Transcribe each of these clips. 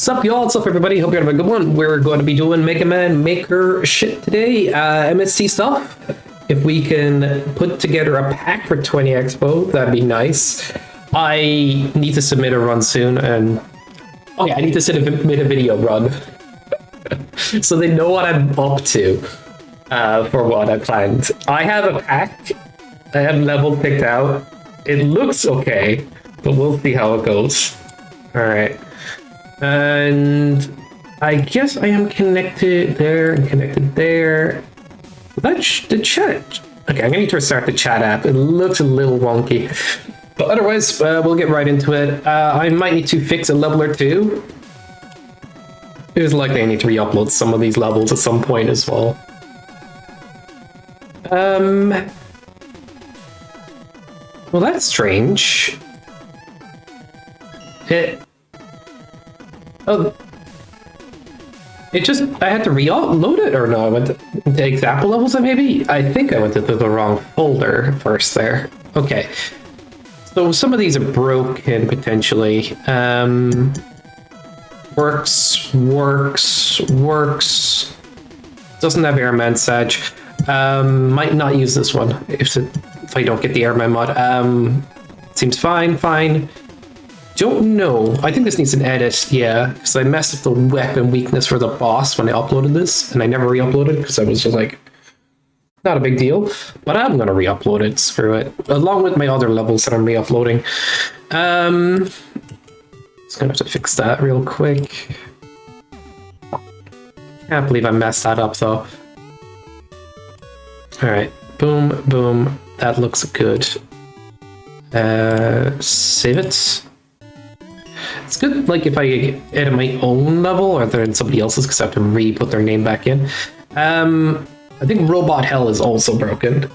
What's up, y'all? What's up, everybody? Hope you're having a good one. We're going to be doing Mega Man Maker shit today. MST stuff. If we can put together a pack for 20 Expo, that'd be nice. I need to submit a run soon, and oh yeah, I need to submit a video run so they know what I'm up to for what I planned. I have a pack. I have level picked out. It looks okay, but we'll see how it goes. All right. And I guess I am connected there and connected there. That's the chat. Okay, I'm gonna need to restart the chat app. It looks a little wonky. But otherwise, we'll get right into it. I might need to fix a level or two. It is likely I need to re-upload some of these levels at some point as well. Well, that's strange. Oh, it just, I had to re-upload it, or no, I went to the example levels, maybe? I think I went to the wrong folder first there. Okay. So some of these are broken, potentially. Works. Doesn't have Airman Sag. Might not use this one if I don't get the Airman mod. Seems fine. Don't know. I think this needs an edit, yeah, because I messed up the weapon weakness for the boss when I uploaded this, and I never re-uploaded because I was just like, not a big deal. But I'm gonna re-upload it, screw it, along with my other levels that I'm re-uploading. Just gonna have to fix that real quick. Can't believe I messed that up though. All right, boom. That looks good. Save it. It's good, like, if I edit my own level or they're in somebody else's because I have to re-put their name back in. I think Robot Hell is also broken.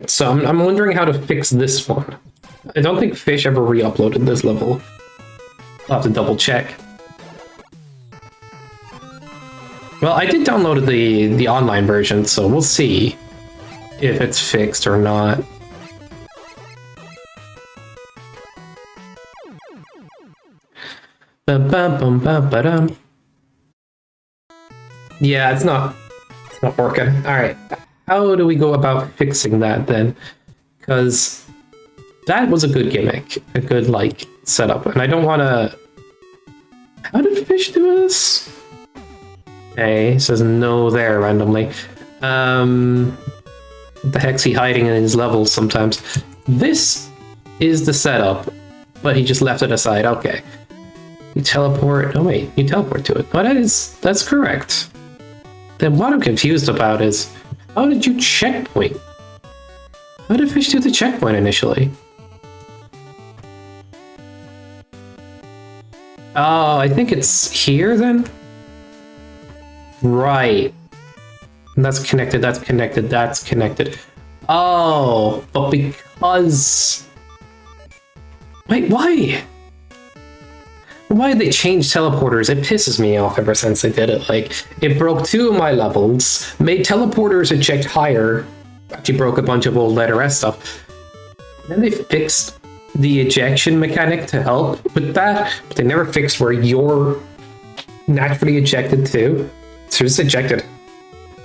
So I'm wondering how to fix this one. I don't think Fish ever re-uploaded this level. I'll have to double check. Well, I did download the online version, so we'll see if it's fixed or not. Yeah, it's not working. All right, how do we go about fixing that then? Because that was a good gimmick, a good like setup, and I don't want to. How did Fish do this? Okay, it says no there randomly. What the heck's he hiding in his levels sometimes? This is the setup, but he just left it aside. Okay. You teleport. Oh wait, you teleport to it. Oh, that's correct. Then what I'm confused about is, how did you checkpoint? How did Fish do the checkpoint initially? Oh, I think it's here then? Right. And that's connected. Oh, but because... Wait, why? Why did they change teleporters? It pisses me off ever since they did it. Like, it broke 2 of my levels, made teleporters eject higher, actually broke a bunch of old Letter S stuff. Then they fixed the ejection mechanic to help with that, but they never fixed where you're naturally ejected to. So it's ejected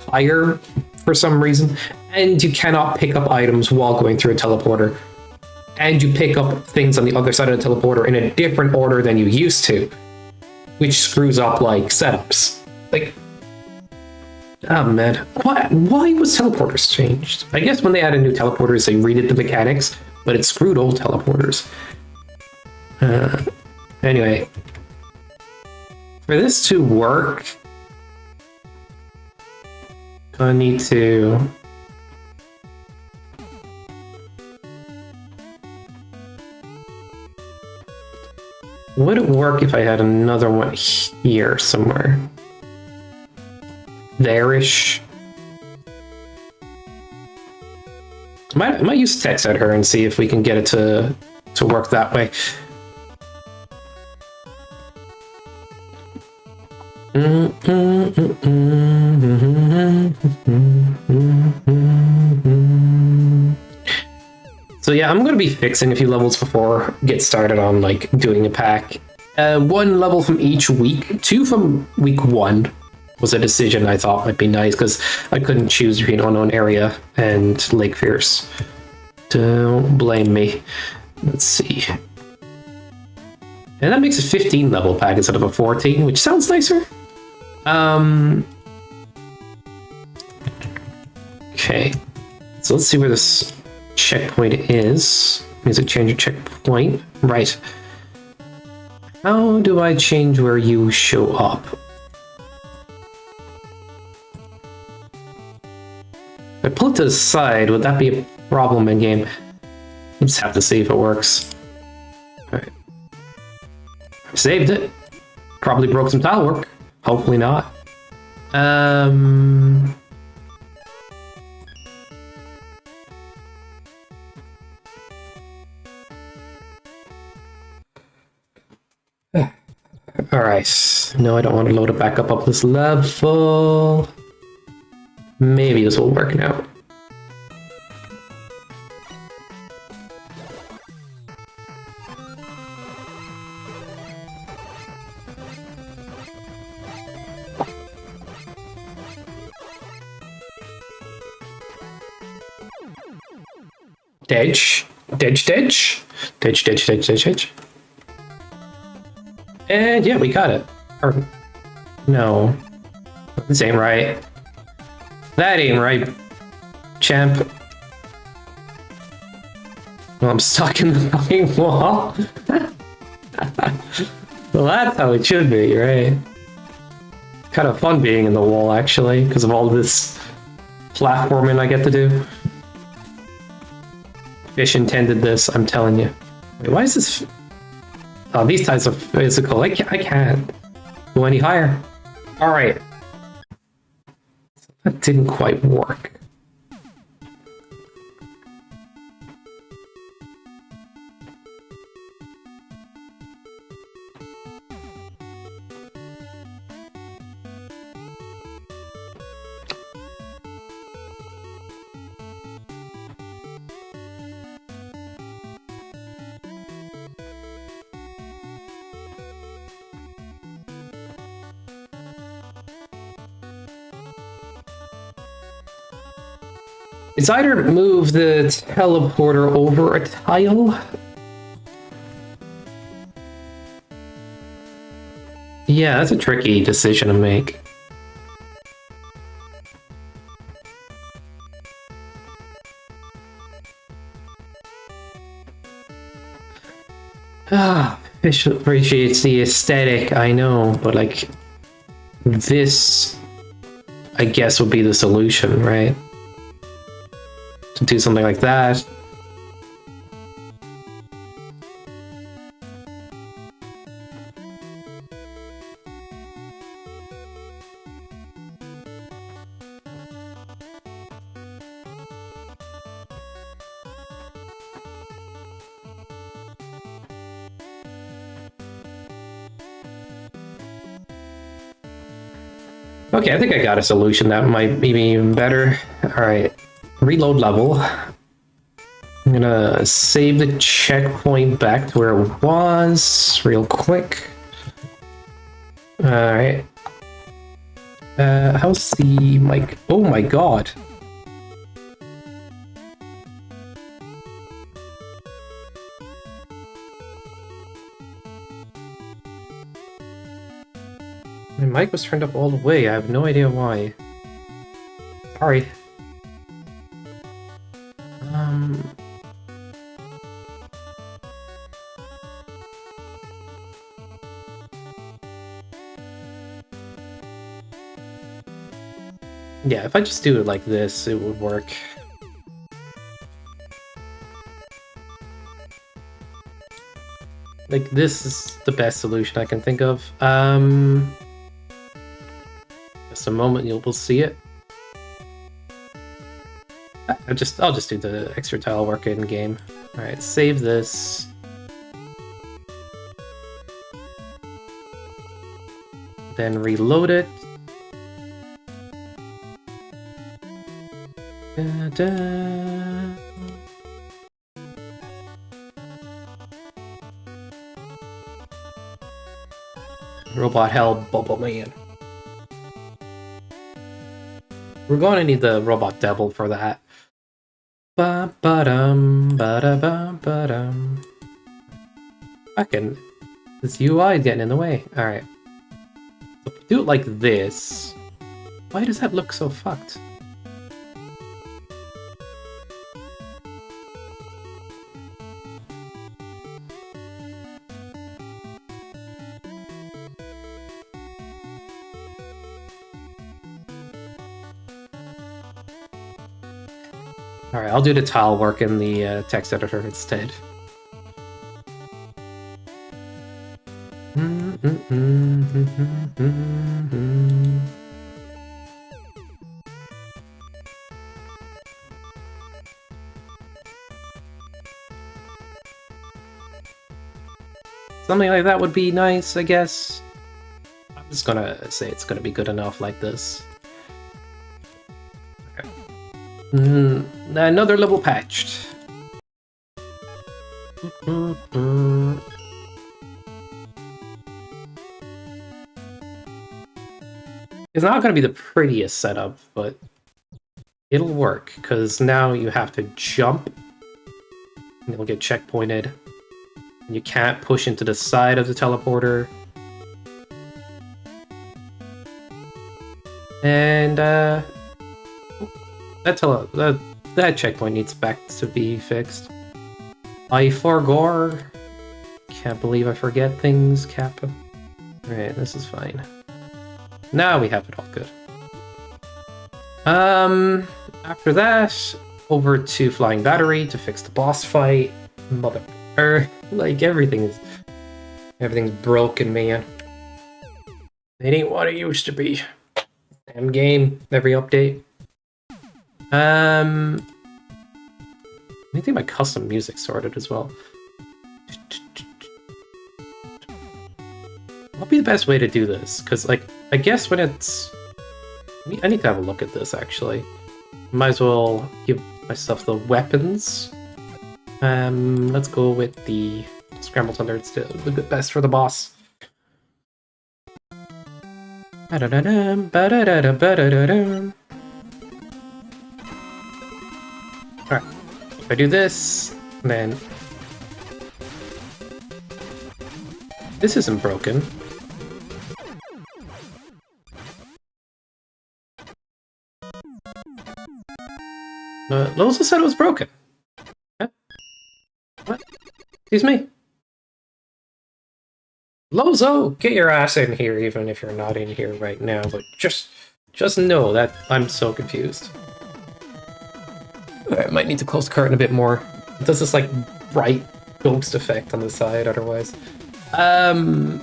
higher for some reason, and you cannot pick up items while going through a teleporter. And you pick up things on the other side of the teleporter in a different order than you used to, which screws up like setups. Like, oh man, why was teleporters changed? I guess when they added new teleporters, they redid the mechanics, but it screwed old teleporters. Anyway, for this to work, I need to. Would it work if I had another one here somewhere? There-ish. I might use text at her and see if we can get it to work that way. So yeah, I'm gonna be fixing a few levels before get started on like doing a pack. One level from each week, 2 from week 1 was a decision I thought might be nice because I couldn't choose between Unknown Area and Lake Fierce. Don't blame me. Let's see. And that makes a 15 level pack instead of a 14, which sounds nicer. Okay, so let's see where this checkpoint is. Music changer checkpoint. Right. How do I change where you show up? If I pull it to the side, would that be a problem in game? Let's have to see if it works. Alright. I saved it. Probably broke some tile work. Hopefully not. Alright. No, I don't want to load it back up this level. Maybe this will work now. Dedge. And yeah, we got it. Or, no. This ain't right. That ain't right, champ. Well, I'm stuck in the fucking wall. Well, that's how it should be, right? Kind of fun being in the wall, actually, because of all this platforming I get to do. Fish intended this, I'm telling you. Wait, why is this... Oh, these types are physical. I can't go any higher. Alright. That didn't quite work. It's either move the teleporter over a tile. Yeah, that's a tricky decision to make. Fish appreciates the aesthetic, I know, but like, this, I guess, would be the solution, right? To do something like that. Okay, I think I got a solution that might be even better. Alright, reload level. I'm gonna save the checkpoint back to where it was real quick. Alright. How's the mic? Oh my god. My mic was turned up all the way. I have no idea why. Sorry. Yeah, if I just do it like this, it would work. Like, this is the best solution I can think of. Just a moment, we'll see it. I'll just do the extra tile work in game. Alright, save this. Then reload it. Robot Hell Bubble Man. We're going to need the Robot Devil for that. Ba-ba-dum, ba-da-ba-ba-dum. Fucking, this UI is getting in the way. Alright. So if we do it like this, why does that look so fucked? Alright, I'll do the tile work in the text editor instead. Something like that would be nice, I guess. I'm just gonna say it's gonna be good enough like this. Another level patched. It's not going to be the prettiest setup, but it'll work, because now you have to jump, and you'll get checkpointed, and you can't push into the side of the teleporter. And, that checkpoint needs back to be fixed. I forgot. Can't believe I forget things, Kappa. Alright, this is fine. Now we have it all good. After that, over to Flying Battery to fix the boss fight. Like everything's broken, man. It ain't what it used to be. Damn game, every update. I need to get my custom music sorted as well. What would be the best way to do this? Because, like, I guess when it's... I need to have a look at this, actually. Might as well give myself the weapons. Let's go with the Scramble Thunder. It's the best for the boss. Alright, if I do this, then... This isn't broken. Loza said it was broken. Huh? What? Excuse me? Lozo, get your ass in here, even if you're not in here right now, but just know that I'm so confused. I might need to close the curtain a bit more. It does this, like, bright ghost effect on the side otherwise. And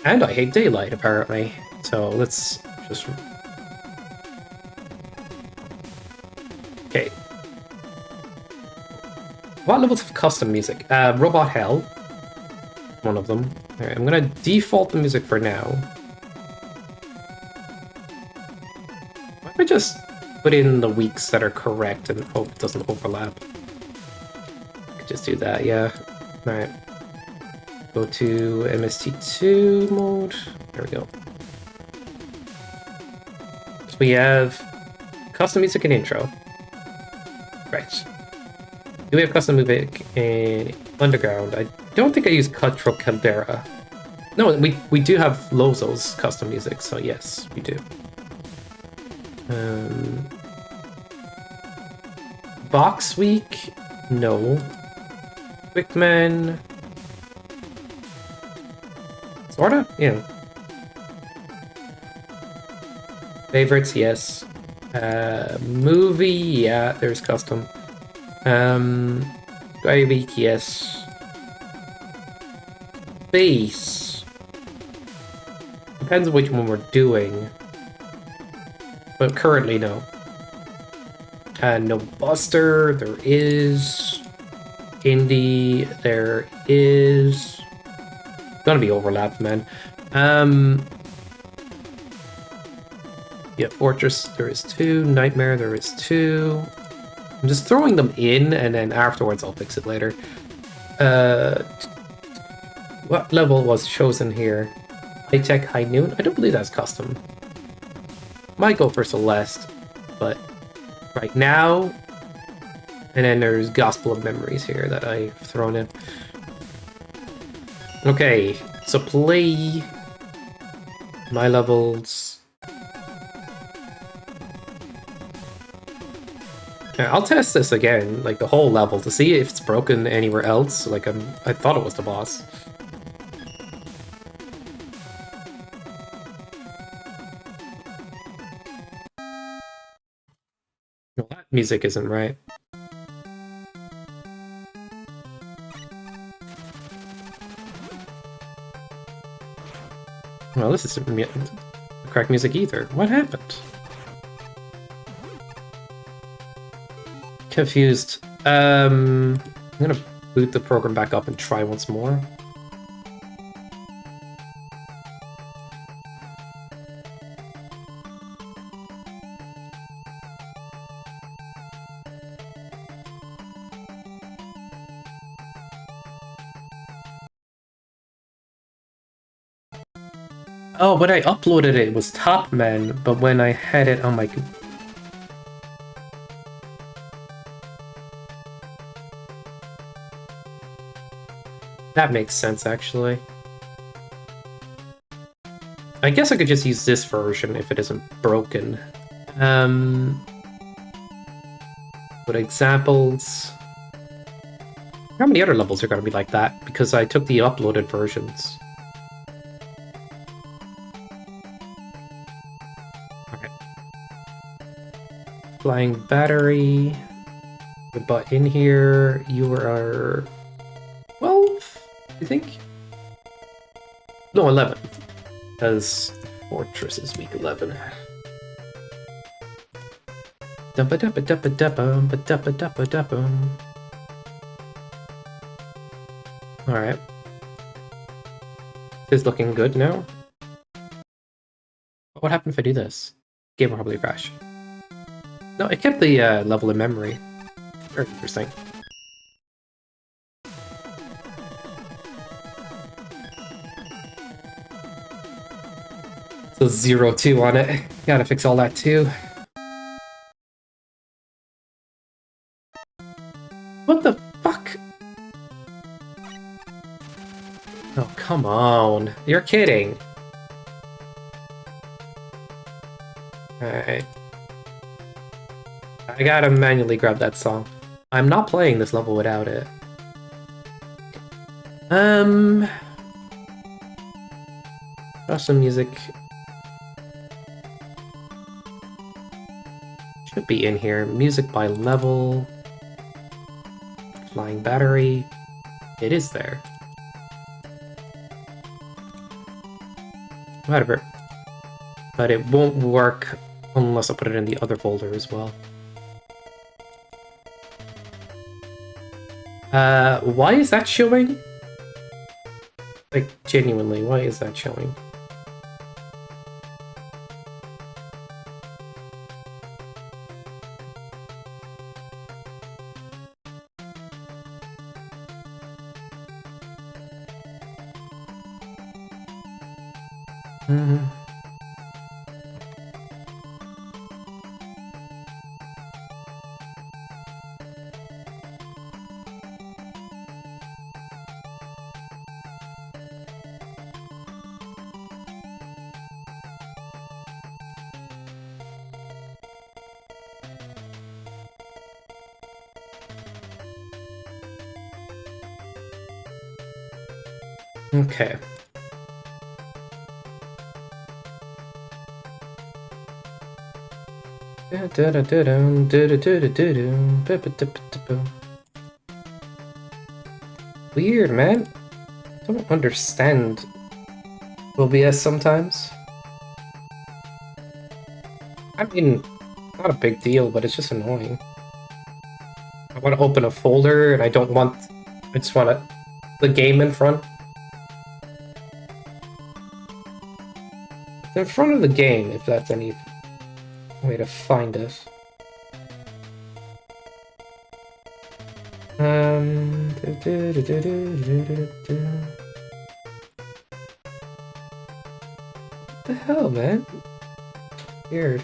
I hate daylight, apparently. So let's just... Okay. What levels of custom music? Robot Hell. One of them. Alright, I'm gonna default the music for now. Why don't I just put in the weeks that are correct and hope it doesn't overlap? I could just do that, yeah. Alright. Go to MST2 mode. There we go. So we have custom music and intro. Right. Do we have custom music in Underground? I don't think I use Cutro Caldera. No, we do have Lozo's custom music, so yes, we do. Box Week? No. Quickman? Sorta? Yeah. Favorites? Yes. Movie? Yeah, there's custom. Sky Week? Yes. Base? Depends on which one we're doing. But currently, no. No Buster, there is. Indie, there is. Gonna be overlapped, man. Yeah, Fortress, there is 2. Nightmare, there is 2. I'm just throwing them in, and then afterwards I'll fix it later. What level was chosen here? High Tech High Noon? I don't believe that's custom. Might go for Celeste, but right now. And then there's Gospel of Memories here that I've thrown in. Okay, so play my levels. Yeah, I'll test this again, like the whole level, to see if it's broken anywhere else. Like I thought it was the boss. Well, that music isn't right. Well, this isn't the correct music either. What happened? Confused. I'm gonna boot the program back up and try once more. Oh, when I uploaded it, it was Top Man, but when I had it on my... That makes sense, actually. I guess I could just use this version if it isn't broken. But examples... How many other levels are going to be like that? Because I took the uploaded versions. Okay. Flying battery. But in here, you are 12, I think? No, 11. Because Fortress is week 11. Alright. This is looking good now. What happened if I do this? Game will probably crash. No, it kept the level in memory. Very interesting. So 0-2 on it. Gotta fix all that too. What the fuck? Oh, come on. You're kidding. Alright. I gotta manually grab that song. I'm not playing this level without it. Custom music. Should be in here. Music by level. Flying battery. It is there. Whatever. But it won't work unless I put it in the other folder as well. Why is that showing? Like, genuinely, why is that showing? Okay. Weird, man. I don't understand OBS sometimes. I mean, not a big deal, but it's just annoying. I want to open a folder and I don't want... I just want the game in front. It's in front of the game, if that's any way to find it. the hell, man? Weird.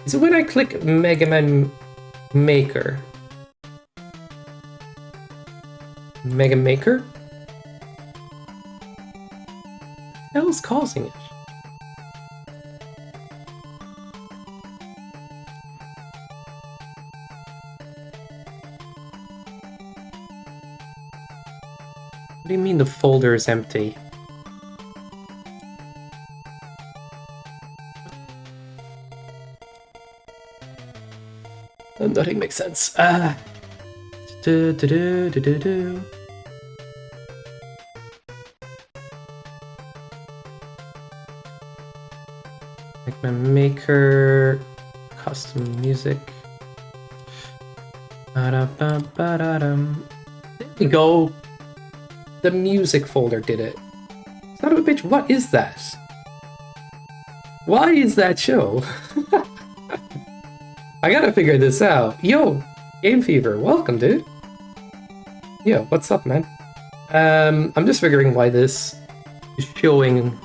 Is it when I click Mega Man Maker? Mega Maker? What the hell is causing it? What do you mean the folder is empty? Nothing makes sense. Do, do, do, do, do, do. Like my maker, custom music. Ba-da-ba-ba-da-dum. There we go. The music folder did it. Son of a bitch, what is that? Why is that show? I gotta figure this out. Yo, Game Fever, welcome, dude. Yo, what's up, man? I'm just figuring why this is showing.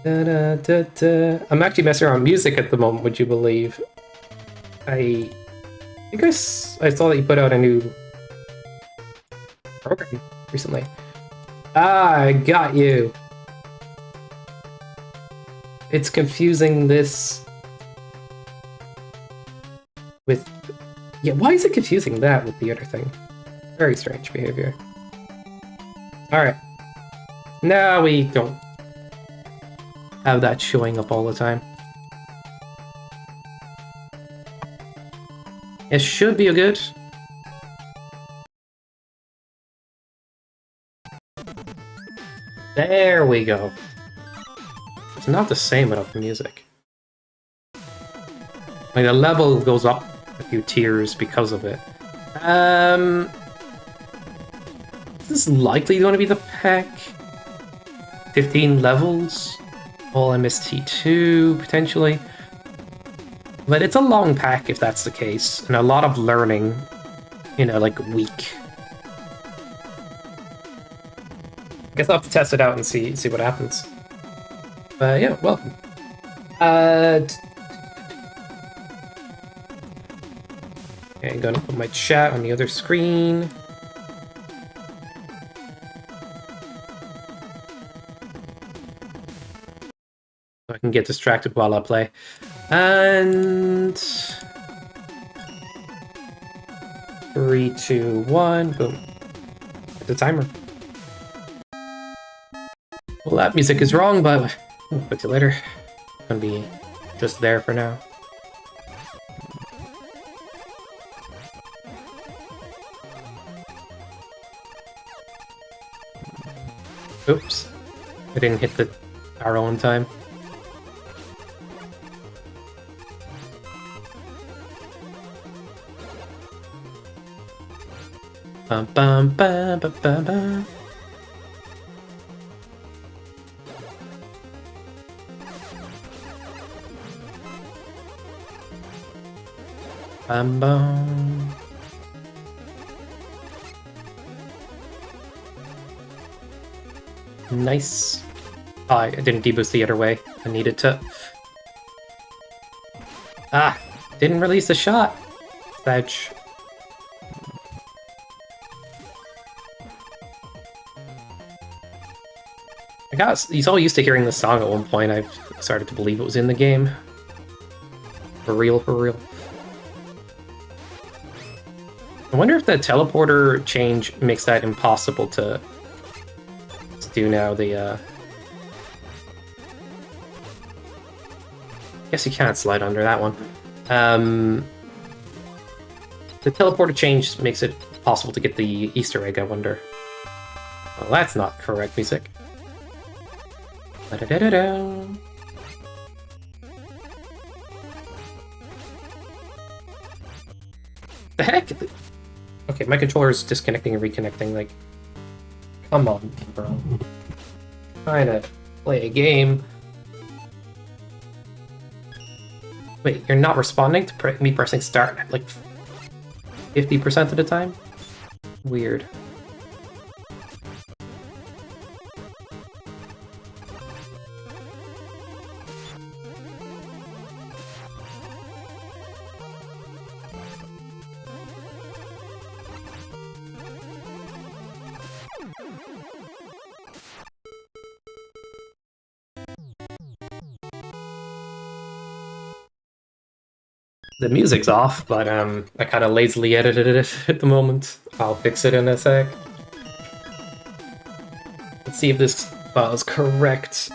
I'm actually messing around with music at the moment, would you believe? I think I saw that you put out a new program recently. Ah, I got you. It's confusing this with... Yeah, why is it confusing that with the other thing? Very strange behavior. Alright. Now we don't have that showing up all the time. It should be a good. There we go. It's not the same without the music. Like, the level goes up a few tiers because of it. This is likely going to be the pack. 15 levels. All MST2, potentially. But it's a long pack if that's the case, and a lot of learning in a, like, week. I guess I'll have to test it out and see what happens. Yeah, welcome. Okay, I'm gonna put my chat on the other screen. So I can get distracted while I play. And... 3, 2, 1, boom. Hit the timer. Well, that music is wrong, but we'll fix it later. It's gonna be just there for now. Oops. I didn't hit the arrow in time. Bum bum bum bum bum bum. Bum bum. Nice. Oh, I didn't deboost the other way. I needed to. Ah, didn't release the shot. Ouch. I got he's all used to hearing the song at one point. I started to believe it was in the game. For real, for real. I wonder if the teleporter change makes that impossible to do now. The guess you can't slide under that one. The teleporter change makes it possible to get the Easter egg, I wonder. Well, that's not correct music. Da-da-da-da-da. The heck? Okay, my controller is disconnecting and reconnecting, like... Come on, bro. Trying to play a game. Wait, you're not responding to me pressing start, like, 50% of the time? Weird. The music's off, but I kind of lazily edited it at the moment. I'll fix it in a sec. Let's see if this file is correct.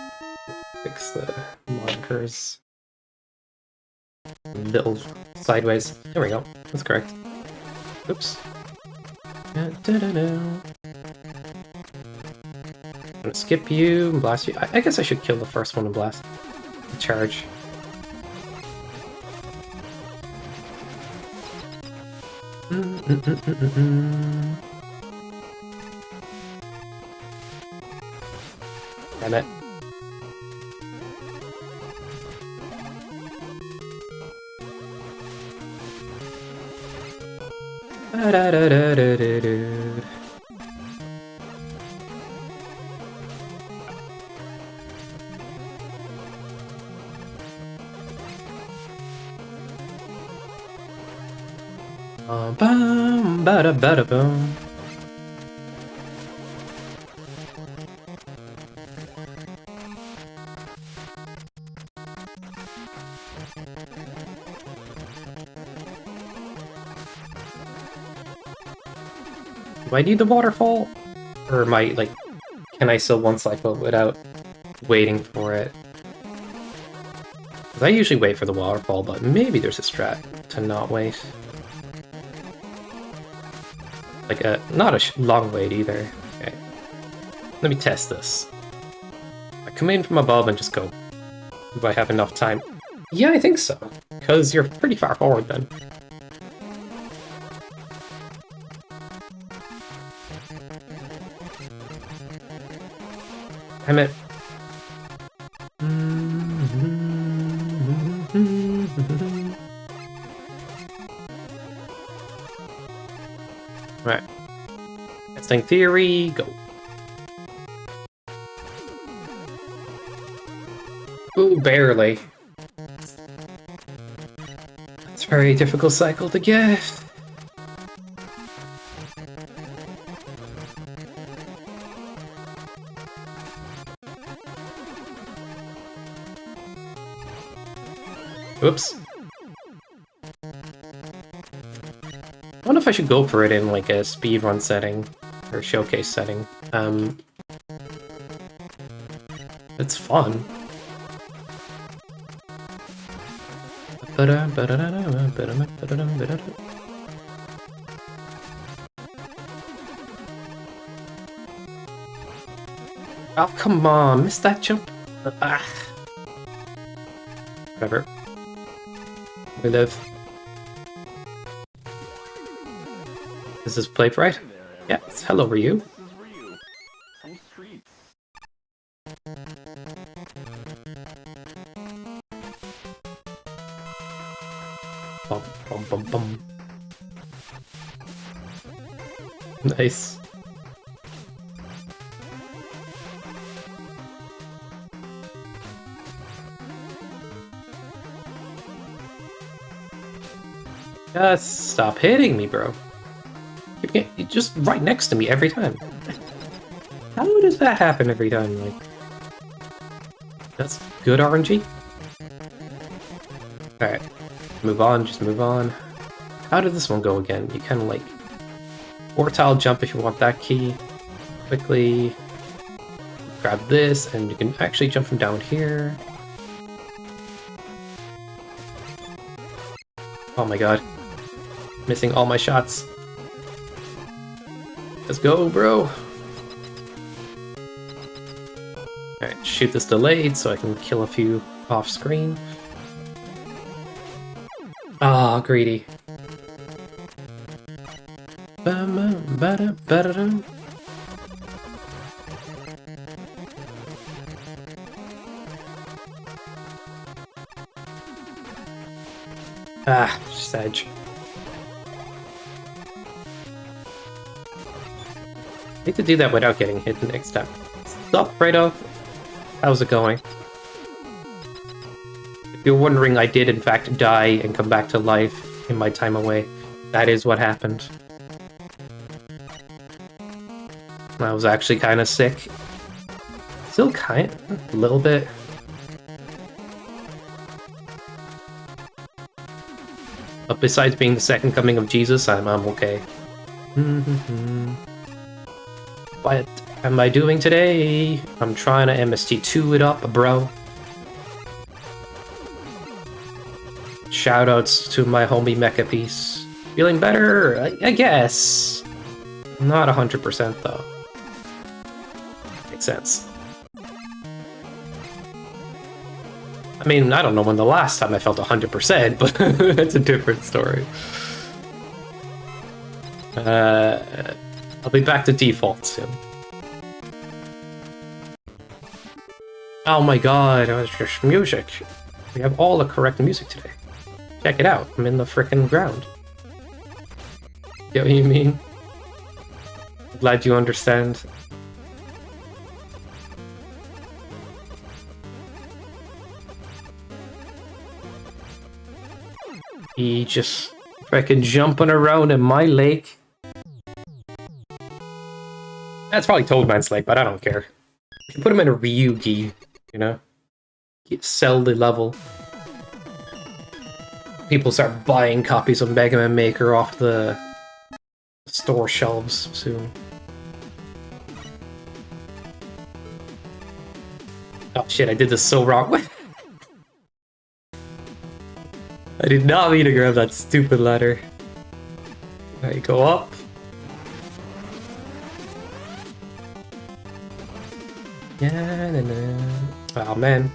Fix the markers. A little sideways. There we go. That's correct. Oops. I'm gonna skip you and blast you. I guess I should kill the first one and blast. Charge. Damn it. Bum, bada, bada, boom. Do I need the waterfall? Or am I, like, can I still one cycle without waiting for it? Because I usually wait for the waterfall, but maybe there's a strat to not wait. Like, not a long wait either. Okay. Let me test this. I come in from above and just go. Do I have enough time? Yeah, I think so. Because you're pretty far forward then. Damn it. Right. Testing theory, go. Ooh, barely. It's a very difficult cycle to get. Oops. I wonder if I should go for it in like a speedrun setting or showcase setting. It's fun. Oh, come on, missed that jump. Ah. Whatever. We live. This is played right? Yeah, hello, Ryu. Bum, bum, bum, bum. Nice. Just stop hitting me, bro. You're just right next to me every time. How does that happen every time? Like, that's good RNG. Alright, move on, just move on. How did this one go again? You kind of like tile jump if you want that key. Quickly grab this, and you can actually jump from down here. Oh my god. Missing all my shots. Let's go, bro. Alright, shoot this delayed so I can kill a few off screen. Ah, greedy. Ah, just edge. I need to do that without getting hit the next time. Stop, Fredo. How's it going? If you're wondering, I did in fact die and come back to life in my time away. That is what happened. I was actually kind of sick. Still kind of, a little bit. But besides being the second coming of Jesus, I'm okay. What am I doing today? I'm trying to MST2 it up, bro. Shoutouts to my homie Mecha Piece. Feeling better? I guess. Not 100% though. Makes sense. I mean, I don't know when the last time I felt 100%, but that's a different story. I'll be back to default soon. Oh my god, it was just music. We have all the correct music today. Check it out, I'm in the frickin' ground. Get what you mean? Glad you understand. He just frickin' jumping around in my lake. That's probably Toadman's lake, but I don't care. You can put him in a Ryugi, you know? Sell the level. People start buying copies of Mega Man Maker off the store shelves soon. Oh shit, I did this so wrong. I did not mean to grab that stupid ladder. Alright, go up. Yeah, nah, nah. Oh man.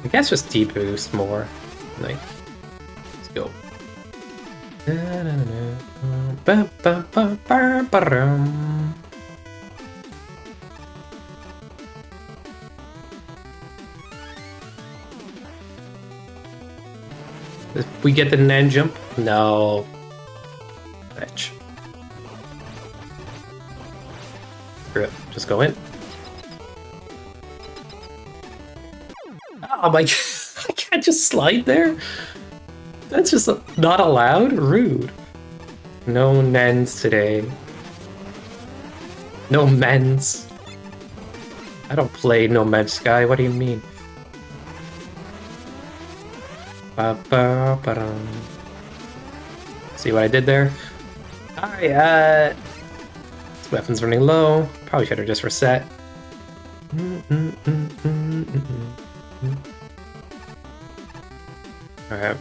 I guess just D-boost more. Like, let's go. If we get the Nen jump? No. Bitch. Screw it. Just go in. Oh my god. I can't just slide there? That's just not allowed? Rude. No Nens today. No Men's. I don't play No Man's Sky. What do you mean? See what I did there? Alright, this weapon's running low. Probably should have just reset. Alright.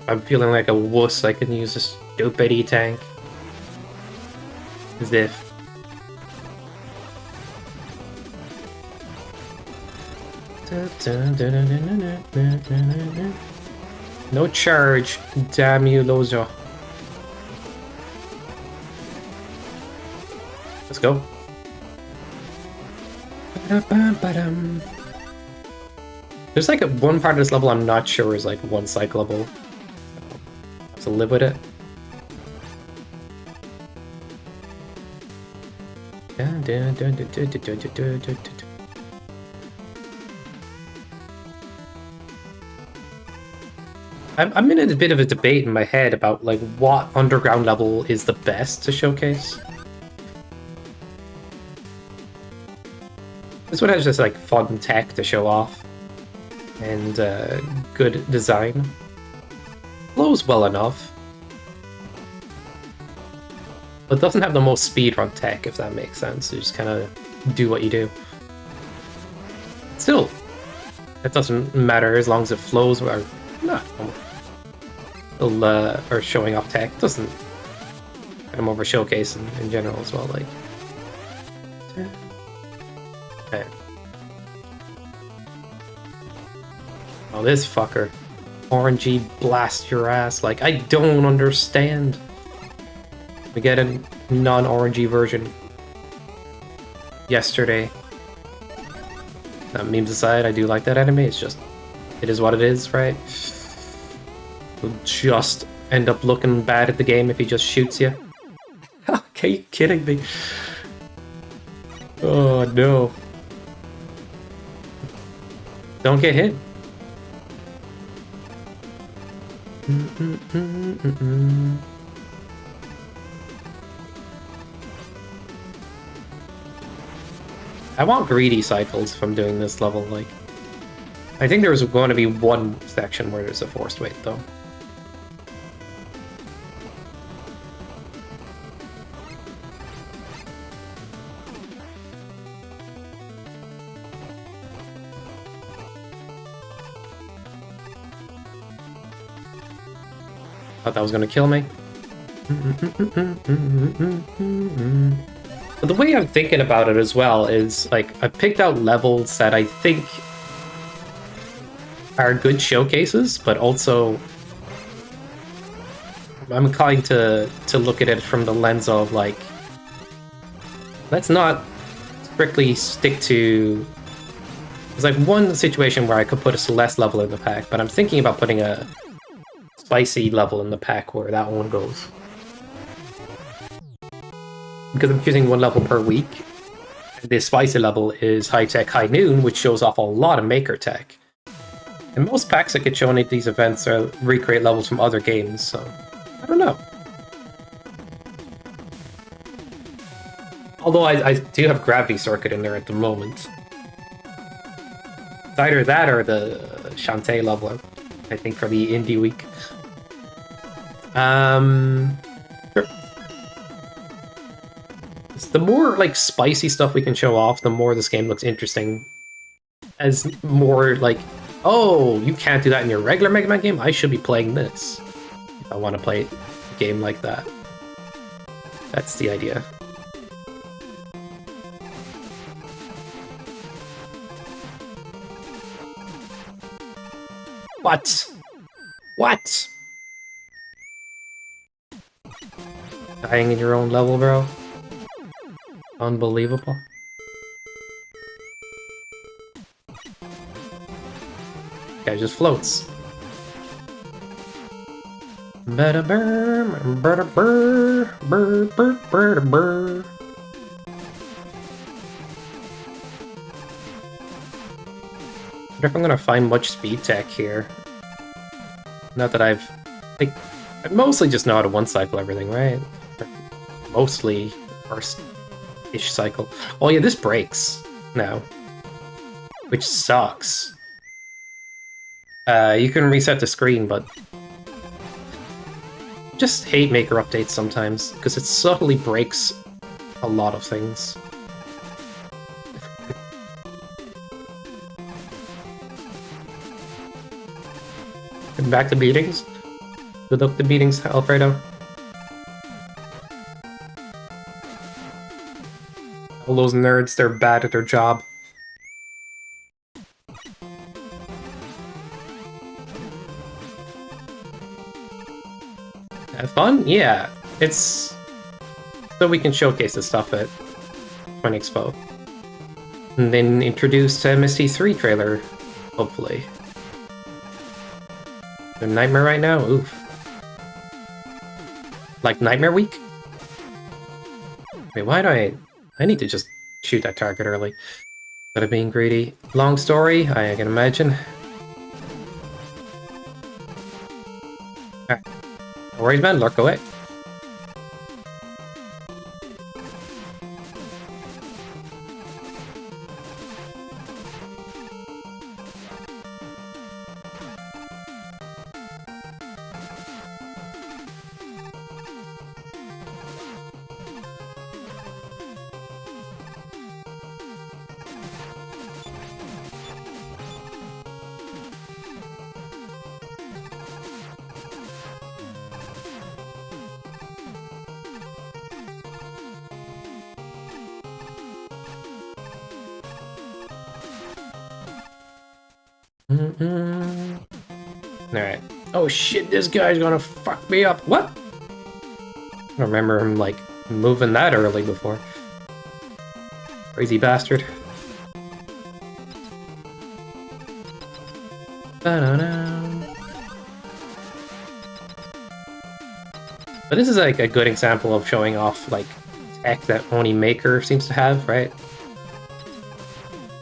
I'm feeling like a wuss. I can use this stupid E-tank. As if. No charge, damn you, Lozo. Let's go. There's like one part of this level I'm not sure is like one cyclable. So, I have to live with it. I'm in a bit of a debate in my head about like what underground level is the best to showcase. This one has just like fun tech to show off and good design. Flows well enough, but doesn't have the most speedrun tech, if that makes sense. You just kind of do what you do. Still, it doesn't matter as long as it flows or not. Or showing off tech doesn't. I'm over showcasing in general as well. Like, okay. Oh, this fucker, RNG blast your ass! Like, I don't understand. We get a non-RNG version yesterday. Memes aside, I do like that anime. It's just, it is what it is, right? You'll just end up looking bad at the game if he just shoots you. Okay, you kidding me? Oh no. Don't get hit. I want greedy cycles from doing this level, like, I think there's going to be one section where there's a forced wait, though. Thought that was going to kill me. But the way I'm thinking about it as well is, like, I picked out levels that I think are good showcases, but also I'm inclined to look at it from the lens of, like, let's not strictly stick to... There's, like, one situation where I could put a Celeste level in the pack, but I'm thinking about putting a Spicy level in the pack where that one goes. Because I'm choosing one level per week. The Spicy level is High Tech, High Noon, which shows off a lot of Maker Tech. And most packs that get shown at these events are recreate levels from other games, so I don't know. Although I do have Gravity Circuit in there at the moment. It's either that or the Shantae level, I think, for the Indie Week. Sure. The more, like, spicy stuff we can show off, the more this game looks interesting. As more, like, oh, you can't do that in your regular Mega Man game? I should be playing this if I want to play a game like that. That's the idea. What? What? Dying in your own level, bro? Unbelievable. Guy just floats. Bada burr, bada burr, burr, burr, burr, burr. I wonder if I'm gonna find much speed tech here. Not that I've... like, I mostly just know how to one-cycle everything, right? Mostly first-ish cycle. Oh yeah, this breaks now. Which sucks. You can reset the screen, but... just hate Maker updates sometimes, because it subtly breaks a lot of things. Back to beatings. Good luck to beatings, Alfredo. All those nerds, they're bad at their job. Have fun? Yeah. It's... so we can showcase this stuff at Twin Expo. And then introduce to MST3 trailer, hopefully. The Nightmare right now? Oof. Like Nightmare Week? Wait, why do I need to just shoot that target early. Instead of being greedy. Long story, I can imagine. Alright. No worries, man. Lurk away. Alright. Oh shit, this guy's gonna fuck me up. What? I don't remember him, like, moving that early before. Crazy bastard. Ba-da-da. But this is, like, a good example of showing off, like, tech that only Maker seems to have, right?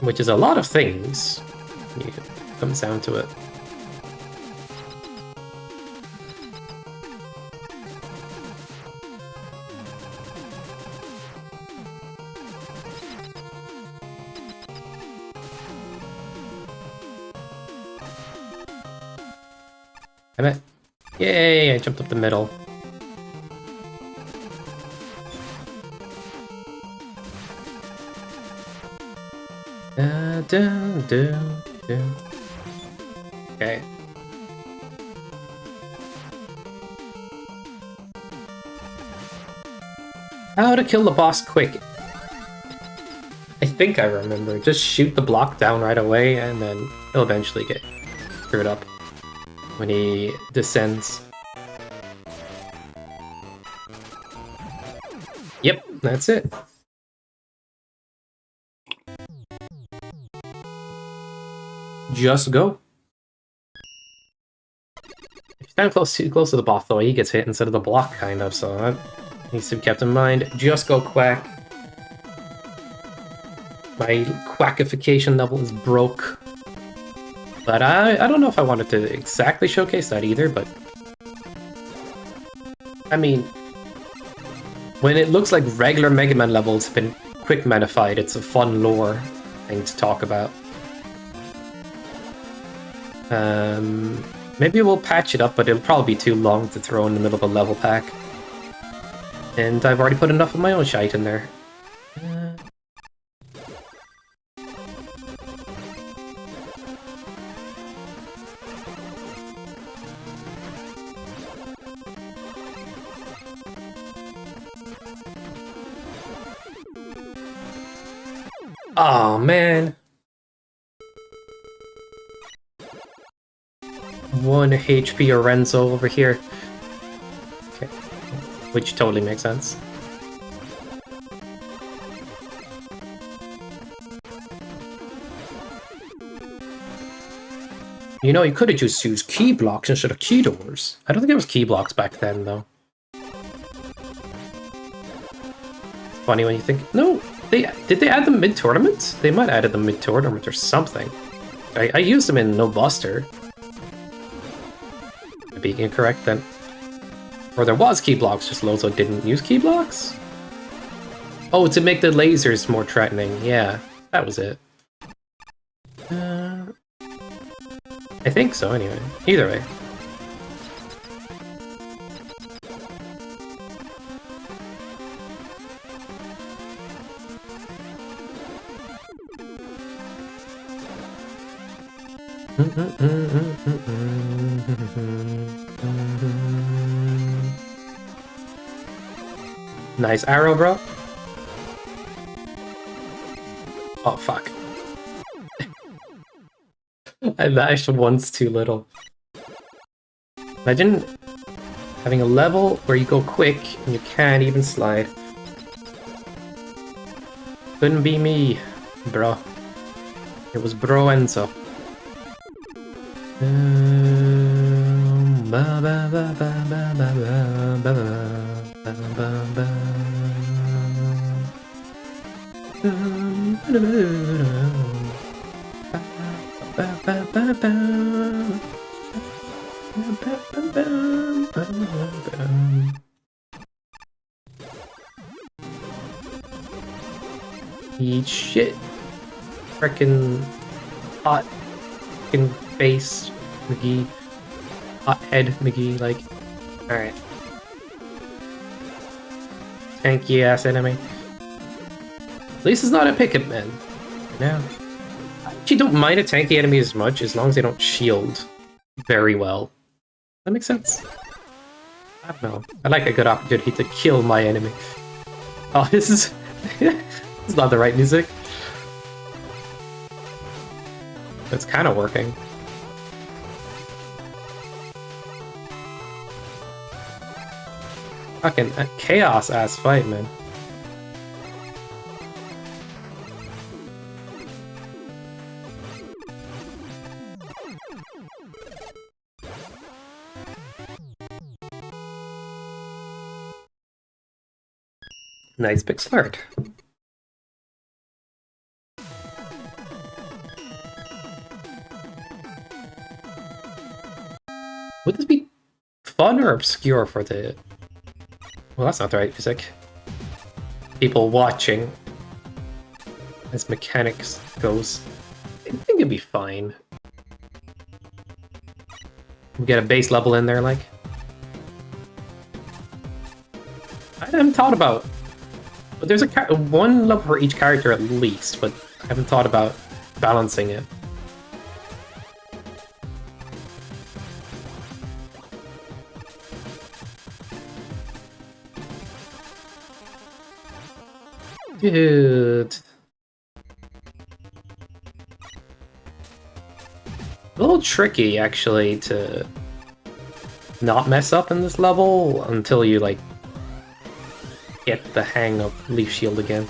Which is a lot of things. It comes down to it. Damn it. Yay, I jumped up the middle. Okay. How to kill the boss quick. I think I remember. Just shoot the block down right away and then he'll eventually get screwed up when he descends. Yep, that's it. Just go. If you stand too close to the boss, though, he gets hit instead of the block, kind of, so that needs to be kept in mind. Just go quack. My quackification level is broke. But I don't know if I wanted to exactly showcase that either, but... I mean... when it looks like regular Mega Man levels have been quick manified, it's a fun lore thing to talk about. Maybe we'll patch it up, but it'll probably be too long to throw in the middle of a level pack. And I've already put enough of my own shite in there. Oh man. 1 HP Orenzo over here. Okay. Which totally makes sense. You know, you could have just used key blocks instead of key doors. I don't think it was key blocks back then, though. Funny when you think... No! Did they add them mid-tournament? They might have added them mid-tournament or something. I used them in No Buster. Being incorrect then. Or there was key blocks, just Lozo didn't use key blocks? Oh, to make the lasers more threatening. Yeah, that was it. I think so, anyway. Either way. Nice arrow, bro. Oh, fuck. I mashed once too little. Imagine having a level where you go quick and you can't even slide. Couldn't be me, bro. It was bro Enzo. Eat shit. Frickin' hot fucking face, McGee. Hot head, McGee, like. Alright. Tanky ass enemy. At least it's not a pickup man. Now. I actually don't mind a tanky enemy as much as long as they don't shield very well. That makes sense. I don't know. I like a good opportunity to kill my enemy. Oh, this is... this is not the right music. It's kind of working. Fucking chaos-ass fight, man. Nice pixel art. Would this be fun or obscure for the... Well, that's not the right music. People watching, as mechanics goes. I think it'd be fine. We get a base level in there, like. I haven't thought about... But there's one level for each character at least, but I haven't thought about balancing it. Dude. A little tricky, actually, to not mess up in this level until you, like, get the hang of Leaf Shield again.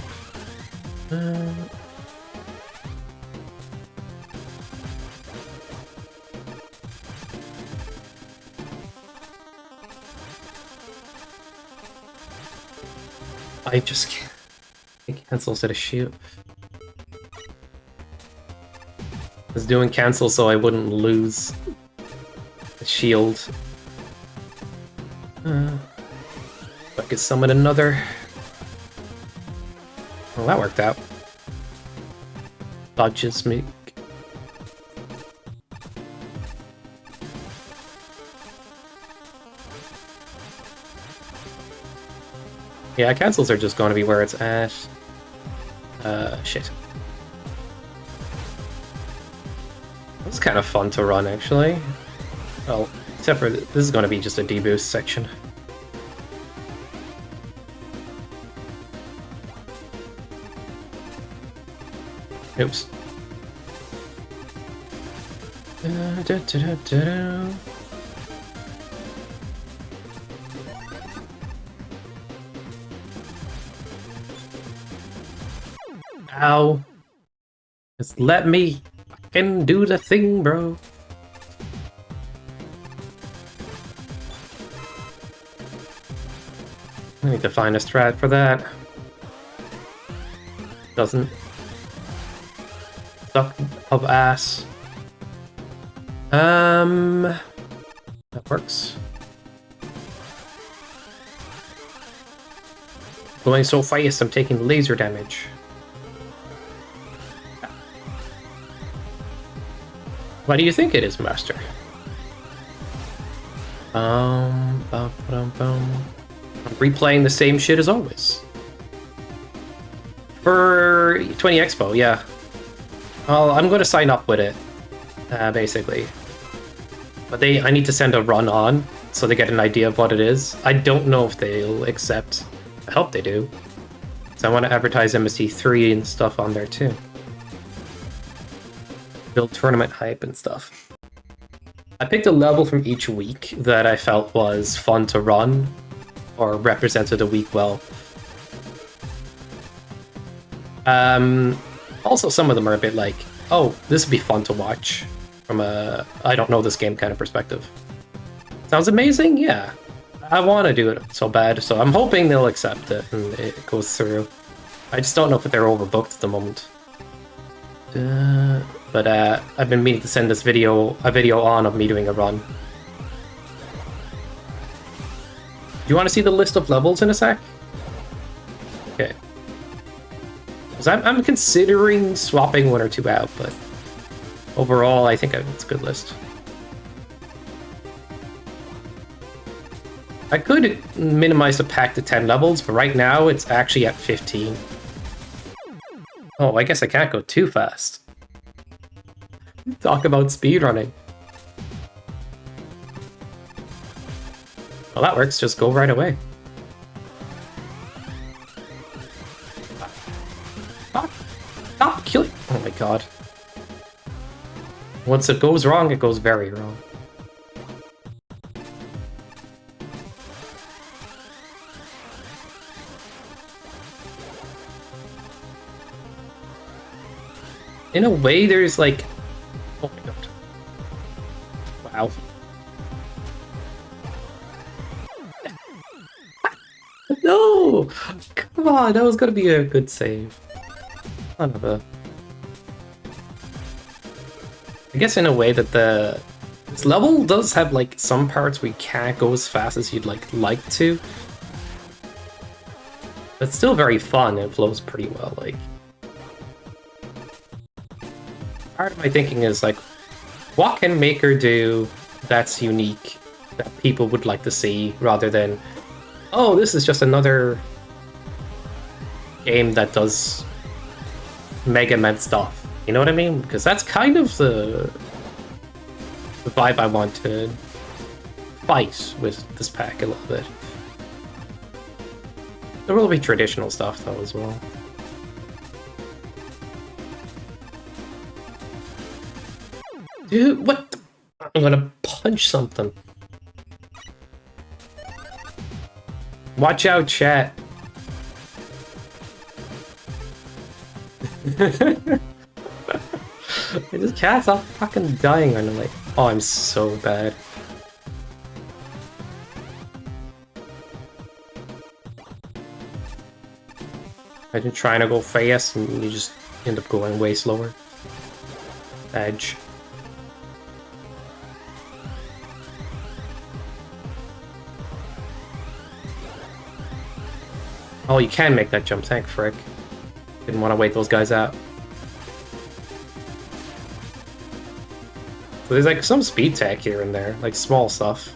I just can't. Cancel instead of shoot. I was doing cancel so I wouldn't lose the shield. I could summon another. Well, that worked out. Dodges me. Yeah, cancels are just going to be where it's at. Shit. It's kind of fun to run, actually. Well, except for this is going to be just a deboost section. Oops. Ow. Just let me fucking do the thing, bro. I need to find a strat for that. Doesn't suck of ass. That works. Going so fast, I'm taking laser damage. Why do you think it is, Master? I'm replaying the same shit as always. For 20 Expo, yeah. Well, I'm going to sign up with it, basically. But I need to send a run on, so they get an idea of what it is. I don't know if they'll accept. I hope they do. So I want to advertise MST 3 and stuff on there too. Build tournament hype and stuff. I picked a level from each week that I felt was fun to run or represented a week well. Also, some of them are a bit like, oh, this would be fun to watch from a I don't know this game kind of perspective. Sounds amazing? Yeah. I want to do it so bad, so I'm hoping they'll accept it and it goes through. I just don't know if they're overbooked at the moment. But I've been meaning to send this video on of me doing a run. Do you want to see the list of levels in a sec? Okay. Because I'm considering swapping one or two out, but overall I think it's a good list. I could minimize the pack to 10 levels, but right now it's actually at 15. Oh, I guess I can't go too fast. Talk about speedrunning. Well, that works. Just go right away. Stop killing! Oh my god. Once it goes wrong, it goes very wrong. In a way, there's like... Oh my god. Wow. No! Come on, that was gonna be a good save. Son of a... I guess in a way that this level does have like some parts where you can't go as fast as you'd like to. But it's still very fun, it flows pretty well, like... Part of my thinking is like, what can Maker do that's unique, that people would like to see, rather than, oh, this is just another game that does Mega Man stuff. You know what I mean? Because that's kind of the vibe I want to fight with this pack a little bit. There will be traditional stuff though as well. Dude, what? I'm gonna punch something. Watch out, chat. I just can't stop fucking dying on like. Oh, I'm so bad. Imagine trying to go fast and you just end up going way slower. Edge. Oh, you can make that jump, thank frick. Didn't want to wait those guys out. So there's like some speed tech here and there, like small stuff.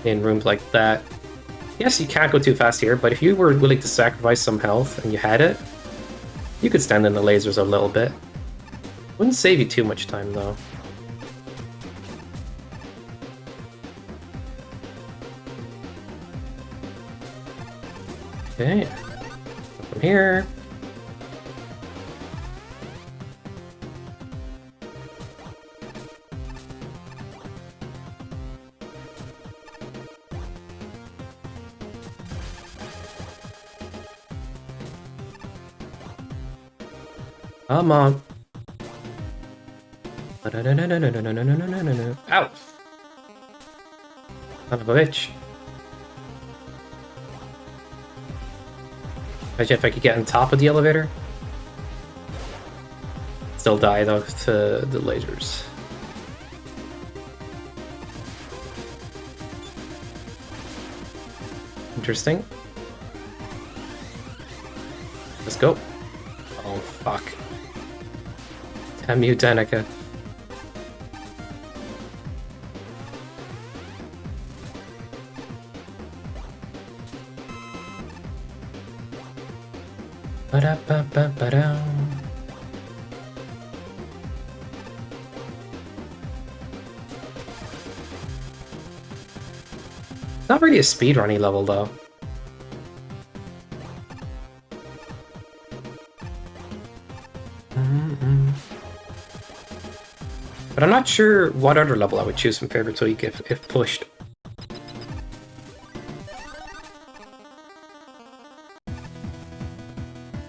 In rooms like that. Yes, you can't go too fast here, but if you were willing to sacrifice some health and you had it, you could stand in the lasers a little bit. Wouldn't save you too much time though. Okay, from here. Come on. Ow! Son of a bitch. Imagine if I could get on top of the elevator. Still die though to the lasers. Interesting. Let's go. Oh fuck. Damn you, Danica. Ba-da-ba-ba-ba-da. Not really a speedrunning level though. But I'm not sure what other level I would choose from Favorite Tweak if pushed.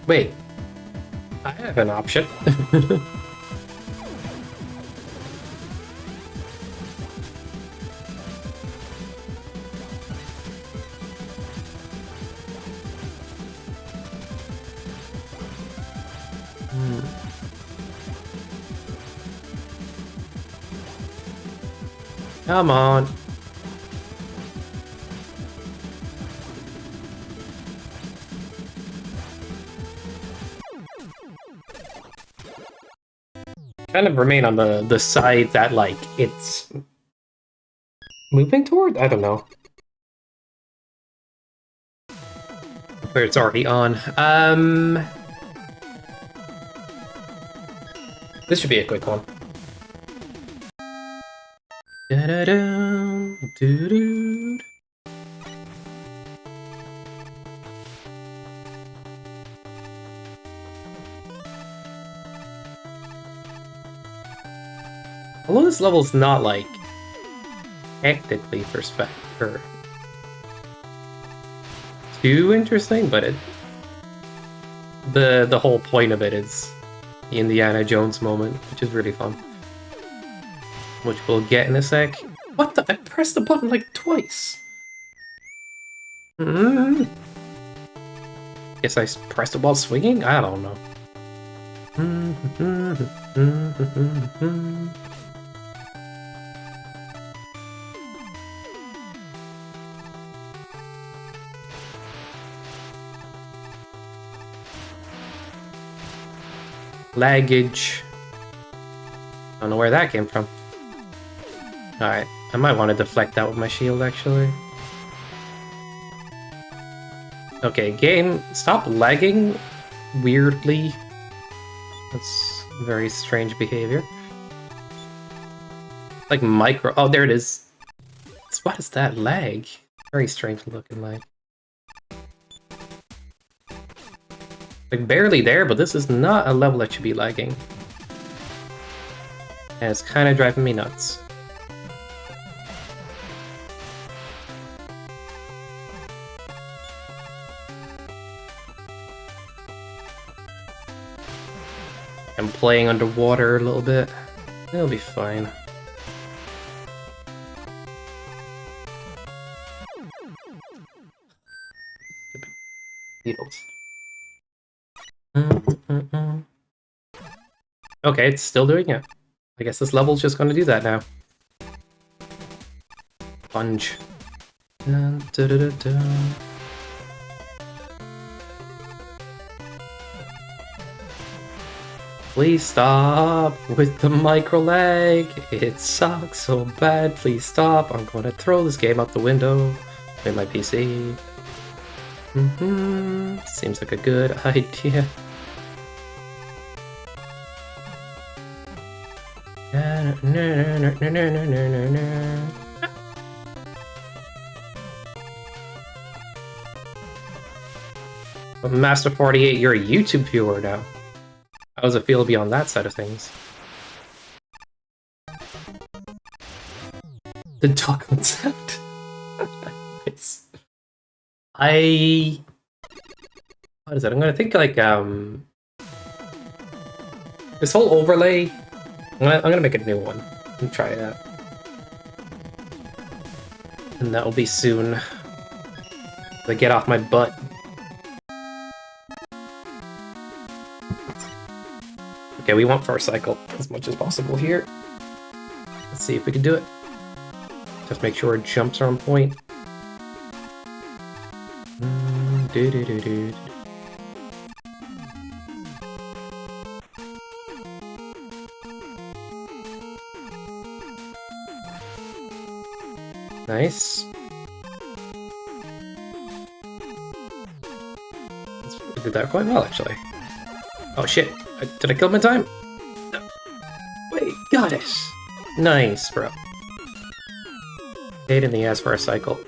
Wait, I have an option. Come on. Kind of remain on the side that like it's moving toward? I don't know. Where it's already on. This should be a quick one. Da-da-dum, doo-doo. Although this level's not like technically or too interesting, but the whole point of it is the Indiana Jones moment, which is really fun. Which we'll get in a sec. What the? I pressed the button like twice. Guess I pressed the while swinging? I don't know. Laggage. I don't know where that came from. Alright, I might want to deflect that with my shield, actually. Okay, game, stop lagging weirdly. That's very strange behavior. Like micro... Oh, there it is. What is that lag? Very strange looking lag. Like, barely there, but this is not a level that should be lagging. And it's kind of driving me nuts. I'm playing underwater a little bit. It'll be fine. Beetles. Okay, it's still doing it. I guess this level's just gonna do that now. Sponge. Dun, dun, dun, dun, dun. Please stop with the micro lag. It sucks so bad. Please stop. I'm gonna throw this game out the window with my PC. Seems like a good idea. But Master 48, you're a YouTube viewer now. How does it feel to be on that side of things? The dog concept. Nice. What is it? I'm gonna think like this whole overlay. I'm gonna make a new one and try that, and that will be soon. To get off my butt. Okay, we want first cycle as much as possible here. Let's see if we can do it. Just make sure our jumps are on point. Nice. We did that quite well, actually. Oh shit! Did I kill him in time? No. Wait, got it! Nice, bro. Paid in the ass for a cycle.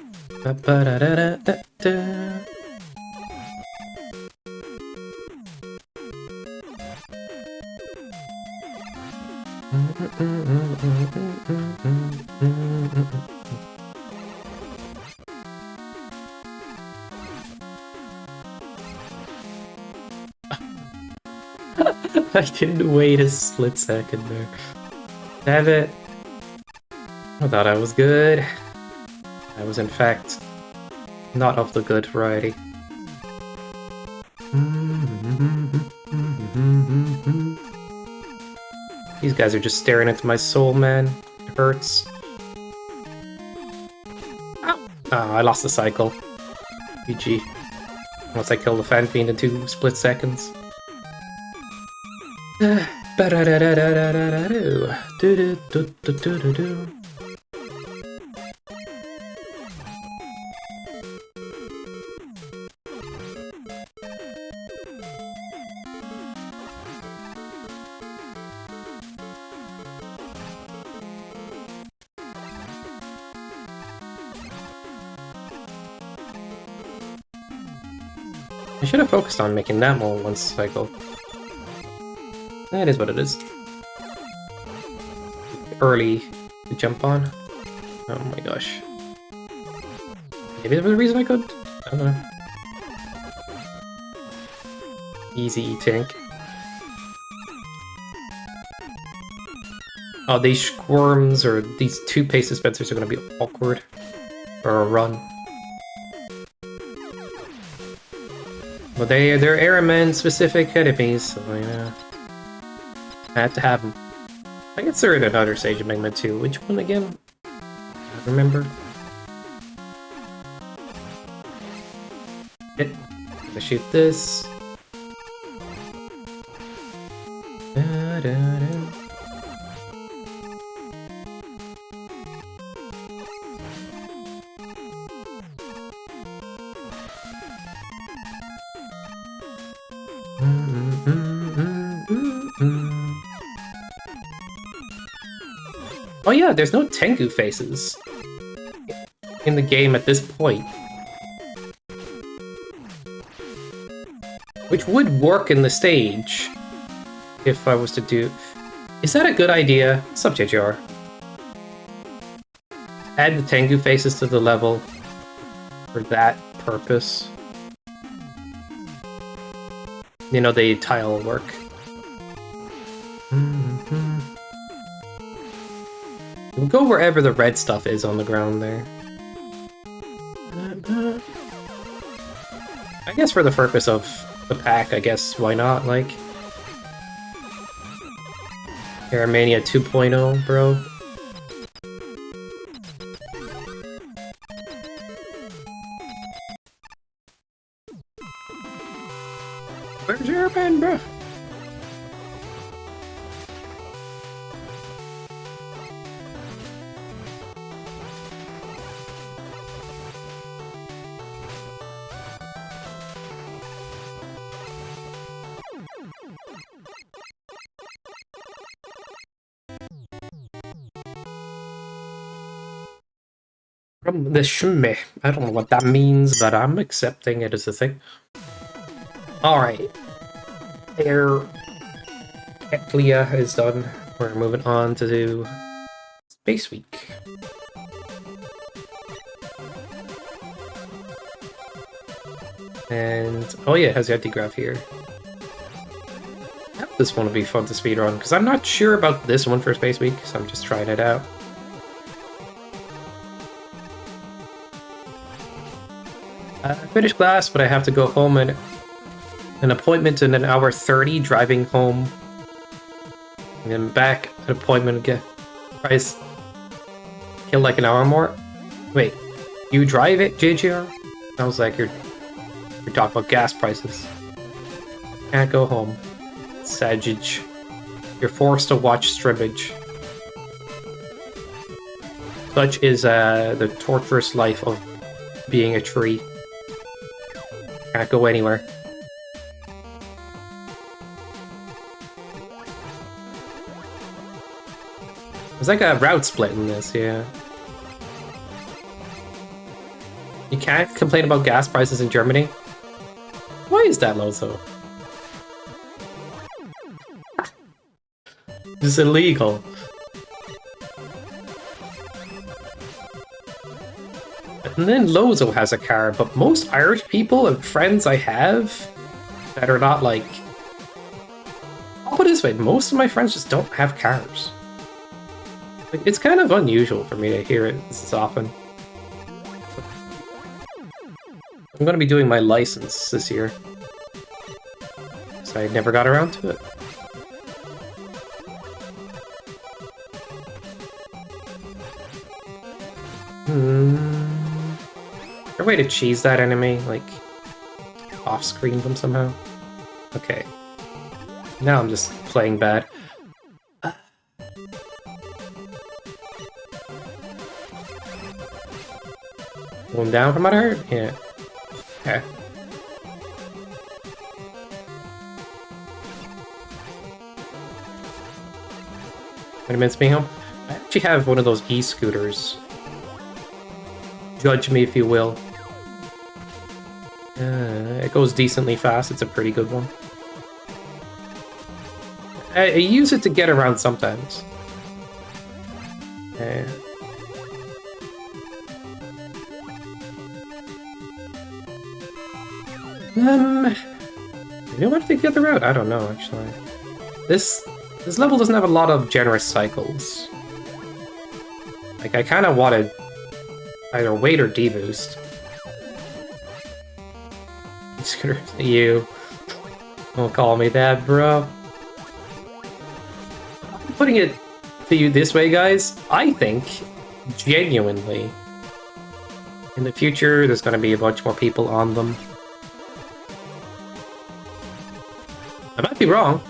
I didn't wait a split second there. Damn it. I thought I was good. I was in fact not of the good variety. These guys are just staring into my soul, man. It hurts. Ow. Oh, I lost the cycle. GG. Once I kill the Fan Fiend in 2 split seconds. I should have focused on making that more one cycle. That is what it is. Early to jump on. Oh my gosh. Maybe there was a reason I could? I don't know. Easy tank. Oh, these squirms or these 2 pace dispensers are gonna be awkward for a run. But they're airman specific enemies, so yeah. I have to have them. I guess they're in another stage of Mega 2. Which one again? I don't remember. Hit. I'm gonna shoot this. Oh yeah, there's no Tengu faces in the game at this point. Which would work in the stage if I was to do... Is that a good idea? Subject jar. Add the Tengu faces to the level for that purpose. You know, the tile work. We'll go wherever the red stuff is on the ground there. I guess for the purpose of the pack, I guess, why not, like... Airmania 2.0, bro. Where's your pen, bro? From the shme. I don't know what that means, but I'm accepting it as a thing. Alright. Air Eclia is done. We're moving on to do Space Week. And oh yeah, it has the anti-grav here. This one will be fun to speedrun, because I'm not sure about this one for Space Week, so I'm just trying it out. I finished class, but I have to go home and an appointment in an hour 30 driving home. And then back, an appointment again. Price. Kill like an hour more? Wait, you drive it, JGR? Sounds like you're talking about gas prices. Can't go home. Sagage. You're forced to watch strippage. Such is the torturous life of being a tree. Can't go anywhere. There's like a route split in this, yeah. You can't complain about gas prices in Germany? Why is that, Lozo? It's illegal. And then Lozo has a car, but most Irish people and friends I have that are not like... I'll put it this way, most of my friends just don't have cars. Like, it's kind of unusual for me to hear it this often. I'm going to be doing my license this year. So I never got around to it. Is there a way to cheese that enemy? Like, off-screen them somehow? Okay. Now I'm just playing bad. Going down from what I heard? Yeah. Okay. Gonna mince me home? I actually have one of those e-scooters. Judge me if you will. It goes decently fast. It's a pretty good one. I use it to get around sometimes. Okay. You know what to take the other route? I don't know, actually. This level doesn't have a lot of generous cycles. Like, I kind of wanted either wait or deboost. You don't call me that, bro. Putting it to you this way, guys, I think, genuinely, in the future, there's going to be a bunch more people on them. I might be wrong.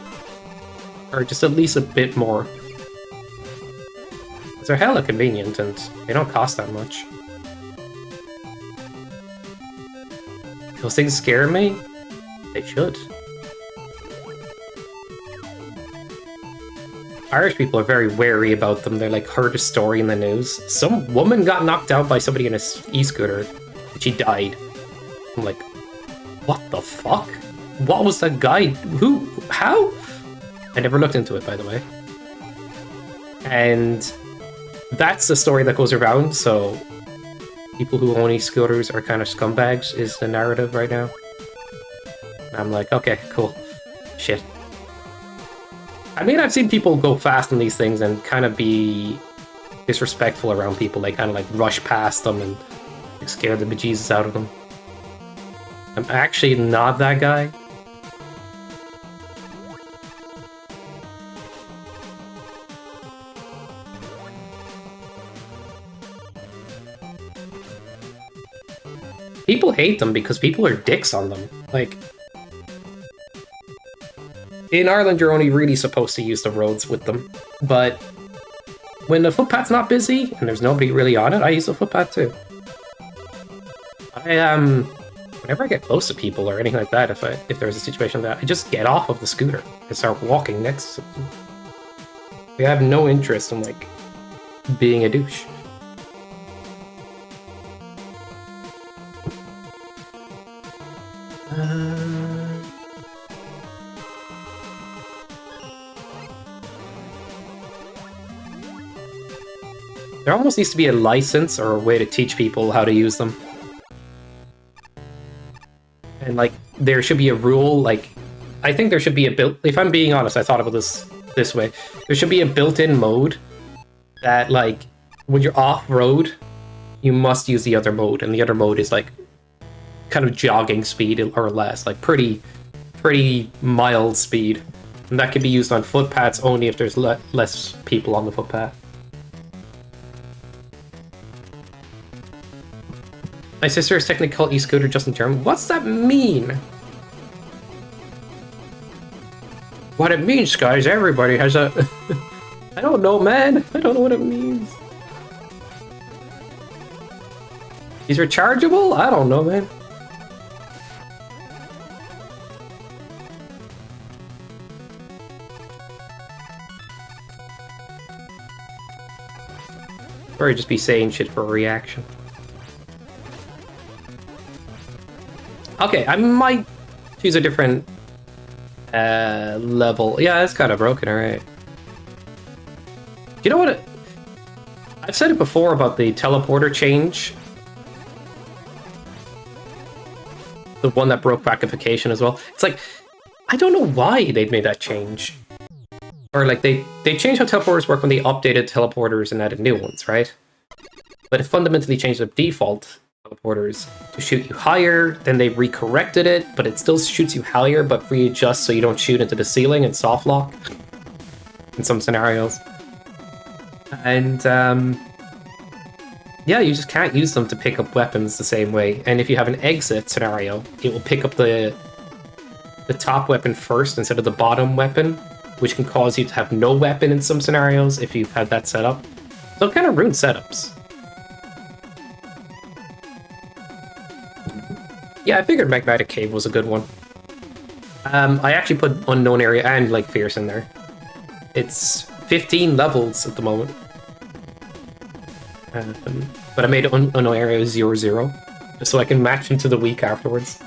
Or just at least a bit more. Because they're hella convenient and they don't cost that much. Those things scare me? They should. Irish people are very wary about them. They're like, heard a story in the news. Some woman got knocked out by somebody in a e-scooter. She died. I'm like, what the fuck? What was that guy? Who? How? I never looked into it, by the way. And that's the story that goes around, so people who own e-scooters are kind of scumbags is the narrative right now. I'm like, okay, cool. Shit. I mean, I've seen people go fast on these things and kind of be disrespectful around people. They kind of like rush past them and scare the bejesus out of them. I'm actually not that guy. People hate them because people are dicks on them. Like, in Ireland, you're only really supposed to use the roads with them. But when the footpath's not busy and there's nobody really on it, I use the footpath too. Whenever I get close to people or anything like that, if there's a situation like that, I just get off of the scooter and start walking next to them. I have no interest in like being a douche. There almost needs to be a license or a way to teach people how to use them. And like, there should be a rule, like, I think there should be a if I'm being honest, I thought about this way. There should be a built-in mode that, like, when you're off-road, you must use the other mode, and the other mode is like kind of jogging speed or less, like pretty mild speed. And that can be used on footpaths only if there's less people on the footpath. My sister is technically called e-scooter just in German. What's that mean? What it means, guys, everybody has a... I don't know, man. I don't know what it means. These are chargeable? I don't know, man. Or just be saying shit for a reaction. Okay, I might choose a different level. Yeah, it's kind of broken, alright. You know what? I've said it before about the teleporter change. The one that broke backification as well. It's like, I don't know why they made that change. Or like, they changed how teleporters work when they updated teleporters and added new ones, right? But it fundamentally changed the default teleporters to shoot you higher, then they recorrected it, but it still shoots you higher, but readjusts so you don't shoot into the ceiling and soft lock in some scenarios. And yeah, you just can't use them to pick up weapons the same way. And if you have an exit scenario, it will pick up the top weapon first instead of the bottom weapon, which can cause you to have no weapon in some scenarios if you've had that set up. So it kind of ruins setups. Yeah, I figured Magmatic Cave was a good one. I actually put Unknown Area and like Fierce in there. It's 15 levels at the moment. But I made Unknown Area 0-0, just so I can match into the week afterwards.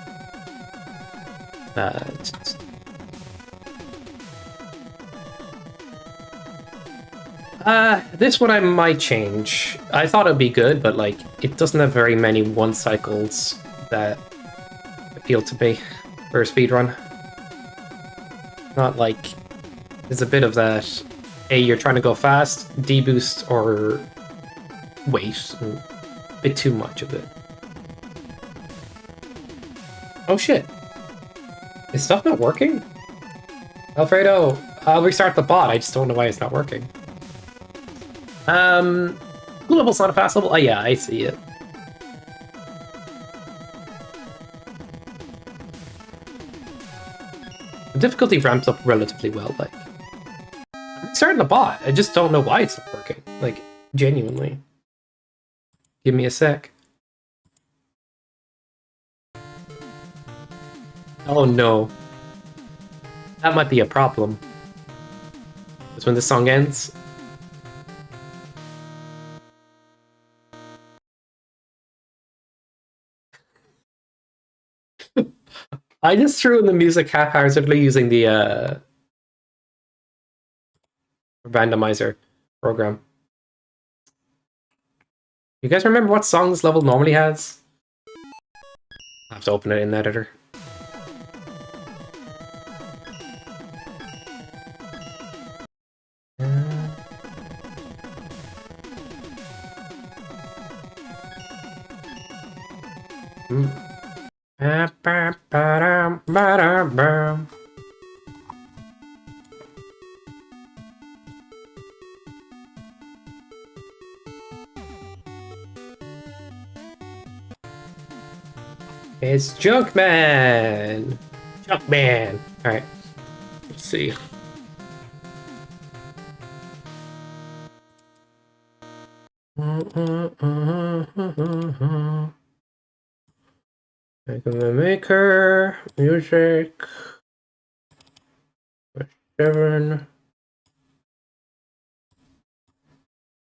This one I might change. I thought it'd be good, but like, it doesn't have very many one cycles that appeal to me for a speedrun. Not like, there's a bit of that, A, you're trying to go fast, deboost, or wait, a bit too much of it. Oh shit. Is stuff not working? Alfredo, I'll restart the bot, I just don't know why it's not working. Blue level's not a fast level? Oh yeah, I see it. The difficulty ramps up relatively well, like. I'm restarting the bot, I just don't know why it's not working. Like, genuinely. Give me a sec. Oh no. That might be a problem. That's when the song ends. I just threw in the music haphazardly using the randomizer program. You guys remember what song this level normally has? I have to open it in the editor. It's Junkman! Junkman! Alright. Let's see. Maker, music, 7,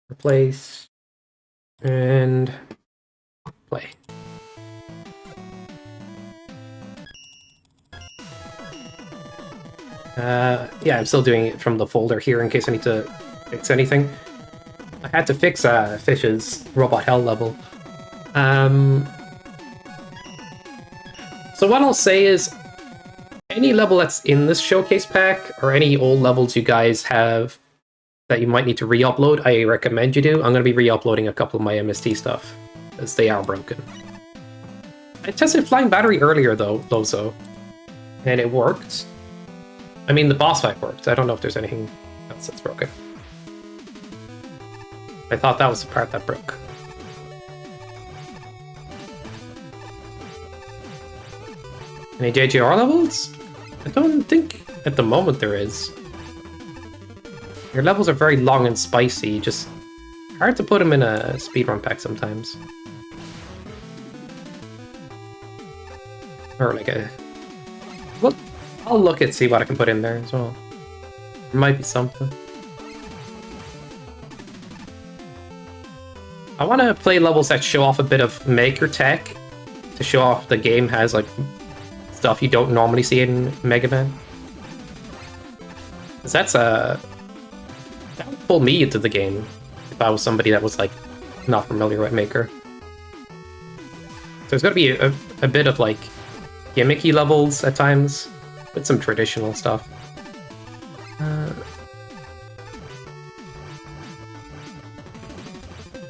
replace, and play. Yeah, I'm still doing it from the folder here in case I need to fix anything. I had to fix Fish's Robot Hell level. So what I'll say is, any level that's in this showcase pack, or any old levels you guys have that you might need to re-upload, I recommend you do. I'm going to be re-uploading a couple of my MST stuff, as they are broken. I tested Flying Battery earlier, though, and it worked. I mean, the boss fight worked. I don't know if there's anything else that's broken. I thought that was the part that broke. Any JGR levels? I don't think at the moment there is. Your levels are very long and spicy, just hard to put them in a speedrun pack sometimes. Or like a... Well, I'll look and see what I can put in there as well. There might be something. I want to play levels that show off a bit of maker tech, to show off the game has like stuff you don't normally see in Mega Man. Because that would pull me into the game if I was somebody that was like not familiar with Maker. So there's got to be a bit of like gimmicky levels at times with some traditional stuff.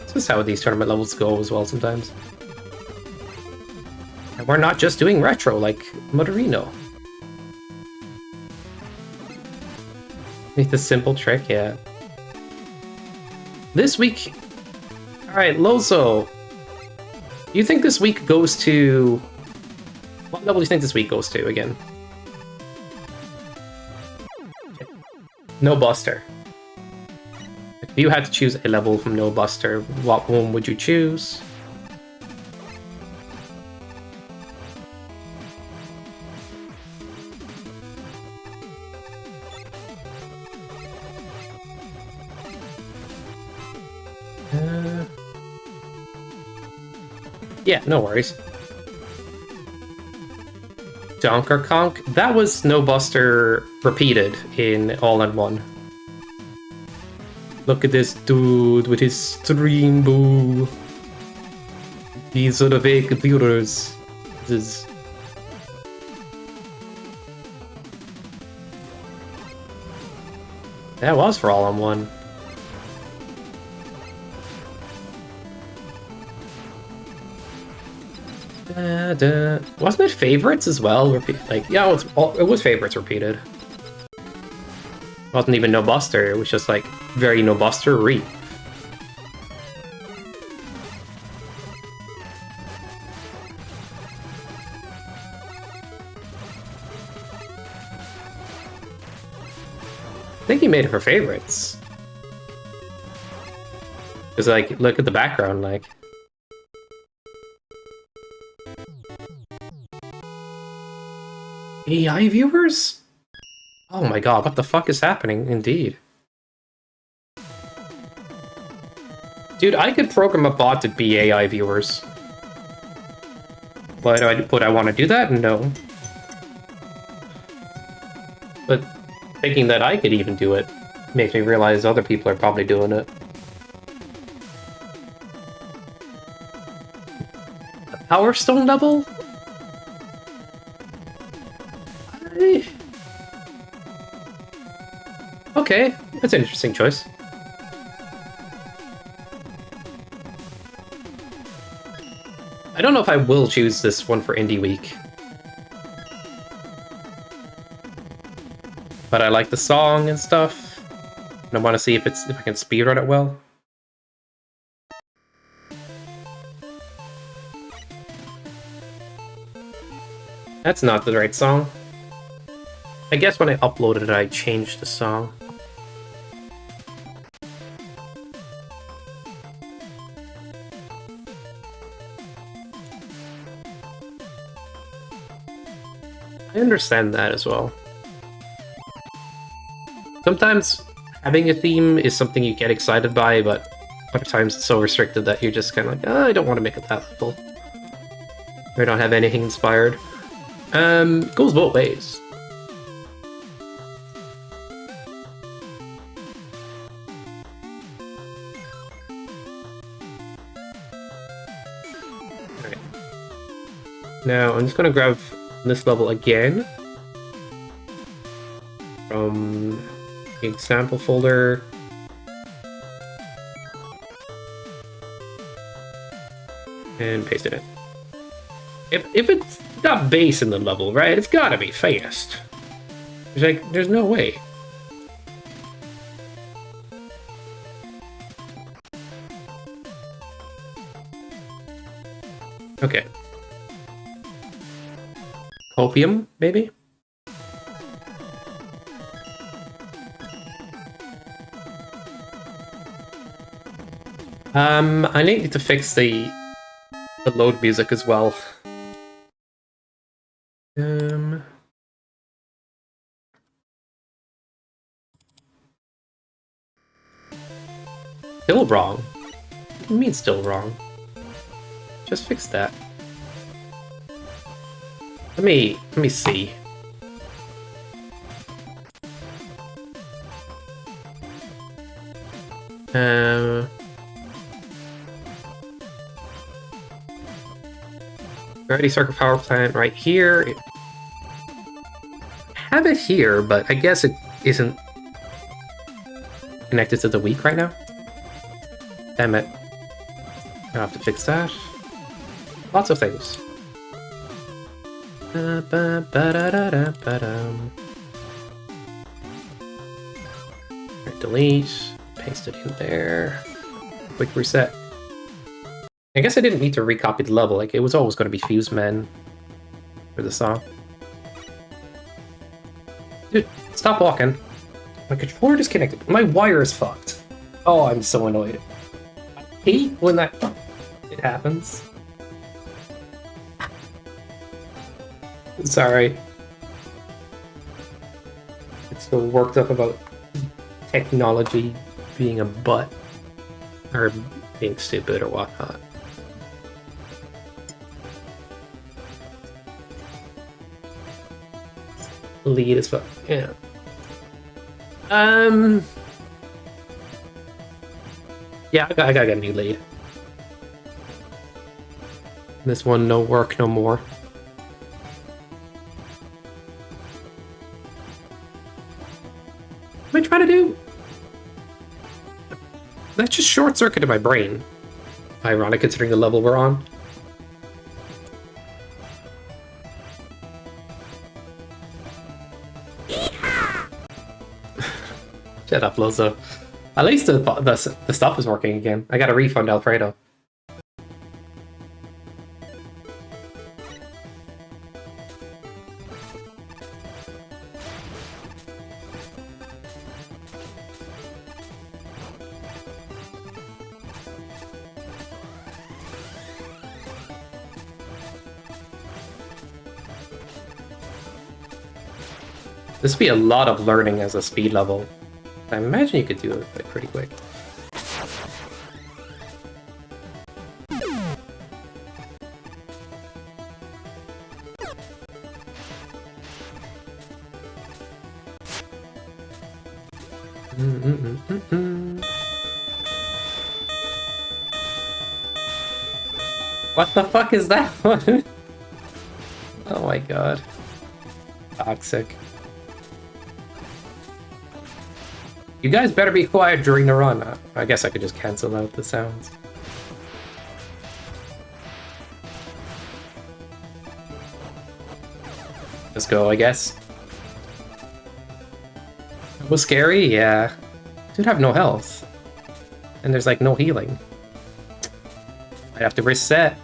It's just how these tournament levels go as well sometimes. And we're not just doing retro like Motorino. Need the simple trick, yeah. This week... Alright, Lozo. Do you think this week goes to... What level do you think this week goes to, again? No Buster. If you had to choose a level from No Buster, what one would you choose? Yeah, no worries. Donker Conk? That was No Buster repeated in All-in-One. Look at this dude with his stream boo. These are the fake computers. This is... That was for All-in-One. Wasn't it favorites as well? Like, yeah, it was favorites repeated. It wasn't even No Buster, it was just like very No Buster re. I think he made it for favorites. Cause like, look at the background, like. AI viewers? Oh my god, what the fuck is happening, indeed? Dude, I could program a bot to be AI viewers. But would I want to do that? No. But thinking that I could even do it makes me realize other people are probably doing it. A Power Stone level? Okay, that's an interesting choice. I don't know if I will choose this one for Indie Week. But I like the song and stuff. And I want to see if I can speedrun it well. That's not the right song. I guess when I uploaded it, I changed the song. I understand that as well. Sometimes having a theme is something you get excited by, but other times it's so restricted that you're just kind of like, oh, I don't want to make it that level. Or I don't have anything inspired. Goes both ways. Alright. Now I'm just gonna grab this level again from the example folder. And paste it in. If it's got bass in the level, right, it's gotta be fast. There's no way. Okay. Opium, maybe? I need to fix the load music as well. Still wrong. What do you mean still wrong? Just fix that. Let me see. Gravity Circle Power Plant right here. I have it here, but I guess it isn't connected to the week right now. Damn it. I have to fix that. Lots of things. Delete. Paste it in there. Quick reset. I guess I didn't need to recopy the level, like it was always going to be Fuse Men for the song. Dude, stop walking. My controller disconnected. My wire is fucked. Oh, I'm so annoyed. I hate when it happens. Sorry. It's so worked up about technology being a butt. Or being stupid or whatnot. Lead as fuck. Yeah. Yeah, I got a new lead. This one, no work, no more. What am I trying to do? That just short-circuited my brain. Ironic considering the level we're on. Shut up, Lozo. At least the stuff is working again. I got a refund, Alfredo. This would be a lot of learning as a speed level. I imagine you could do it like, pretty quick. What the fuck is that one? Oh my god. Toxic. You guys better be quiet during the run. I guess I could just cancel out the sounds. Let's go, I guess. It was scary? Yeah. Dude, have no health. And there's like no healing. I'd have to reset.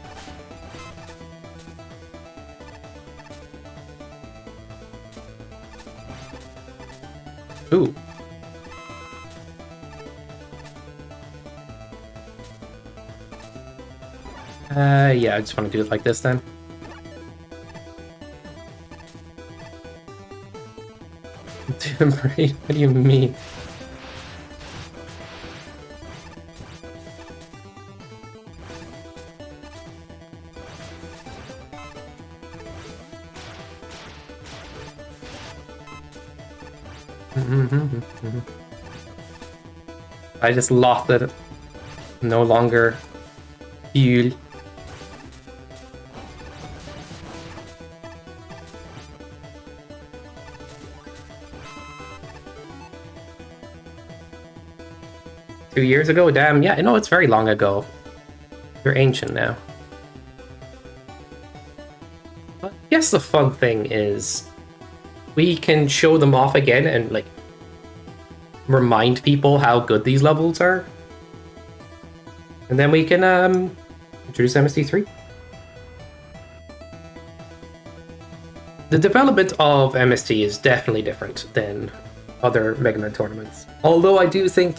Ooh. Yeah, I just want to do it like this then. What do you mean? I just lost it. No longer fuel. Two years ago? Damn, yeah, I know it's very long ago. You're ancient now. But I guess the fun thing is we can show them off again and like remind people how good these levels are. And then we can introduce MST3. The development of MST is definitely different than other Mega Man tournaments. Although I do think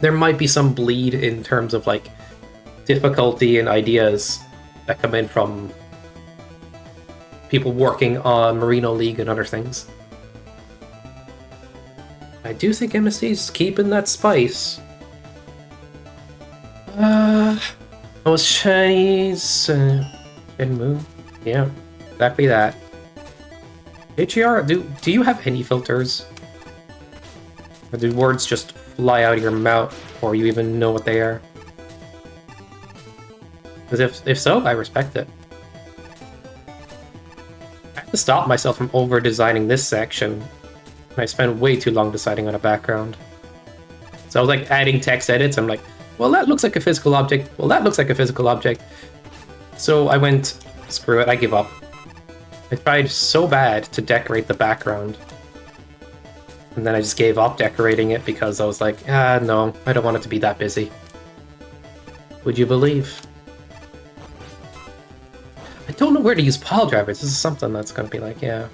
there might be some bleed in terms of like difficulty and ideas that come in from people working on Merino League and other things. I do think MST's keeping that spice. Oh, Chinese and move. Yeah, exactly that. HER, do you have any filters? Or do words just fly out of your mouth before you even know what they are? Because if so, I respect it. I have to stop myself from over-designing this section. I spent way too long deciding on a background. So I was like adding text edits. I'm like, well, that looks like a physical object. Well, that looks like a physical object. So I went, screw it, I give up. I tried so bad to decorate the background. And then I just gave up decorating it because I was like, no, I don't want it to be that busy. Would you believe? I don't know where to use pile drivers. This is something that's going to be like, yeah.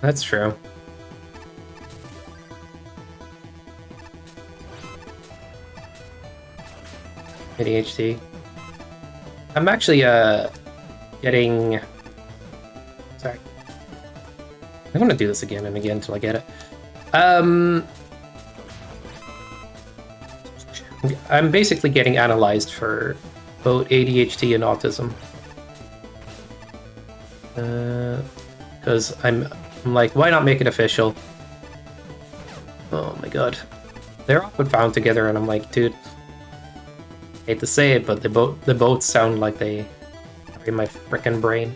That's true. ADHD. I'm actually getting... Sorry. I'm gonna do this again and again until I get it. I'm basically getting analyzed for both ADHD and autism. Because I'm like, why not make it official? Oh my god. They're often found together and I'm like, dude, hate to say it, but they both sound like they are in my frickin' brain.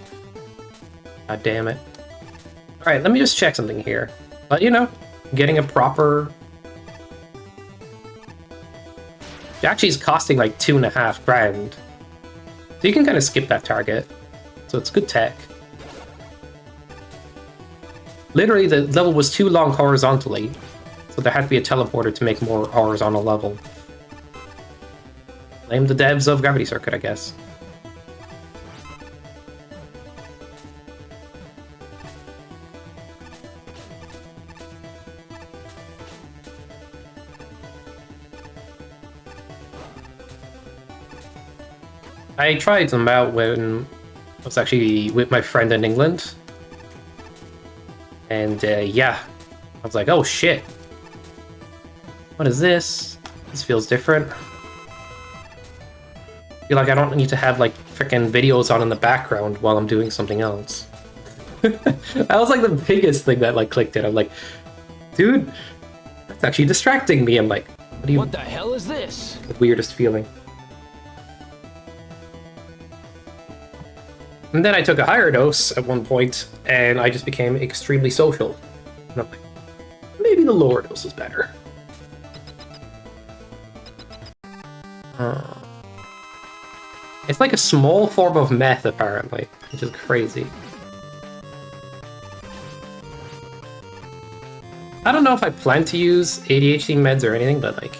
God damn it. Alright, let me just check something here. But you know, getting a proper... It actually is costing like $2.5 grand. So you can kind of skip that target. So it's good tech. Literally, the level was too long horizontally, so there had to be a teleporter to make more horizontal level. Blame the devs of Gravity Circuit, I guess. I tried them out when I was actually with my friend in England. And yeah, I was like, oh shit. What is this? This feels different. I feel like I don't need to have like freaking videos on in the background while I'm doing something else. That was like the biggest thing that like clicked in. I'm like, dude, that's actually distracting me. I'm like, What the hell is this? The weirdest feeling. And then I took a higher dose at one point, and I just became extremely social. And I'm like, maybe the lower dose is better. It's like a small form of meth, apparently, which is crazy. I don't know if I plan to use ADHD meds or anything, but like,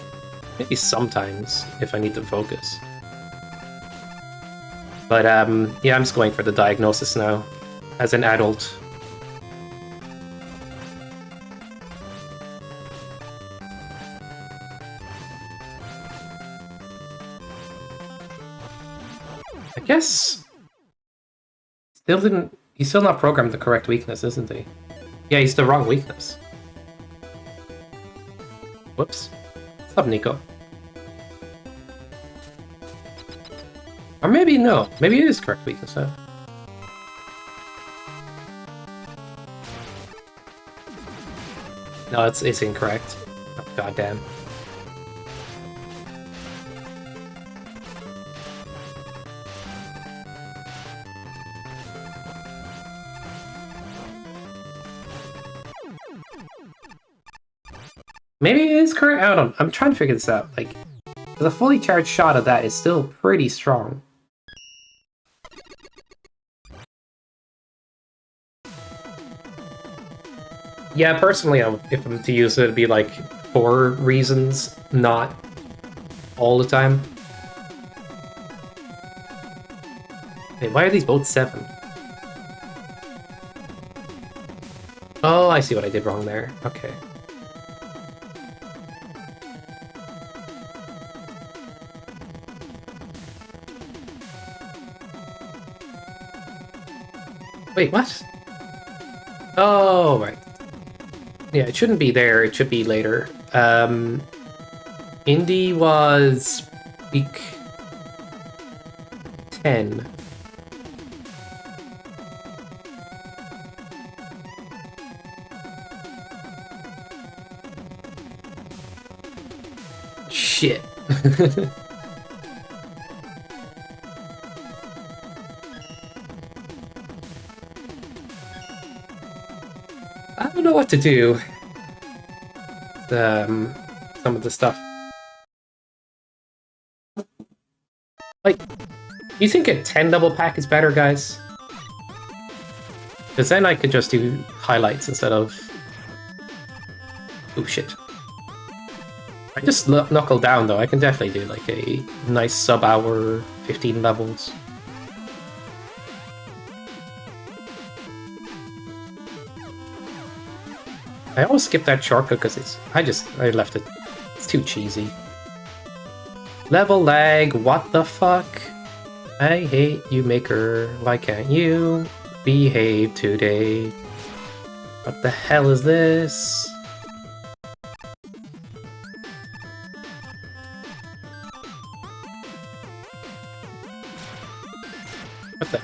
maybe sometimes if I need to focus. But yeah, I'm just going for the diagnosis now, as an adult. I guess he's still not programmed the correct weakness, isn't he? Yeah, he's the wrong weakness. Whoops. What's up, Nico? Or maybe no. Maybe it is correct weakness, huh? No, it's incorrect. Oh, goddamn. Maybe it is correct. I don't know. I'm trying to figure this out. Like, the fully charged shot of that is still pretty strong. Yeah, personally, if I'm to use it, it'd be like 4 reasons, not all the time. Wait, why are these both 7? Oh, I see what I did wrong there. Okay. Wait, what? Oh, right. Yeah, it shouldn't be there. It should be later. Indy was week 10. Shit. I don't know what to do. Some of the stuff. Like, you think a 10 double pack is better, guys? Because then I could just do highlights instead of... Oh, shit. I just knuckle down, though. I can definitely do, like, a nice sub-hour, 15 levels. I always skip that shortcut because I left it. It's too cheesy. Level lag, what the fuck? I hate you, maker. Why can't you behave today? What the hell is this? What the?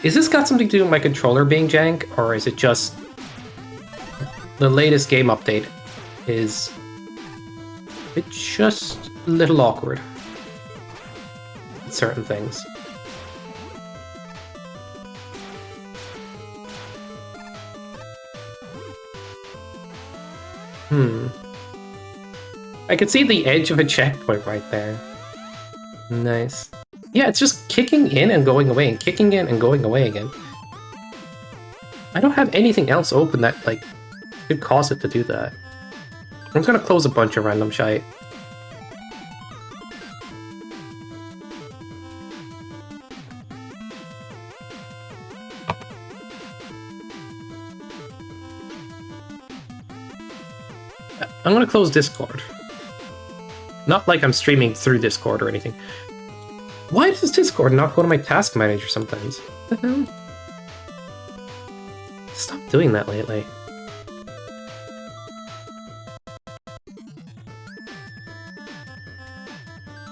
Is this got something to do with my controller being jank, or is it just the latest game update is it's just a little awkward with certain things. I could see the edge of a checkpoint right there. Nice. Yeah, it's just kicking in and going away, and kicking in and going away again. I don't have anything else open that, like, could cause it to do that. I'm just gonna close a bunch of random shite. I'm gonna close Discord. Not like I'm streaming through Discord or anything. Why does Discord not go to my task manager sometimes? What the hell? Stop doing that lately.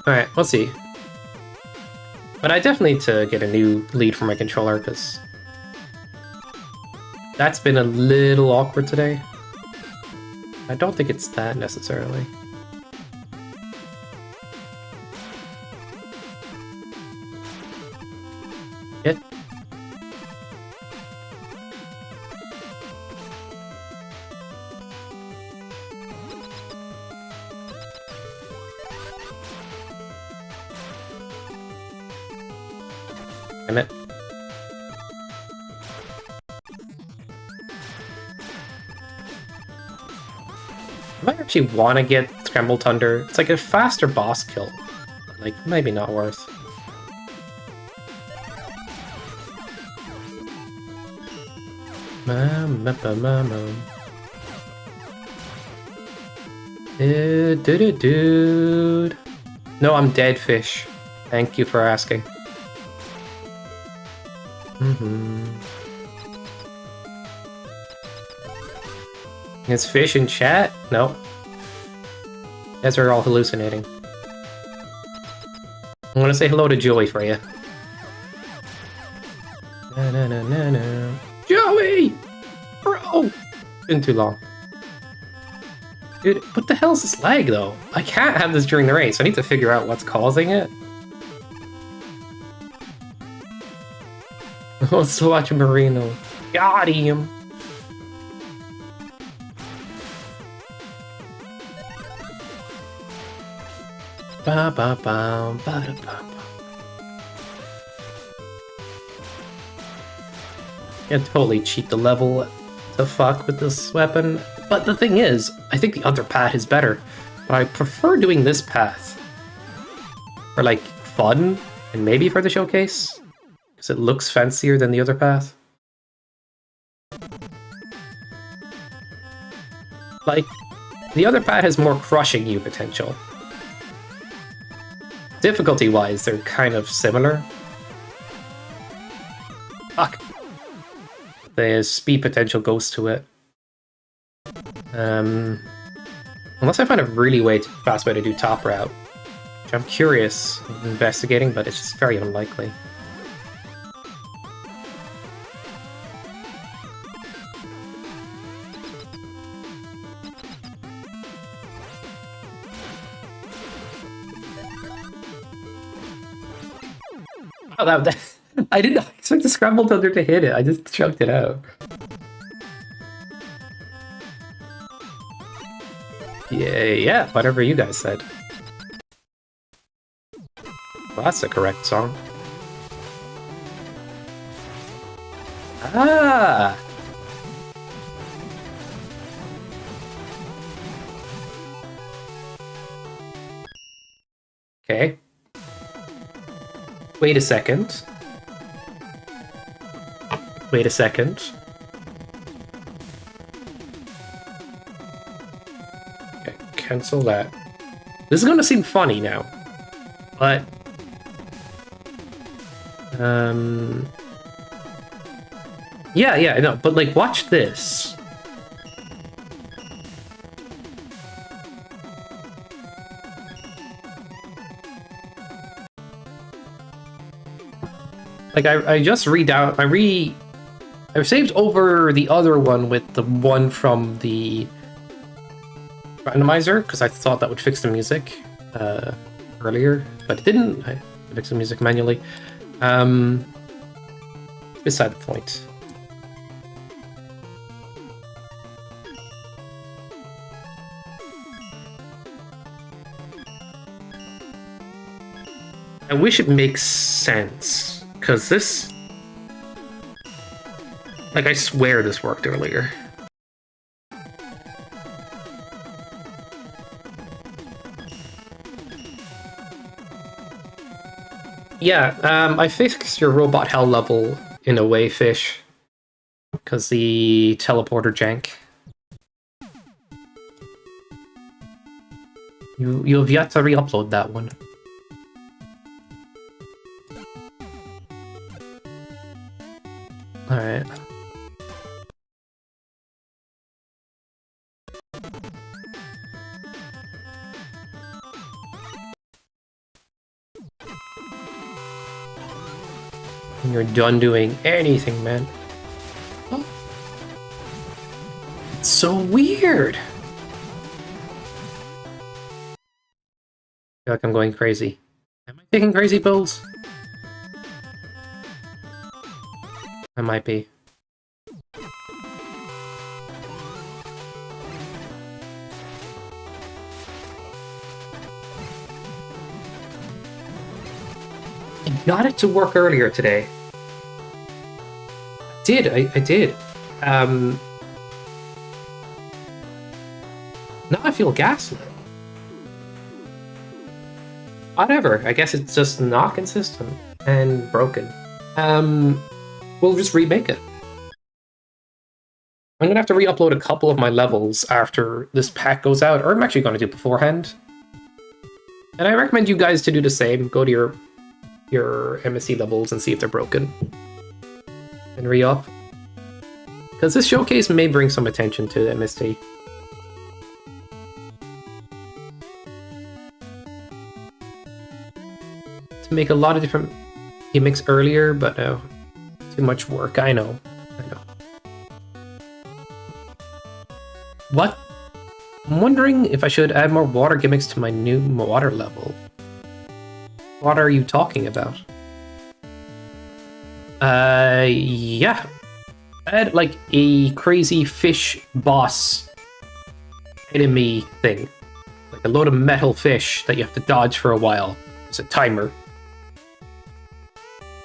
Alright, let's see. But I definitely need to get a new lead for my controller, because that's been a little awkward today. I don't think it's that necessarily. It. Damn it. I might actually want to get Scrambled Thunder. It's like a faster boss kill. But like, maybe not worth. Dude. No, I'm dead, fish. Thank you for asking. Is fish in chat? No. You guys are all hallucinating. I'm gonna say hello to Joey for you. No. Joey! Bro! Been too long. Dude, what the hell is this lag, though? I can't have this during the race. I need to figure out what's causing it. Let's watch Marino. Got him! Can't totally cheat the level to fuck with this weapon. But the thing is, I think the other path is better. But I prefer doing this path for like fun and maybe for the showcase. Because it looks fancier than the other path. Like, the other path has more crushing you potential. Difficulty-wise, they're kind of similar. Fuck. The speed potential goes to it. Unless I find a really fast way to do top route. Which I'm curious of investigating, but it's just very unlikely. Oh, that I did not expect the Scrambled Thunder to hit it. I just chucked it out. Yeah, whatever you guys said. Well, that's the correct song. Ah! Okay. Wait a second. Wait a second. Okay, cancel that. This is gonna seem funny now, but yeah, no, but like, watch this. Like, I just I've saved over the other one with the one from the randomizer, because I thought that would fix the music earlier, but it didn't. I fixed the music manually. Beside the point. I wish it makes sense, because this... Like, I swear this worked earlier. Yeah, I fixed your robot hell level in a way, Fish. Because the teleporter jank. You have yet to re-upload that one. Alright. You're done doing anything, man. Oh. It's so weird. I feel like I'm going crazy. Am I taking crazy pills? I might be. I got it to work earlier today. I did. Now I feel gaslit. Whatever, I guess it's just not consistent and broken. We'll just remake it. I'm gonna have to re-upload a couple of my levels after this pack goes out, or I'm actually gonna do it beforehand. And I recommend you guys to do the same. Go to your MST levels and see if they're broken. And re-up. Because this showcase may bring some attention to MST. To make a lot of different gimmicks earlier, but no. Too much work, I know. What? I'm wondering if I should add more water gimmicks to my new water level. What are you talking about? Yeah. Add like a crazy fish boss enemy thing. Like a load of metal fish that you have to dodge for a while. It's a timer.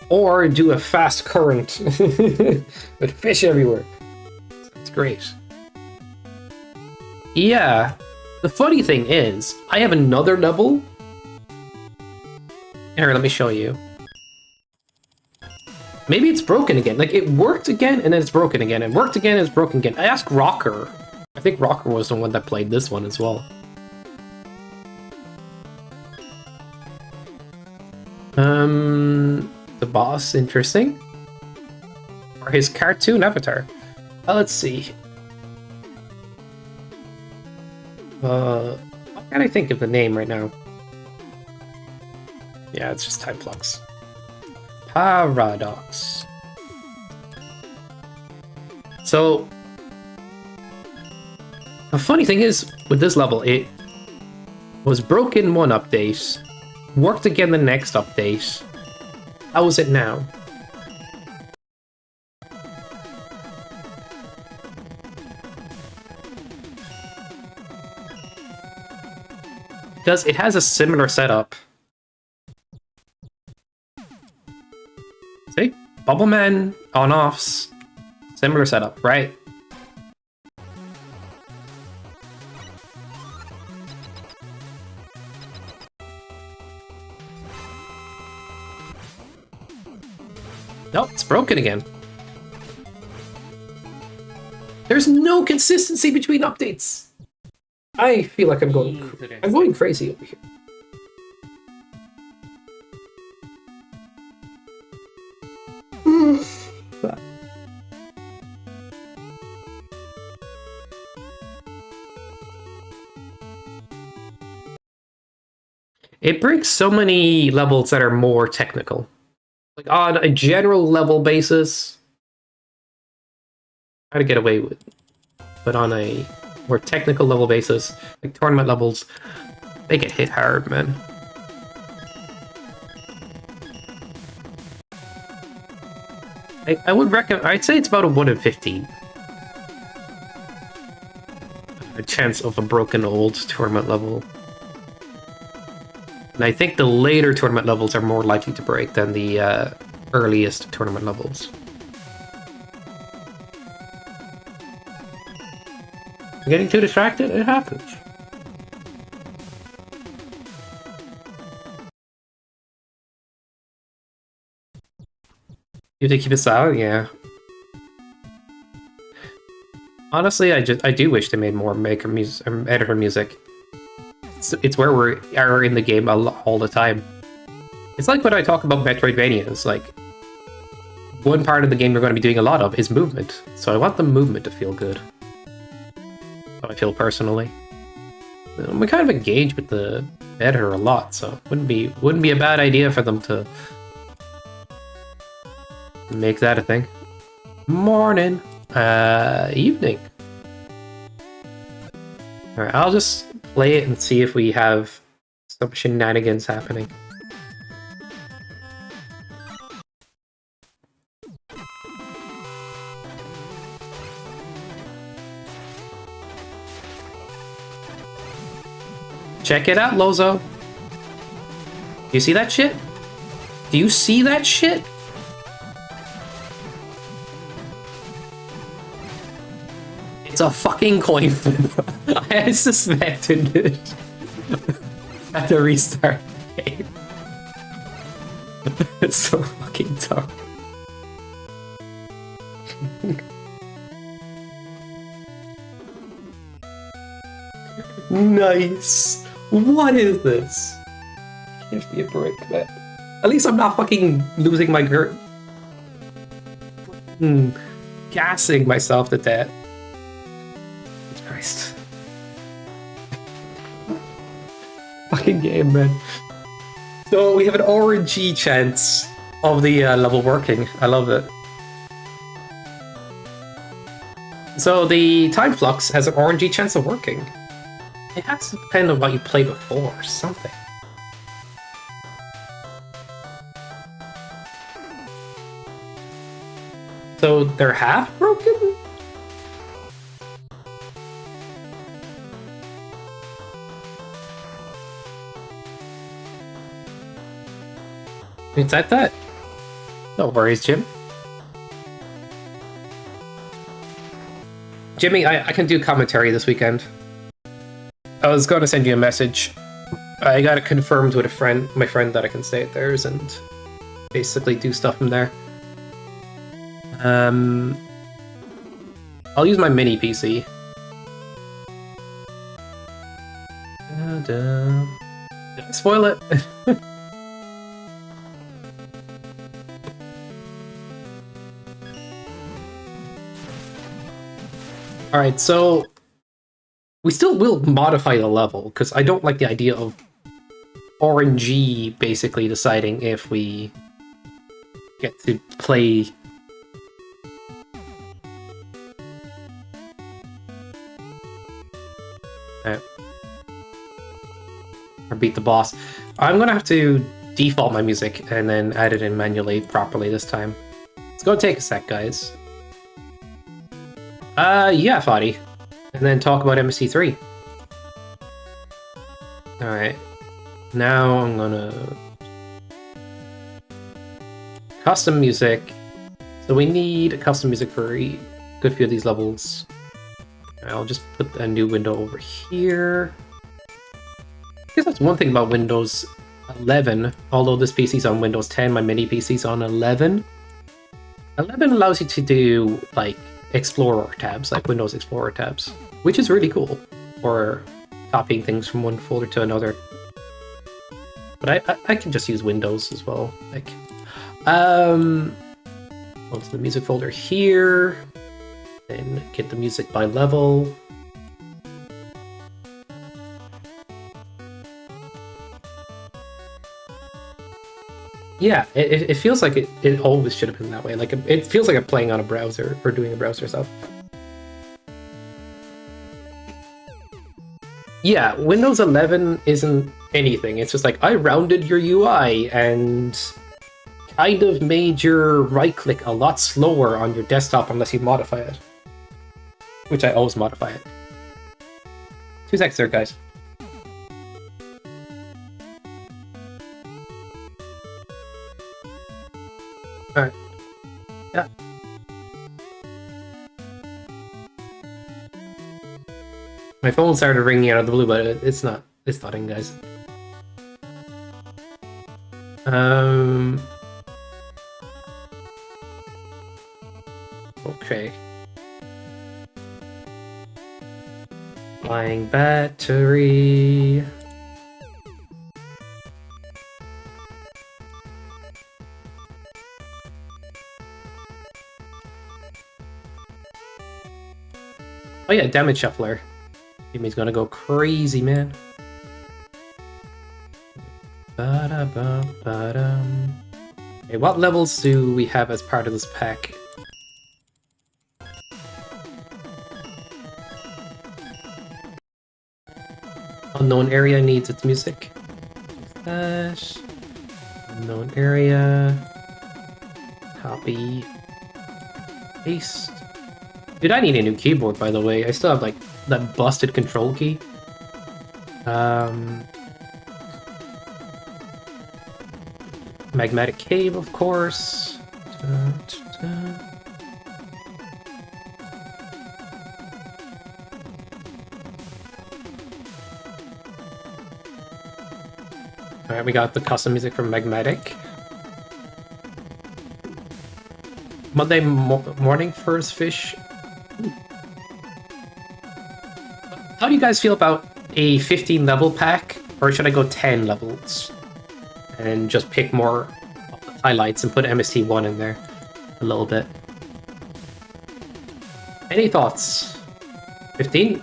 Or do a fast current with fish everywhere. That's great. Yeah. The funny thing is, I have another level. Here, let me show you. Maybe it's broken again. Like, it worked again, and then it's broken again. It worked again, and it's broken again. I asked Rocker. I think Rocker was the one that played this one as well. The boss, interesting. Or his cartoon avatar. Let's see. What can I think of the name right now? Yeah, it's just Time Flux. Paradox. So, the funny thing is, with this level, it was broken one update, worked again the next update. How is it now? Because it has a similar setup. See? Bubbleman, on-offs, similar setup, right? Nope, it's broken again. There's no consistency between updates. I feel like I'm going crazy over here. It breaks so many levels that are more technical. Like on a general level basis, try to get away with it. But on a more technical level basis, like tournament levels, they get hit hard, man. I would recommend. I'd say it's about a 1 in 15. A chance of a broken old tournament level. And I think the later tournament levels are more likely to break than the earliest tournament levels. I'm getting too distracted? It happens. You have to keep it silent? Yeah. Honestly, I do wish they made more editor music. It's where we are in the game all the time. It's like when I talk about Metroidvanias, like, one part of the game you're going to be doing a lot of is movement. So I want the movement to feel good. How I feel personally. We kind of engage with the editor a lot, so wouldn't be a bad idea for them to Make that a thing. Morning. Evening. Alright, I'll just play it and see if we have some shenanigans happening. Check it out, Lozo. You see that shit? Do you see that shit? It's a fucking coin flip. I suspected it. At the restart the game. It's so fucking dumb. Nice. What is this? Give me a break, man. At least I'm not fucking losing my gassing myself to death. Jesus Christ. Fucking game, man. So we have an RNG chance of the level working. I love it. So the time flux has an RNG chance of working. It has to depend on what you played before or something. So they're half broken? Is that? No worries, Jim. Jimmy, I can do commentary this weekend. I was going to send you a message. I got it confirmed with my friend that I can stay at theirs and basically do stuff from there. I'll use my mini PC. Did I spoil it? Alright, so we still will modify the level, because I don't like the idea of RNG basically deciding if we get to play. Or beat the boss. I'm gonna have to default my music and then add it in manually properly this time. It's gonna take a sec, guys. Yeah, Foddy. And then talk about MST 3. Alright. Now I'm gonna... Custom music. So we need custom music for a good few of these levels. I'll just put a new window over here. I guess that's one thing about Windows 11. Although this PC's on Windows 10, my mini PC's on 11. 11 allows you to do, like, Explorer tabs, like Windows Explorer tabs, which is really cool for copying things from one folder to another. But I can just use Windows as well. Like, go to the music folder here, then get the music by level. Yeah, it feels like it always should have been that way. Like, it feels like I'm playing on a browser or doing a browser stuff. Yeah, Windows 11 isn't anything. It's just like, I rounded your UI and kind of made your right-click a lot slower on your desktop unless you modify it. Which I always modify it. 2 seconds there, guys. Alright. Yeah. My phone started ringing out of the blue, but it's not in, guys. Okay. Flying battery. Oh yeah, damage shuffler. Jimmy's gonna go crazy, man. Ba-da-bum, ba-dum. Okay, what levels do we have as part of this pack? Unknown area needs its music. Slash. Unknown area. Copy. Paste. Dude, I need a new keyboard, by the way. I still have, like, that busted control key. Magmatic Cave, of course. Alright, we got the custom music from Magmatic. Monday morning first fish. How do you guys feel about a 15 level pack? Or should I go 10 levels? And just pick more of the highlights and put MST 1 in there a little bit. Any thoughts? 15?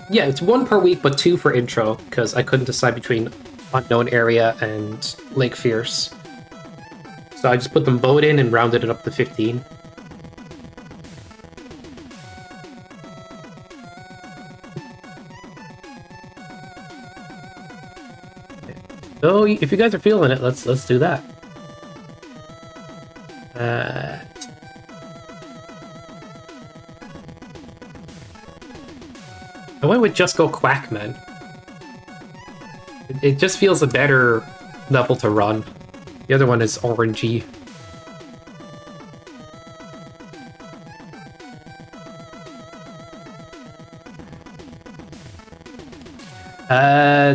Yeah, it's 1 per week, but 2 for intro, because I couldn't decide between Unknown Area and Lake Fierce. So I just put them both in and rounded it up to 15. So if you guys are feeling it, let's do that. I went with Just Go Quack, man. It just feels a better level to run. The other one is orangey.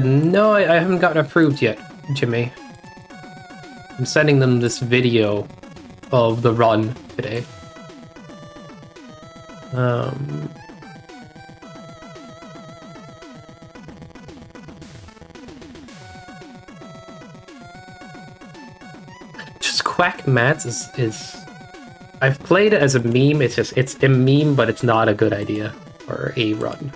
No, I haven't gotten approved yet, Jimmy. I'm sending them this video of the run today. Just Quack Mats is... I've played it as a meme, it's a meme, but it's not a good idea for a run.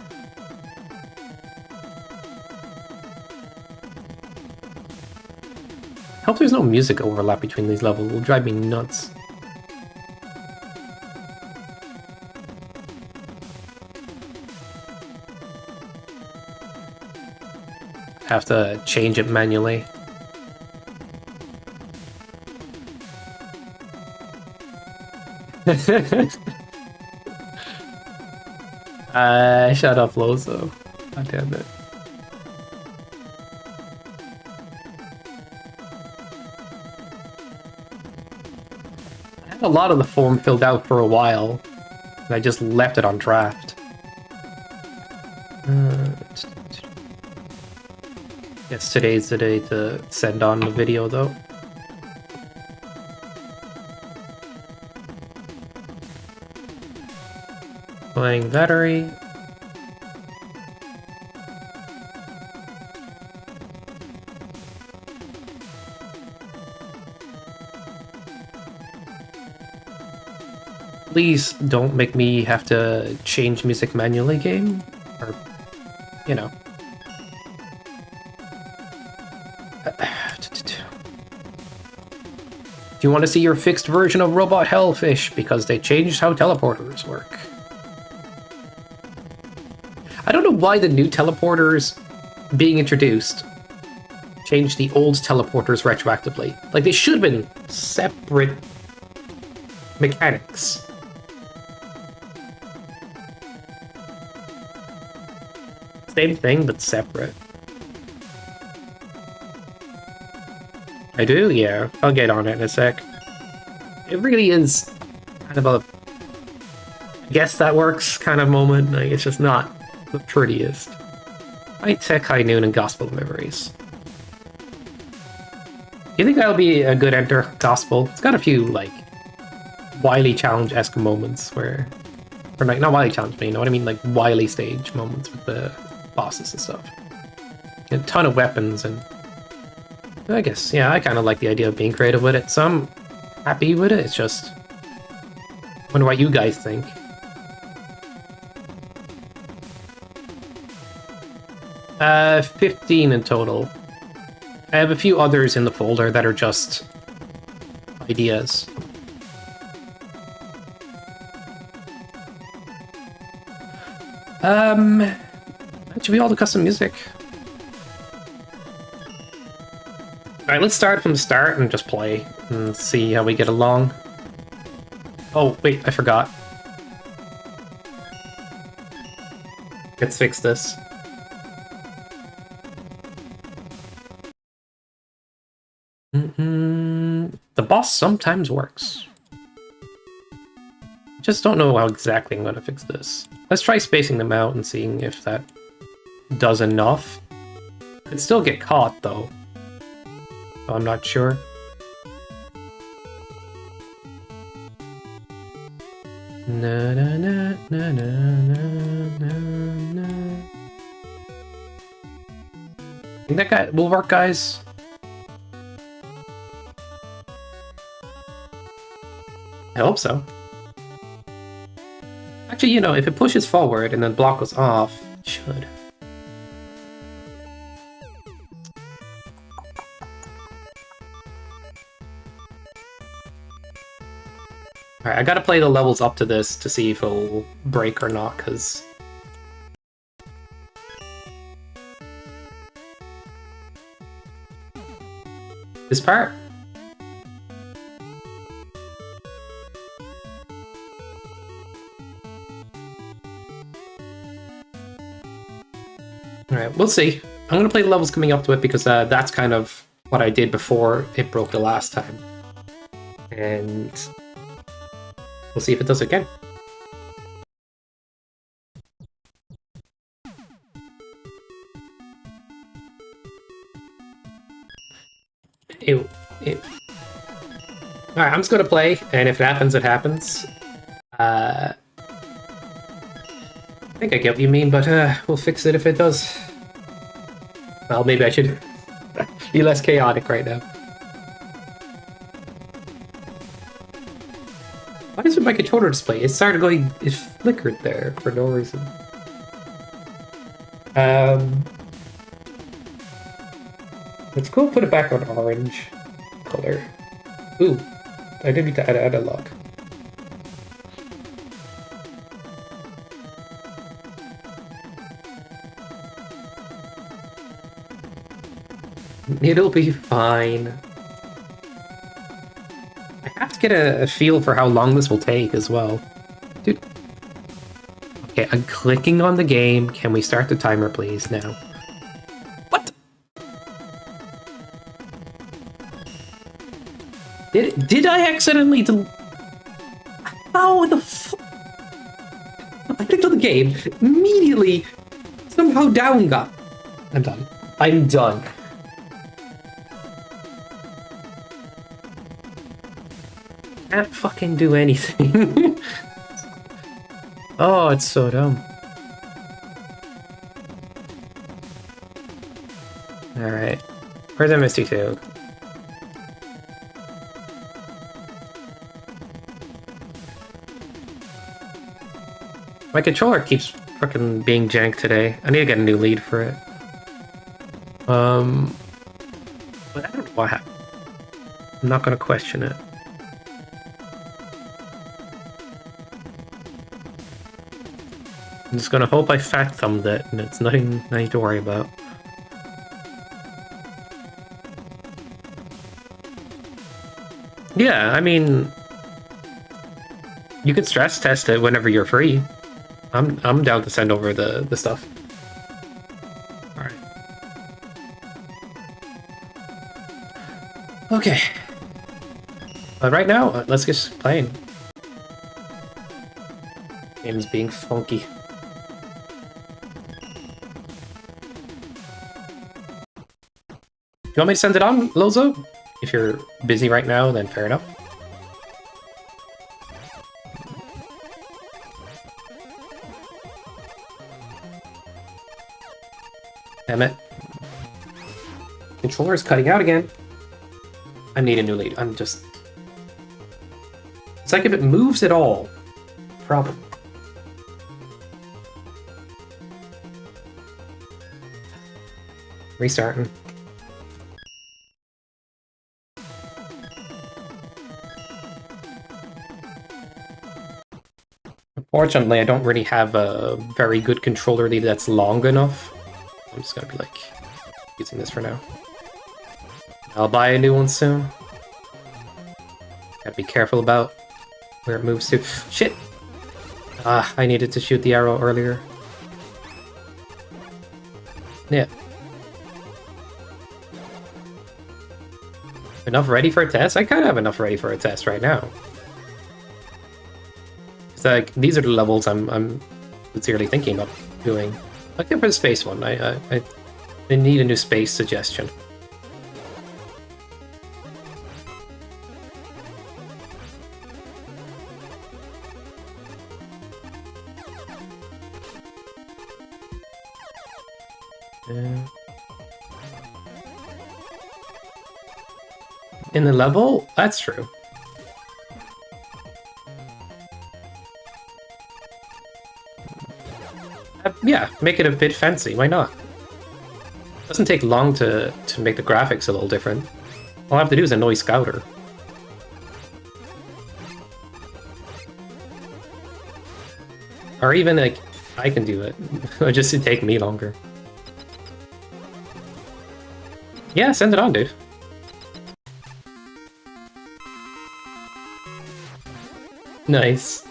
I hope there's no music overlap between these levels, it will drive me nuts. Have to change it manually. Shut up, Lozo. God damn it. I had a lot of the form filled out for a while, and I just left it on draft. Guess today's the day to send on the video, though. Playing battery. Please don't make me have to change music manually, game. Or, you know. Do you want to see your fixed version of Robot Hellfish? Because they changed how teleporters work. I don't know why the new teleporters being introduced changed the old teleporters retroactively. Like, they should have been separate mechanics. Same thing, but separate. I do? Yeah. I'll get on it in a sec. It really is kind of a... I guess that works kind of moment. Like, it's just not the prettiest. High Tech, High Noon, and Gospel Memories. Do you think that'll be a good enter, Gospel? It's got a few, like, Wily Challenge-esque moments where... Or, like, not Wily Challenge, but you know what I mean? Like, Wily stage moments with the bosses and stuff. A ton of weapons, and... I guess, yeah, I kind of like the idea of being creative with it, so I'm happy with it. It's just... I wonder what you guys think. Uh, 15 in total. I have a few others in the folder that are just ideas. That should be all the custom music. Alright, let's start from the start and just play and see how we get along. Oh, wait, I forgot. Let's fix this. The boss sometimes works. Just don't know how exactly I'm going to fix this. Let's try spacing them out and seeing if that does enough. Could still get caught, though. So I'm not sure. Na na na na na na na. Think that guy will work, guys? I hope so. Actually, you know, if it pushes forward and then block goes off, it should. Alright, I gotta play the levels up to this to see if it'll break or not, because... This part? Alright, we'll see. I'm gonna play the levels coming up to it because that's kind of what I did before it broke the last time. And... we'll see if it does it again. Alright, I'm just gonna play, and if it happens, it happens. I think I get what you mean, but we'll fix it if it does. Well, maybe I should be less chaotic right now. What is with my controller display? It started going... it flickered there for no reason. Let's go put it back on orange color. Ooh, I did need to add analog. It'll be fine. I have to get a feel for how long this will take as well. Dude. Okay, I'm clicking on the game. Can we start the timer, please, now? What? Did I accidentally how the fuck? I clicked on the game, immediately somehow down got... I'm done. I'm done. Can't fucking do anything. Oh, it's so dumb. Alright. Where's MST 2? My controller keeps fucking being jank today. I need to get a new lead for it. But I don't know what happened. I'm not gonna question it. I'm just gonna hope I fat thumbed it and it's nothing I need to worry about. Yeah, I mean, you could stress test it whenever you're free. I'm down to send over the stuff. Alright. Okay. But right now, let's get playing. Game's being funky. Do you want me to send it on, Lozo? If you're busy right now, then fair enough. Damn it. Controller's cutting out again. I need a new lead. I'm just... It's like if it moves at all. Problem. Restarting. Fortunately, I don't really have a very good controller lead that's long enough. I'm just gonna be like using this for now. I'll buy a new one soon. Gotta be careful about where it moves to. Shit! Ah, I needed to shoot the arrow earlier. Yeah. Enough ready for a test? I kind of have enough ready for a test right now. It's like, these are the levels I'm sincerely thinking about doing. Like for the space one, I need a new space suggestion. In the level? That's true. Yeah, make it a bit fancy, why not? Doesn't take long to make the graphics a little different. All I have to do is annoy Scouter. Or even, like, I can do it. It'll just take me longer. Yeah, send it on, dude. Nice.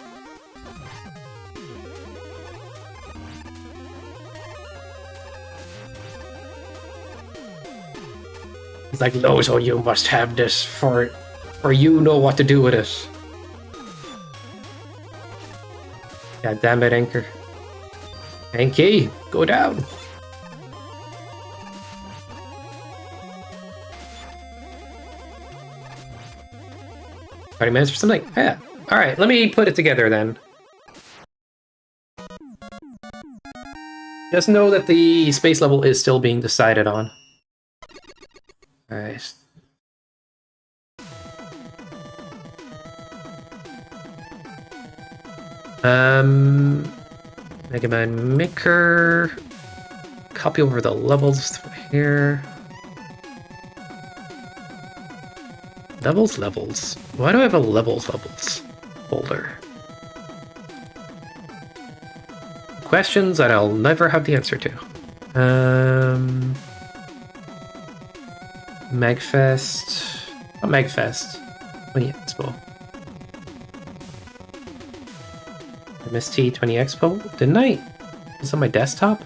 He's like, Lozo, you must have this for you know what to do with it. God damn it, Anchor. Anky, go down. 30 minutes or something? Yeah. Alright, let me put it together then. Just know that the space level is still being decided on. Alright. Mega Man Maker. Copy over the levels here. Levels. Why do I have a levels folder? Questions that I'll never have the answer to. Magfest. Not Magfest. 20 Expo. MST 20 Expo? Didn't I? It's on my desktop?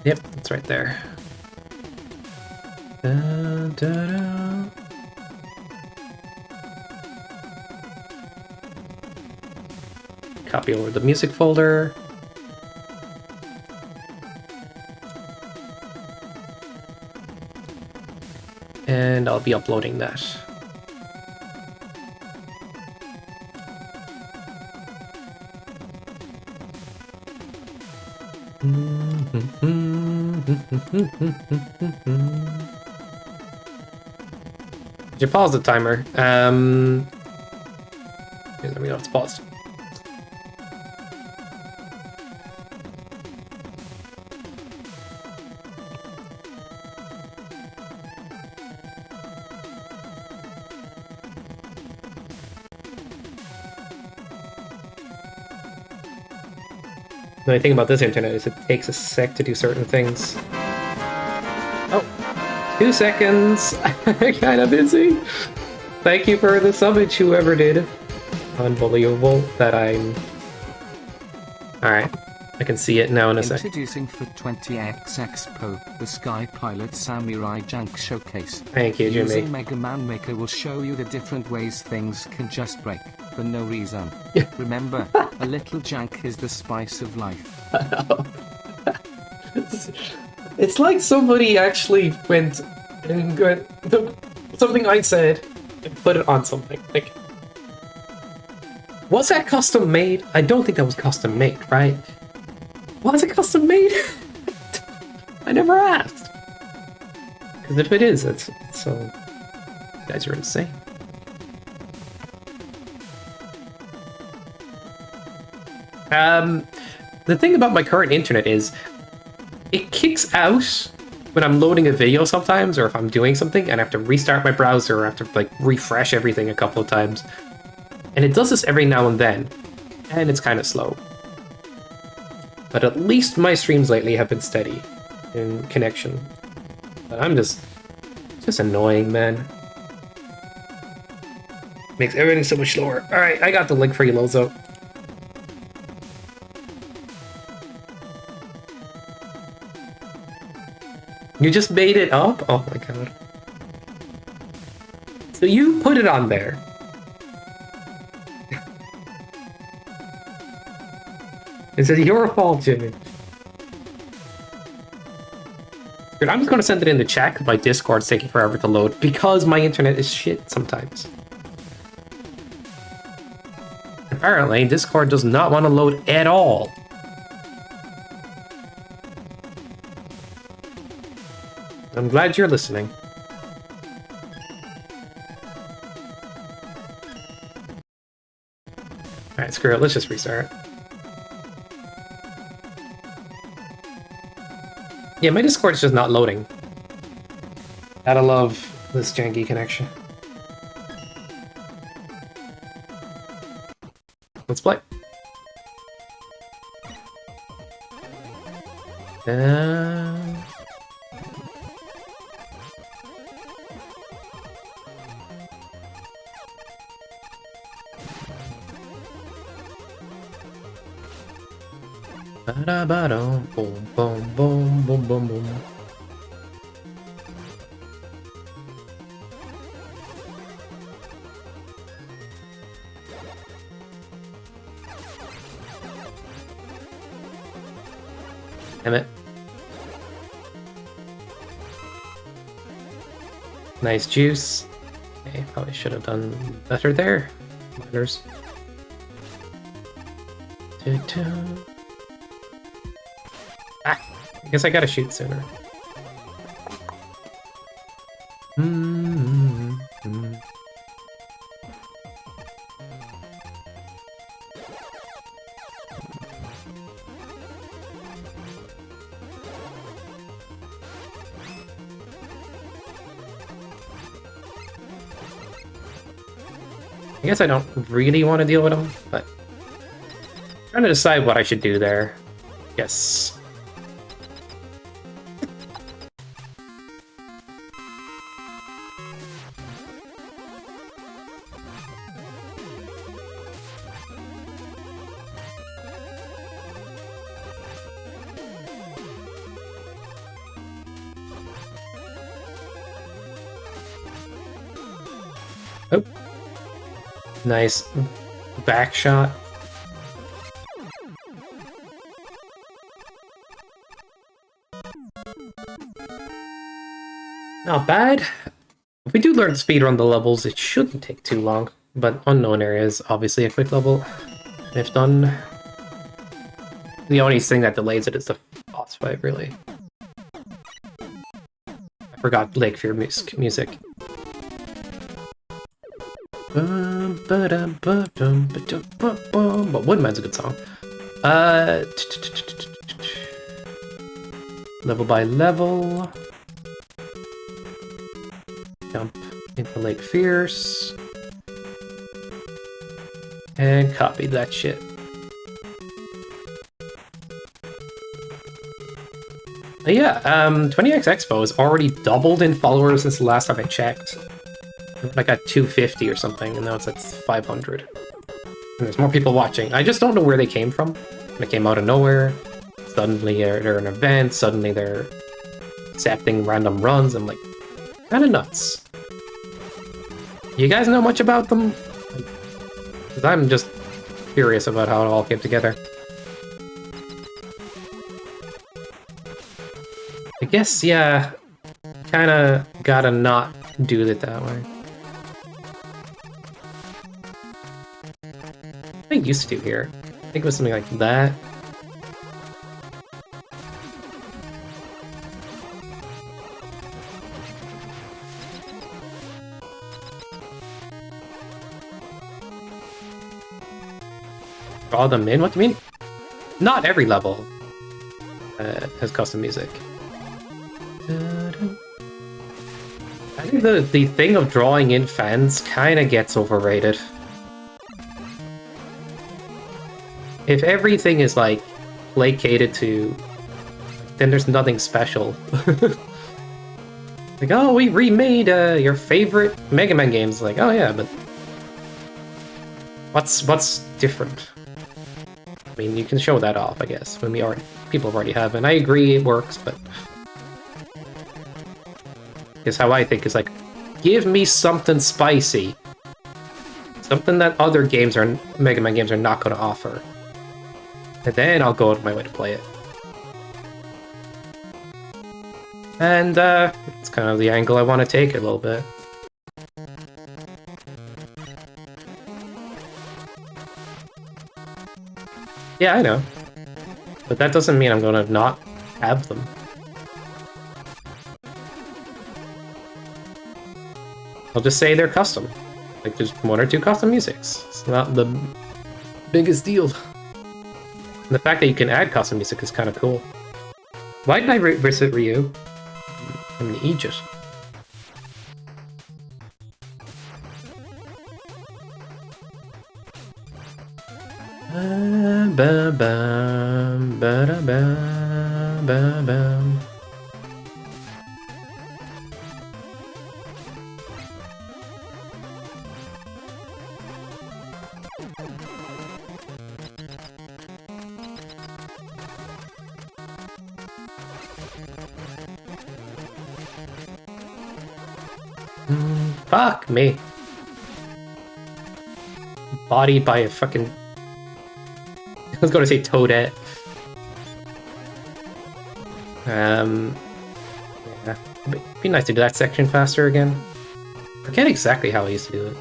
Yep, it's right there. Da, da, da. Copy over the music folder. And I'll be uploading that. Did you pause the timer? Here, there we go, it's paused. The only thing about this internet is it takes a sec to do certain things. Oh, 2 seconds. I'm kind of busy. Thank you for the summage, whoever did. Unbelievable that I'm... Alright, I can see it now in a sec. Introducing for 20X Expo, the Sky Pilot Samurai Junk Showcase. Thank you, Jimmy. Using Mega Man Maker will show you the different ways things can just break, for no reason. Remember, a little jank is the spice of life. It's like somebody actually went and got something I said and put it on something. Like, was that custom made? I don't think that was custom made, right? Was it custom made? I never asked. Because if it is, it's so... You guys are insane. The thing about my current internet is it kicks out when I'm loading a video sometimes, or if I'm doing something and I have to restart my browser or I have to like refresh everything a couple of times. And it does this every now and then, and it's kind of slow. But at least my streams lately have been steady in connection. But I'm just annoying, man. Makes everything so much slower. Alright, I got the link for you, Lozo. You just made it up? Oh my god. So you put it on there. It's your fault, Jimmy. Good, I'm just gonna send it in the chat because my Discord's taking forever to load because my internet is shit sometimes. Apparently, Discord does not want to load at all. I'm glad you're listening. Alright, screw it, let's just restart. Yeah, my Discord's just not loading. Gotta love this janky connection. Let's play. Ba-da-ba-dum, boom, boom, boom, boom, boom, boom. Damn it. Nice juice. Okay, probably should have done better there. Miners. Ah, I guess I gotta shoot sooner. I guess I don't really want to deal with him, but I'm trying to decide what I should do there. Yes. Oh. Nice back shot. Not bad. If we do learn to speedrun the levels, it shouldn't take too long. But unknown areas, obviously a quick level. If done. The only thing that delays it is the boss fight, really. I forgot Lake Fear music. But Woodman's a good song. Level by level. Jump into Lake Fierce. And copy that shit. But yeah, 20X Expo has already doubled in followers since the last time I checked. Like at 250 or something, and now it's at 500. And there's more people watching. I just don't know where they came from. They came out of nowhere. Suddenly they're an event. Suddenly they're accepting random runs. I'm like, kind of nuts. You guys know much about them? Because I'm just curious about how it all came together. I guess, yeah, kind of gotta not do it that way. I used to do here. I think it was something like that. Draw them in? What do you mean? not every level has custom music. I think the thing of drawing in fans kind of gets overrated. If everything is like placated to, then there's nothing special. Like, oh, we remade your favorite Mega Man games. Like, oh yeah, but what's different? I mean, you can show that off, I guess, when people already have, and I agree it works, but is how I think is like, give me something spicy, something that other Mega Man games are not going to offer, and then I'll go out of my way to play it. And it's kind of the angle I want to take a little bit. Yeah, I know. But that doesn't mean I'm gonna not have them. I'll just say they're custom. Like, there's 1 or 2 custom musics. It's not the biggest deal. And the fact that you can add custom music is kind of cool. Why did I visit Ryu? I'm in Egypt. Ba-bam, ba-da-bam, ba-bam. Fuck me. Bodied by a fucking... I was going to say Toadette. Yeah. It'd be nice to do that section faster again. I forget exactly how I used to do it.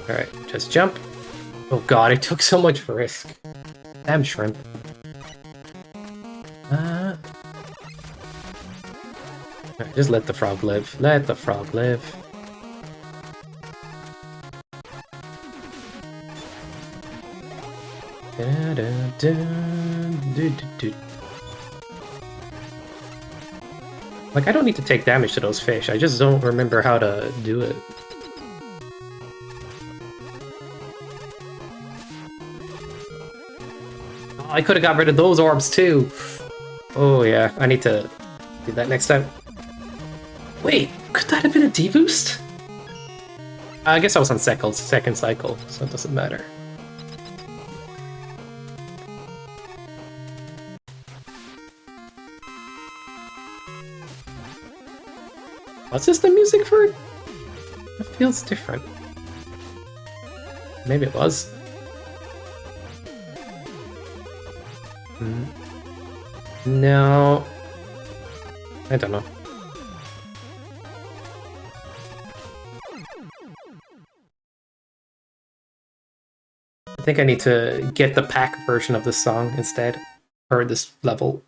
Alright, just jump. Oh god, I took so much risk. Damn shrimp. Alright, just let the frog live. Let the frog live. Like, I don't need to take damage to those fish, I just don't remember how to do it. Oh, I could have got rid of those orbs too! Oh yeah, I need to do that next time. Wait, could that have been a D-boost? I guess I was on second cycle, so it doesn't matter. Was this the music for it? It feels different. Maybe it was. No. I don't know. I think I need to get the pack version of this song instead. Or this level.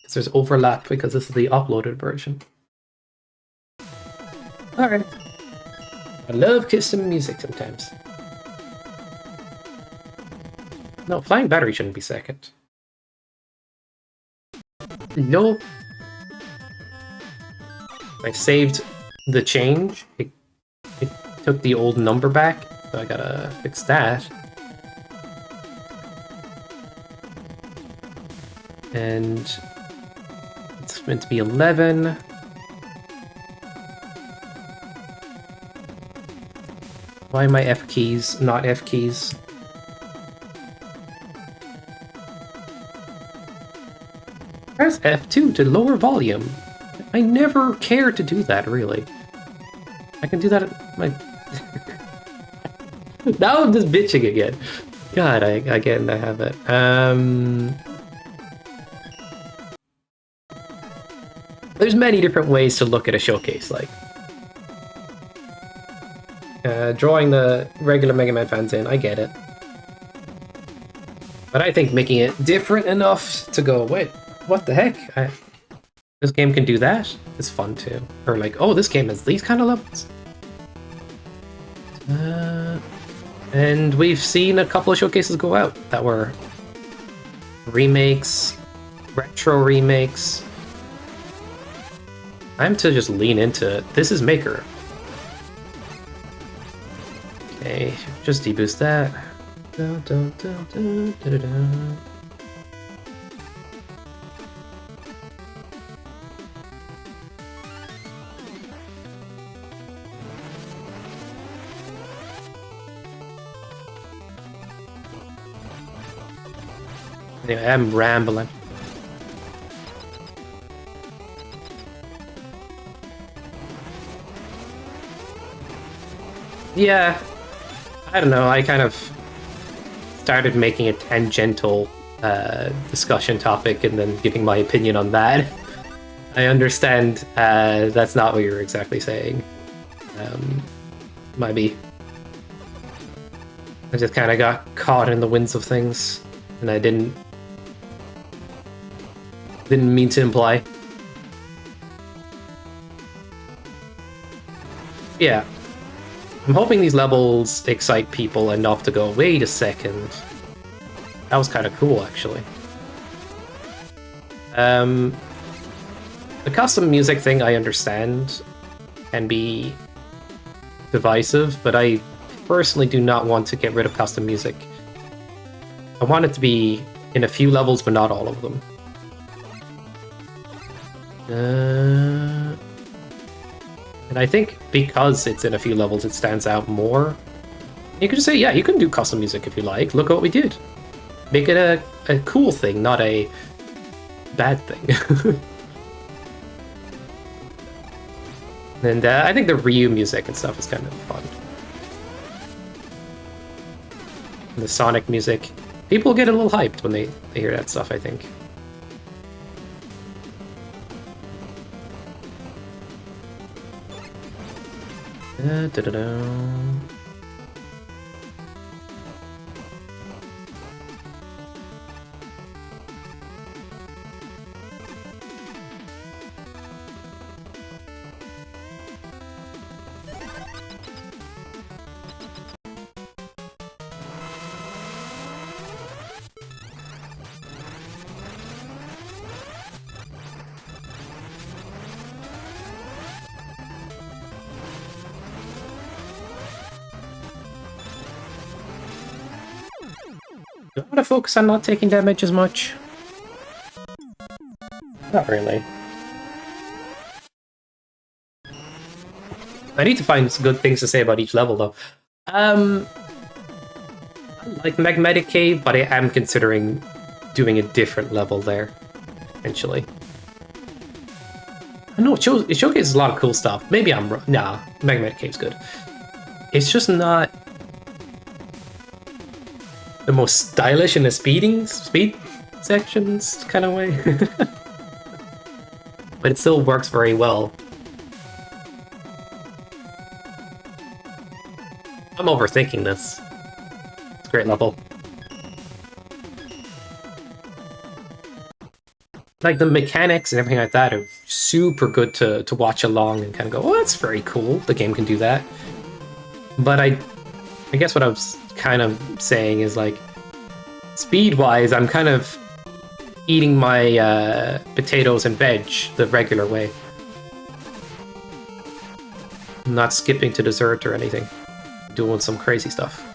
Because there's overlap because this is the uploaded version. Alright. I love custom music sometimes. No, flying battery shouldn't be second. No. I saved the change. It took the old number back, so I gotta fix that. And it's meant to be 11. Why am I F keys, not F keys? Press F2 to lower volume. I never care to do that, really. I can do that at my... Now I'm just bitching again. God, I get in the habit. There's many different ways to look at a showcase, like. Drawing the regular Mega Man fans in, I get it. But I think making it different enough to go, wait, what the heck? This game can do that? It's fun too. Or like, oh, this game has these kind of levels? And we've seen a couple of showcases go out that were remakes, retro remakes. I'm to just lean into it. This is Maker. Okay, just deboost that. Dun, dun, dun, dun, dun, dun, dun. Anyway, I'm rambling. Yeah, I don't know, I kind of started making a tangential discussion topic and then giving my opinion on that. I understand that's not what you're exactly saying. Might be. I just kind of got caught in the winds of things, and I didn't mean to imply. Yeah. I'm hoping these levels excite people enough to go, wait a second. That was kind of cool, actually. The custom music thing, I understand, can be divisive, but I personally do not want to get rid of custom music. I want it to be in a few levels, but not all of them. And I think because it's in a few levels, it stands out more. You could just say, yeah, you can do custom music if you like. Look at what we did. Make it a cool thing, not a bad thing. And I think the Ryu music and stuff is kind of fun. And the Sonic music. People get a little hyped when they hear that stuff, I think. Da-da-da. Do I want to focus on not taking damage as much? Not really. I need to find some good things to say about each level, though. I like Magnetic Cave, but I am considering doing a different level there, eventually. I know, it showcases a lot of cool stuff. Maybe I'm wrong. Nah, Magnetic Cave's good. It's just not the most stylish in the speed sections kind of way. But it still works very well. I'm overthinking this. It's a great level. Like, the mechanics and everything like that are super good to watch along and kind of go, oh, that's very cool. The game can do that. But I guess what I was kind of saying is, like, speed-wise, I'm kind of eating my potatoes and veg the regular way. I'm not skipping to dessert or anything. Doing some crazy stuff.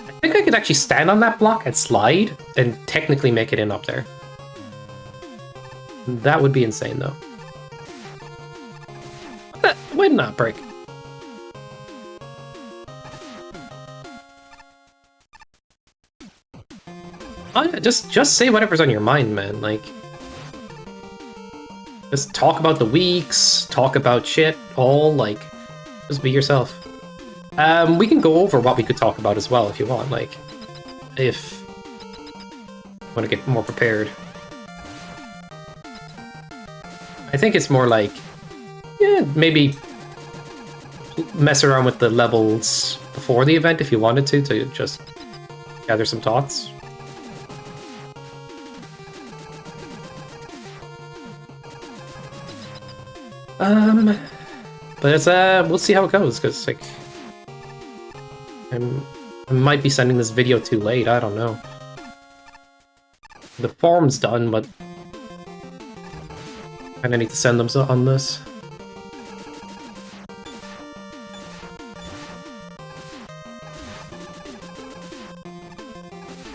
I think I could actually stand on that block and slide and technically make it in up there. That would be insane, though. Why not break? Oh, yeah, just say whatever's on your mind, man. Like, just talk about the weeks, talk about shit, all, like, just be yourself. We can go over what we could talk about as well if you want, like, if you want to get more prepared. I think it's more like, yeah, maybe mess around with the levels before the event if you wanted to just gather some thoughts. But it's we'll see how it goes, because like I might be sending this video too late. I don't know. The form's done, but I need to send them on this.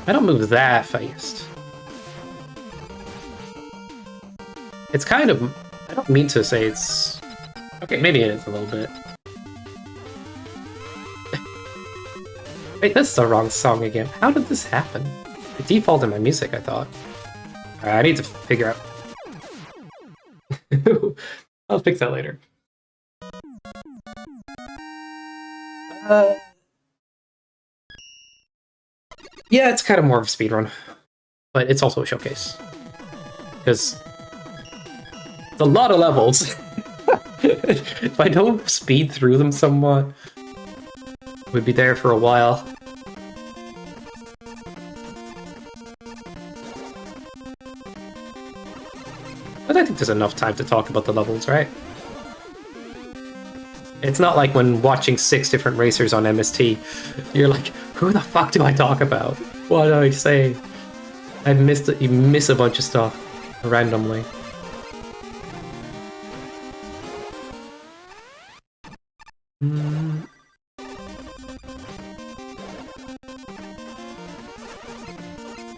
I don't move that fast. It's kind of... I don't mean to say it's... Okay, maybe it is a little bit. Wait, that's the wrong song again. How did this happen? It defaulted my music, I thought. Alright, I need to figure out... I'll fix that later. Yeah, it's kind of more of a speedrun. But it's also a showcase. Because... it's a lot of levels. If I don't speed through them somewhat, we'd be there for a while. But I think there's enough time to talk about the levels, right? It's not like when watching 6 different racers on MST, you're like, who the fuck do I talk about? What do I say? You miss a bunch of stuff randomly.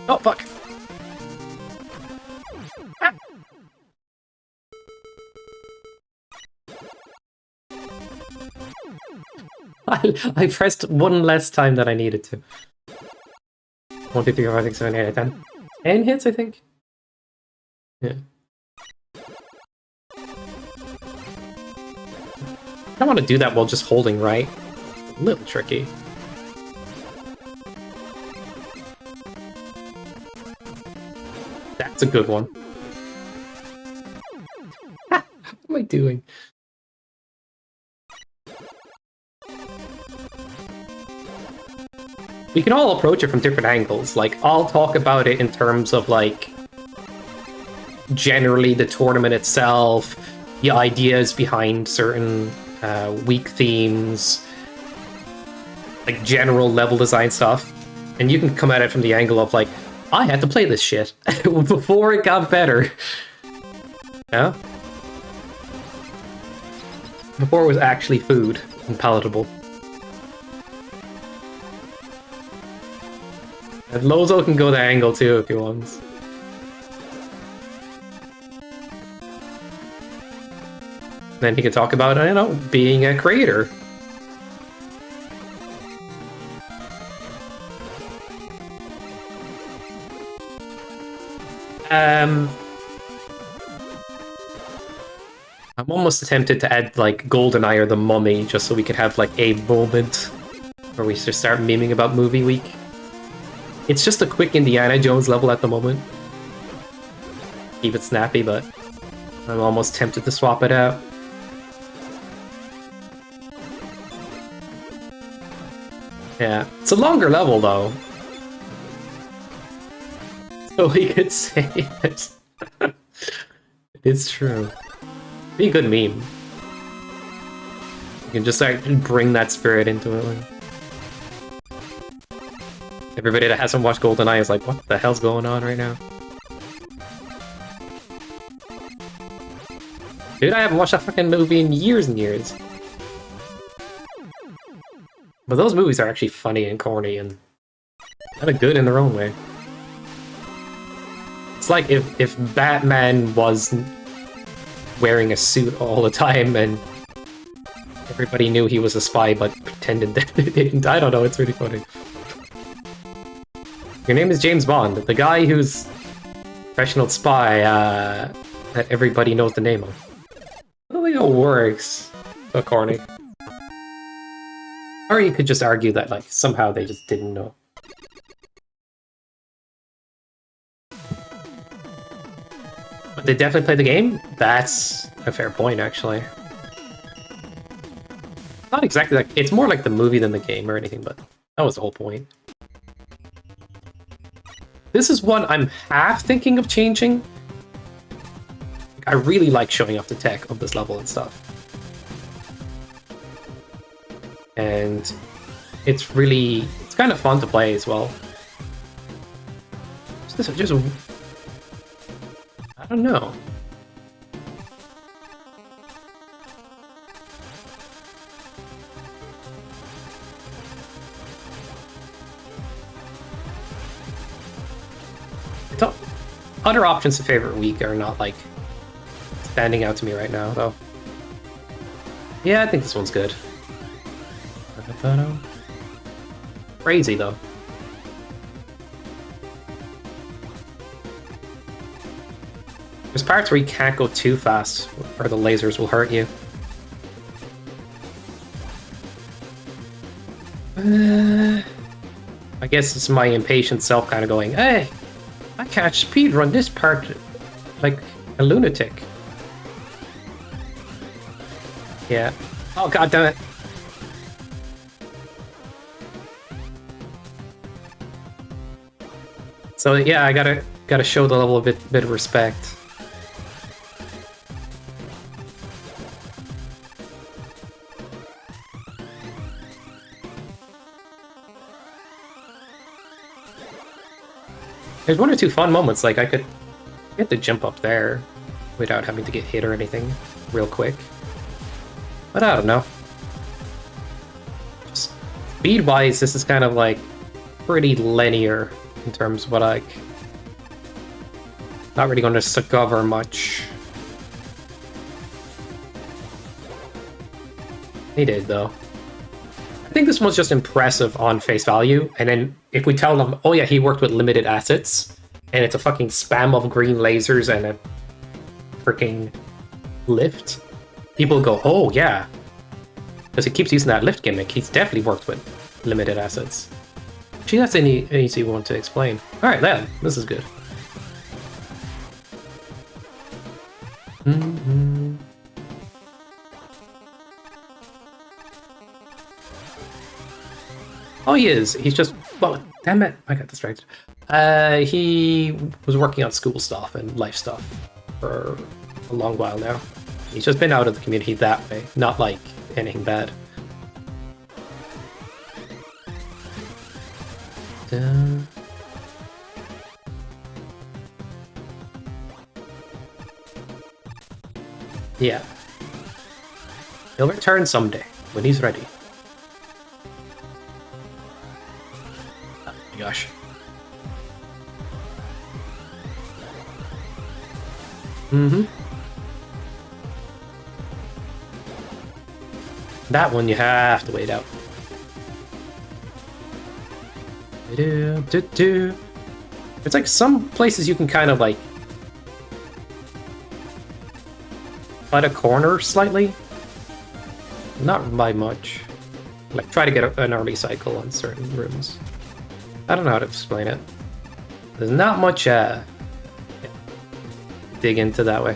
Oh, fuck! I pressed one less time than I needed to. 1, 2, 3, 4, 5, 6, 7, 8, 10. 10 hits, I think? Yeah. I don't want to do that while just holding right. A little tricky. That's a good one. What am I doing? We can all approach it from different angles. Like, I'll talk about it in terms of, like, generally the tournament itself, the ideas behind certain weak themes, like general level design stuff. And you can come at it from the angle of, like, I had to play this shit before it got better. Yeah? Before it was actually food and palatable. And Lozo can go the angle too if he wants. Then he can talk about, you know, being a creator. I'm almost tempted to add, like, GoldenEye or The Mummy, just so we could have, like, a moment where we just start memeing about Movie Week. It's just a quick Indiana Jones level at the moment. Keep it snappy, but I'm almost tempted to swap it out. Yeah, it's a longer level, though. So we could say it. It's true. Be a good meme. You can just like bring that spirit into it. Like. Everybody that hasn't watched GoldenEye is like, what the hell's going on right now? Dude, I haven't watched that fucking movie in years and years. But those movies are actually funny and corny and kind of good in their own way. It's like if Batman was wearing a suit all the time and everybody knew he was a spy but pretended that they didn't. I don't know, it's really funny. Your name is James Bond, the guy who's professional spy that everybody knows the name of. I don't think it works. So corny. Or you could just argue that like somehow they just didn't know. But they definitely played the game? That's a fair point, actually. Not exactly like... It's more like the movie than the game or anything, but that was the whole point. This is one I'm half thinking of changing. I really like showing off the tech of this level and stuff. And it's kind of fun to play as well. Just I don't know. Other options to favorite week are not like standing out to me right now, though. Yeah, I think this one's good. Crazy though. There's parts where you can't go too fast, or the lasers will hurt you. I guess it's my impatient self kind of going, hey, I can't speedrun this part like a lunatic. Yeah. Oh, god damn it. So yeah, I gotta show the level a bit of respect. There's one or two fun moments, like I could get the jump up there without having to get hit or anything real quick. But I don't know. Speed-wise, this is kind of like pretty linear in terms of what I like. Not really going to cover much. He did though. I think this one's just impressive on face value, and then if we tell them, oh yeah, he worked with limited assets, and it's a fucking spam of green lasers and a freaking lift, people go, oh yeah, because he keeps using that lift gimmick, he's definitely worked with limited assets. Gee, that's an easy one to explain. Alright then, this is good. Oh, he is. He's just... Well, damn it. I got distracted. He was working on school stuff and life stuff for a long while now. He's just been out of the community that way. Not like anything bad. Yeah. He'll return someday, when he's ready. Gosh. That one you have to wait out. It's like some places you can kind of like cut a corner slightly. Not by much. Like try to get an early cycle on certain rooms. I don't know how to explain it. There's not much dig into that way.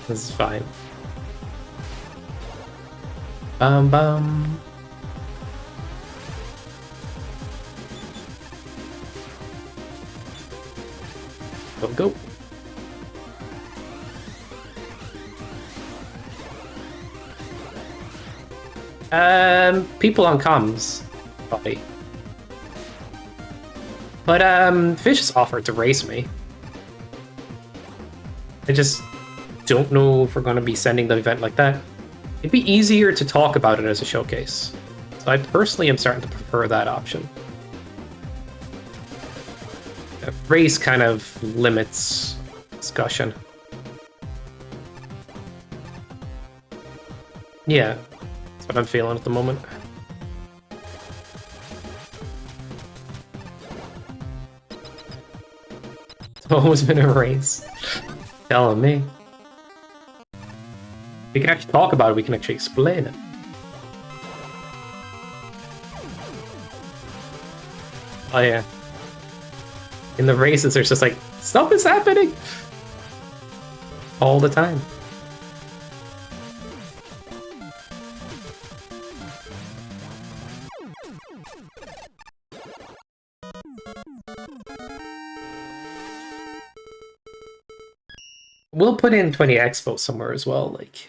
This is fine. Bum. Go. People on comms, probably. But Fish has offered to race me. I just don't know if we're going to be sending the event like that. It'd be easier to talk about it as a showcase. So I personally am starting to prefer that option. Race kind of limits discussion. Yeah, that's what I'm feeling at the moment. It's always been a race. Telling me. We can actually talk about it, we can actually explain it. Oh yeah. In the races, there's just like, stuff is happening! All the time. We'll put in 20 Expo somewhere as well, like...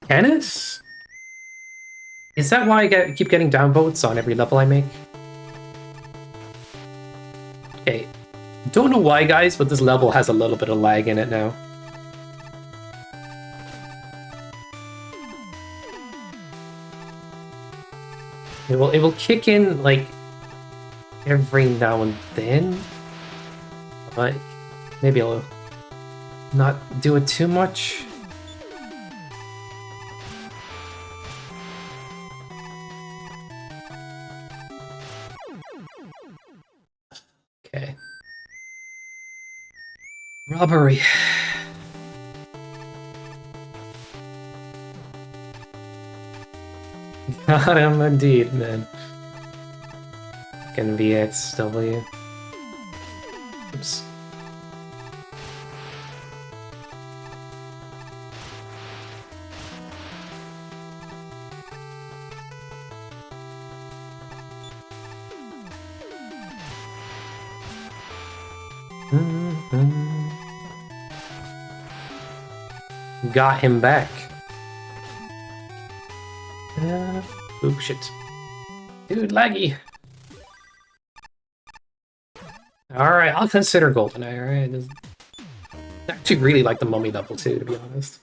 Tennis? Is that why I keep getting downvotes on every level I make? Okay. Don't know why, guys, but this level has a little bit of lag in it now. It will kick in, like, every now and then. But maybe I'll not do it too much. Okay. Robbery. Got him indeed, man. Fucking VXW. Oops. Got him back. Oh shit. Dude, laggy. Alright, I'll consider GoldenEye, alright? I actually really like the Mummy level too, to be honest.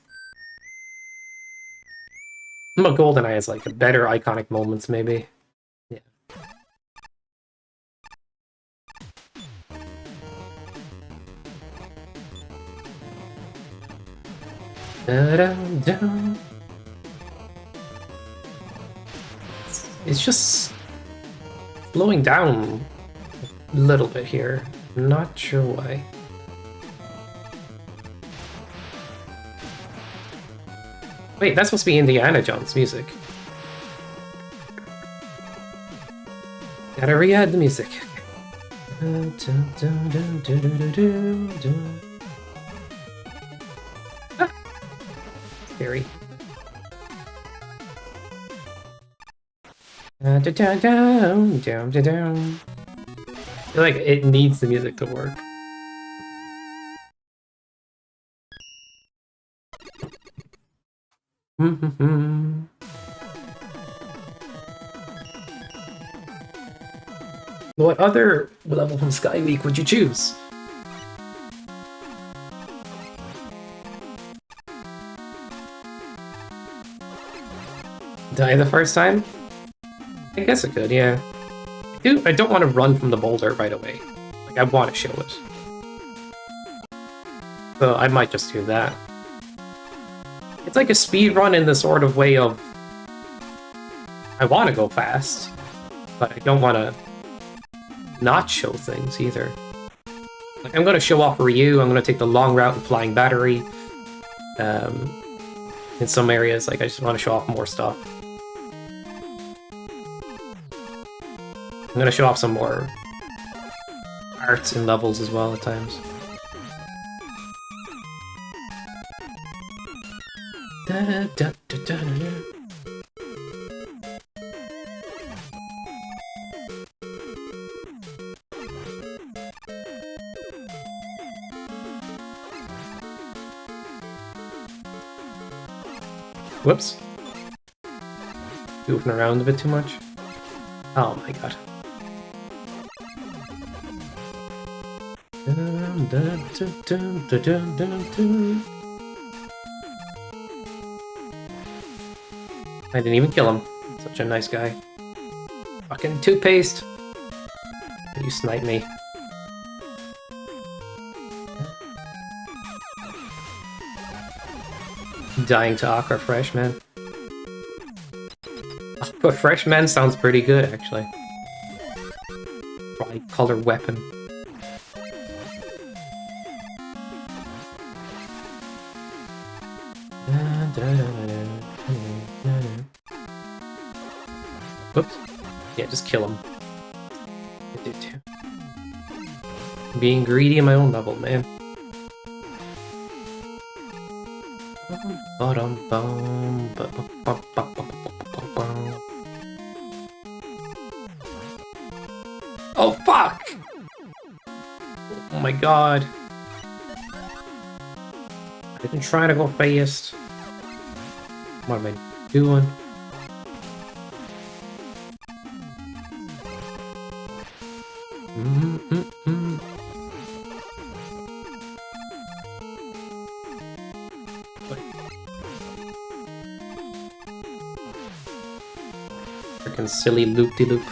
But GoldenEye has like a better iconic moments, maybe. Yeah. Da-da-da. It's just slowing down a little bit here. I'm not sure why. Wait, that's supposed to be Indiana Jones music. Gotta re-add the music. Ah. Scary. I feel like it needs the music to work. What other level from Sky Week would you choose? Die the first time? I guess it could, yeah. I don't want to run from the boulder right away. Like, I want to show it. So I might just do that. It's like a speed run in the sort of way of... I want to go fast, but I don't want to not show things either. Like, I'm going to show off Ryu, I'm going to take the long route and flying battery. In some areas, like, I just want to show off more stuff. I'm gonna show off some more arts and levels as well at times. Whoops. Goofing around a bit too much. Oh my god. I didn't even kill him. Such a nice guy. Fucking toothpaste! You snipe me. Dying to Aqua Fresh, man. Aqua Fresh, man, sounds pretty good, actually. Probably color weapon. Whoops. Yeah, just kill him. Being greedy in my own level, man. Oh, fuck! Oh my god. I've been trying to go fast. What am I doing? Freaking silly loop-de-loop.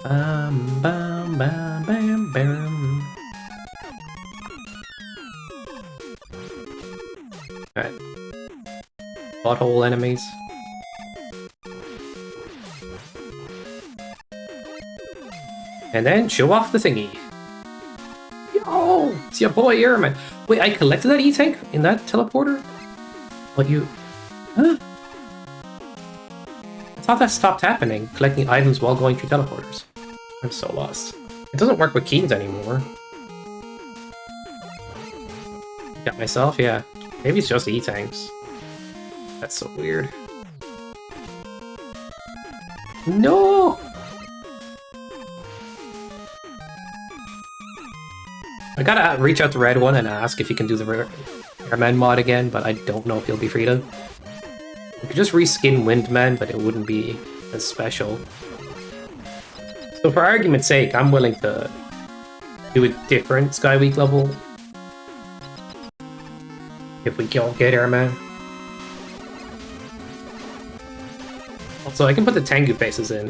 Bam, bam, bam, bam, bam. Alright. Butthole enemies. And then show off the thingy. Yo! It's your boy Airman. Wait, I collected that E-Tank in that teleporter? What you... Huh? I thought that stopped happening, collecting items while going through teleporters. I'm so lost. It doesn't work with Keens anymore. Got myself? Yeah. Maybe it's just E-Tanks. That's so weird. No! I gotta reach out to Red One and ask if he can do the Airman mod again, but I don't know if he'll be free to. We could just reskin Windman, but it wouldn't be as special. So for argument's sake, I'm willing to do a different Sky Week level if we don't get Airman. Also, I can put the Tengu faces in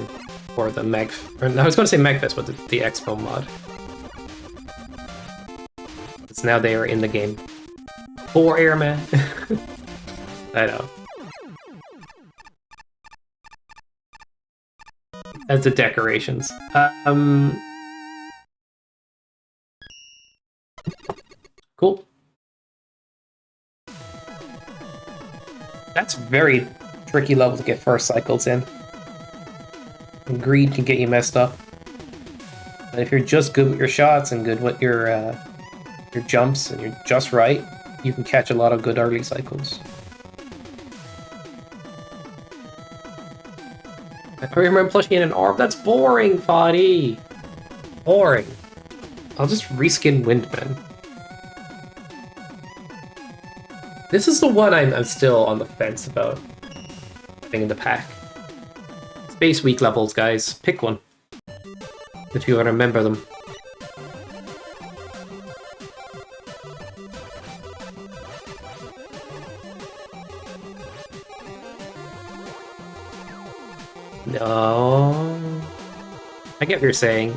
for the Meg... I was going to say Megfest, but the Expo mod. It's now they are in the game. For Airman. I know. As the decorations. Cool. That's very tricky level to get first cycles in. And greed can get you messed up. And if you're just good with your shots and good with your jumps and you're just right, you can catch a lot of good early cycles. I remember plushing in an orb. That's boring, Foddy. Boring. I'll just reskin Windman. This is the one I'm still on the fence about having in the pack. Space Week levels, guys. Pick one. If you want to remember them. No. I get what you're saying.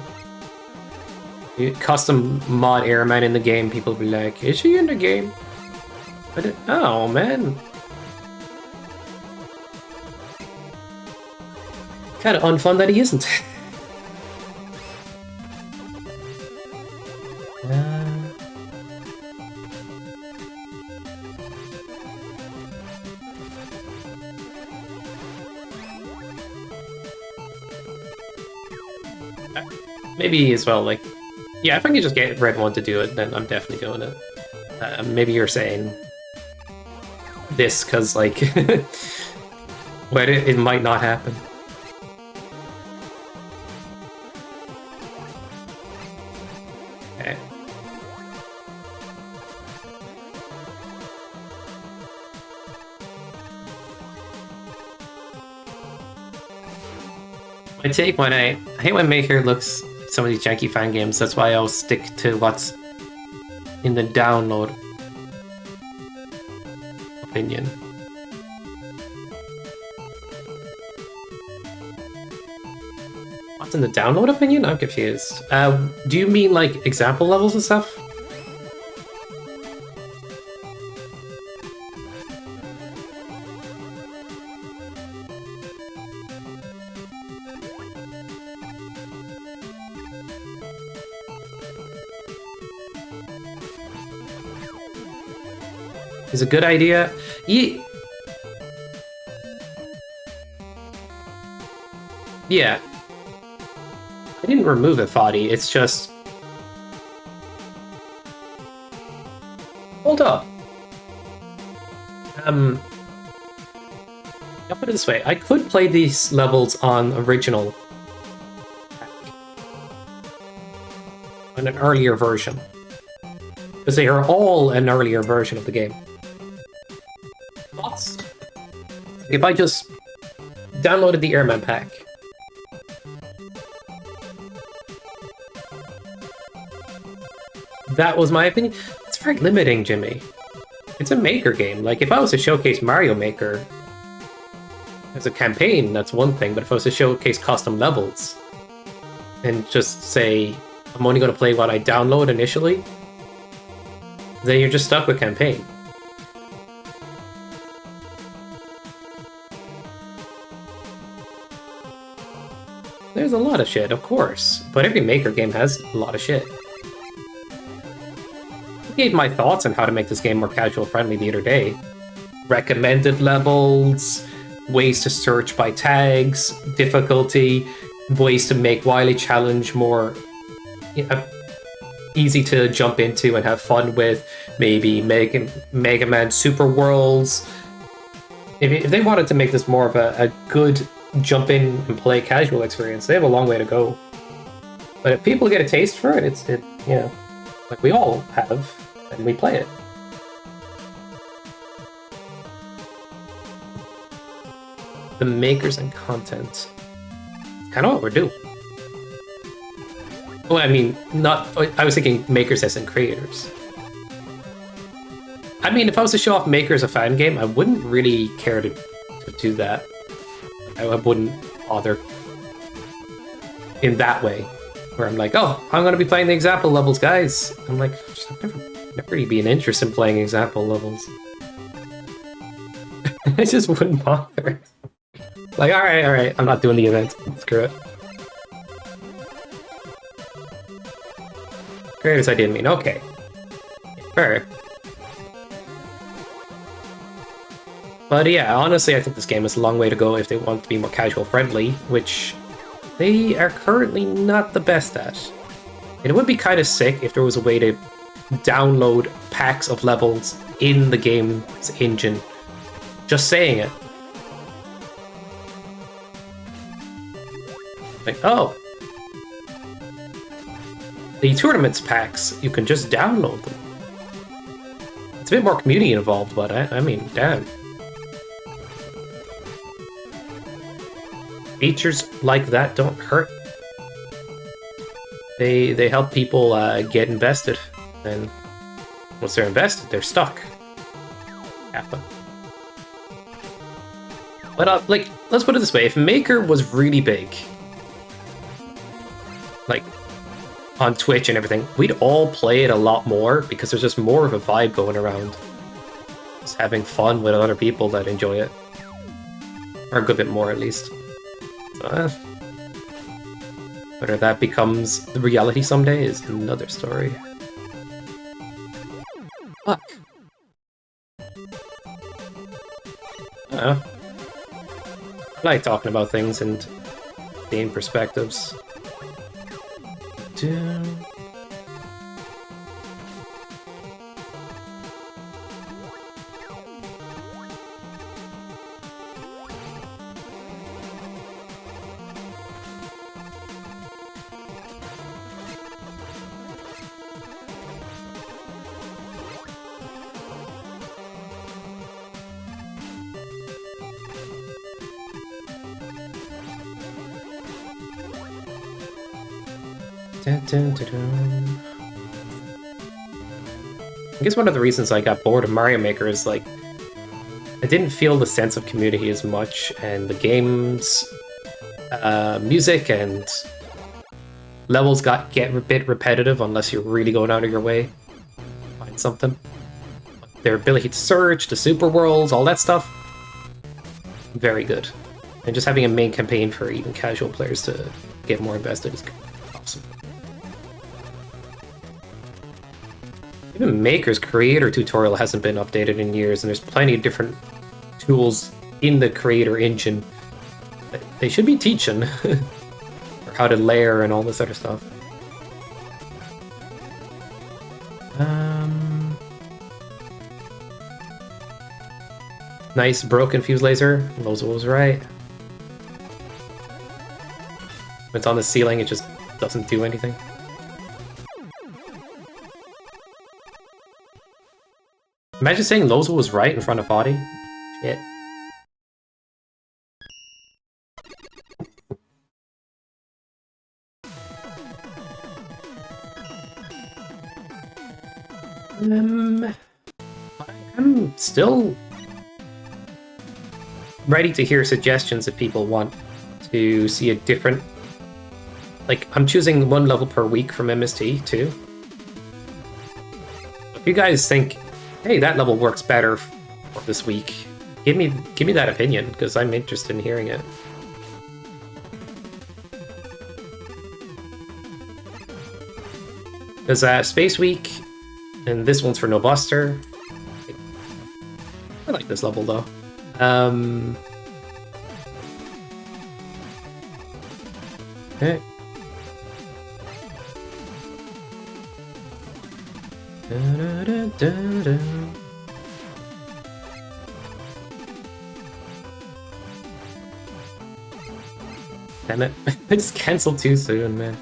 You custom mod Airman in the game, people be like, is she in the game? Oh, man. Kind of unfun that he isn't. Maybe as well, like, yeah, if I can just get Red One to do it, then I'm definitely doing it. Maybe you're saying this because, like, well, it might not happen. Okay. My take when I hate when Maker looks at some of these janky fan games. That's why I'll stick to what's in the download opinion. What's in the download opinion? I'm confused. Do you mean like example levels and stuff? is a good idea. Yeah. I didn't remove it, Foddy. It's just... Hold up. I'll put it this way. I could play these levels on original. On an earlier version. Because they are all an earlier version of the game. Thoughts? If I just downloaded the Airman pack. That was my opinion. It's very limiting, Jimmy. It's a Maker game. Like, if I was to showcase Mario Maker as a campaign, that's one thing. But if I was to showcase custom levels and just say, I'm only going to play what I download initially, then you're just stuck with campaign. There's a lot of shit, of course. But every Maker game has a lot of shit. I gave my thoughts on how to make this game more casual friendly the other day. Recommended levels, ways to search by tags, difficulty, ways to make Wily Challenge more easy to jump into and have fun with. Maybe Mega Man Super Worlds. If they wanted to make this more of a good jump in and play casual experience, they have a long way to go. But if people get a taste for it, it's you know, like we all have, and we play it. The makers and content. Kind of what we're doing. Oh, I mean, not... I was thinking makers as in creators. I mean, if I was to show off makers a fan game, I wouldn't really care to do that. I wouldn't bother in that way. Where I'm like, oh, I'm going to be playing the example levels, guys. I'm like, I've never really been interested in playing example levels. I just wouldn't bother. Like, alright, I'm not doing the event. Screw it. Creators I didn't mean, okay. Fair. But yeah, honestly, I think this game has a long way to go if they want to be more casual friendly, which they are currently not the best at. And it would be kind of sick if there was a way to download packs of levels in the game's engine. Just saying it. Like, oh, the tournaments packs, you can just download them. It's a bit more community involved, but I mean, damn. Features like that don't hurt. They help people get invested, and once they're invested, they're stuck. Happen. But like, let's put it this way: if Maker was really big, like on Twitch and everything, we'd all play it a lot more because there's just more of a vibe going around. Just having fun with other people that enjoy it. Or a good bit more, at least. So, whether that becomes the reality someday is another story. Fuck. I like talking about things and game perspectives. I guess one of the reasons I got bored of Mario Maker is like I didn't feel the sense of community as much, and the game's music and levels get a bit repetitive unless you're really going out of your way to find something. Their ability to search, the super worlds, all that stuff, very good. And just having a main campaign for even casual players to get more invested is awesome. Even Maker's creator tutorial hasn't been updated in years, and there's plenty of different tools in the creator engine that they should be teaching. Or how to layer and all this other stuff. Nice broken fuse laser. Lozo was right. When it's on the ceiling, it just doesn't do anything. Imagine saying Lozo was right in front of Body. Shit. I'm still ready to hear suggestions if people want to see a different... Like, I'm choosing one level per week from MST, too. If you guys think, hey, that level works better for this week, give me that opinion, because I'm interested in hearing it. There's Space Week, and this one's for No Buster. I like this level, though. Okay. Damn it. I just canceled too soon, man.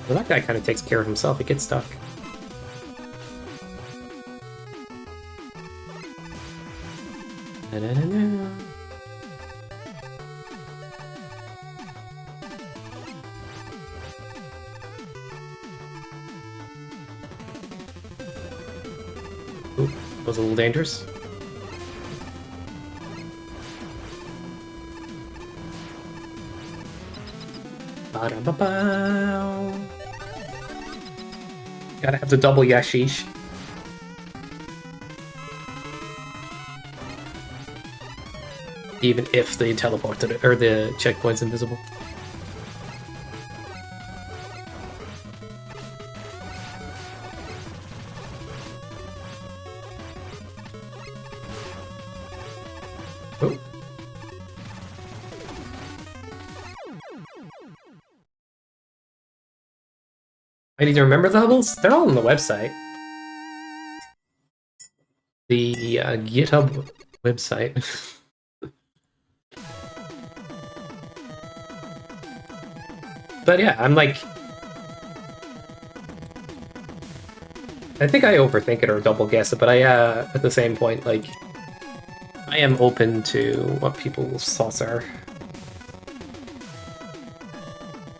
Well, that guy kind of takes care of himself. He gets stuck. Ooh, that was a little dangerous. Ba-da-ba-bow. Gotta have the double yashish. Even if the teleport or the checkpoint's invisible. Oh. I need to remember the levels? They're all on the website. The GitHub website. But yeah, I'm like... I think I overthink it or double guess it, but I, at the same point, like... I am open to what people's thoughts are.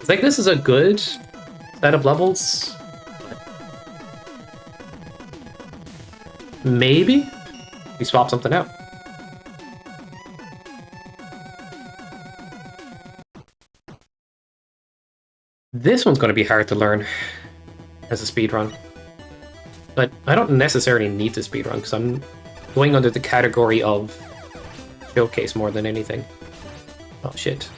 It's like, this is a good set of levels. Maybe we swap something out. This one's going to be hard to learn as a speedrun. But I don't necessarily need to speedrun, because I'm going under the category of showcase more than anything. Oh shit.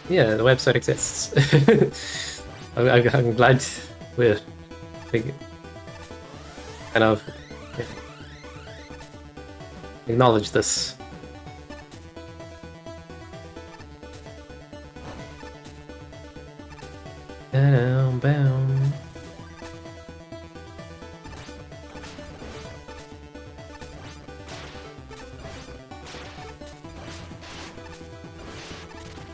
Yeah, the website exists. I'm glad we're kind of acknowledge this. Bound.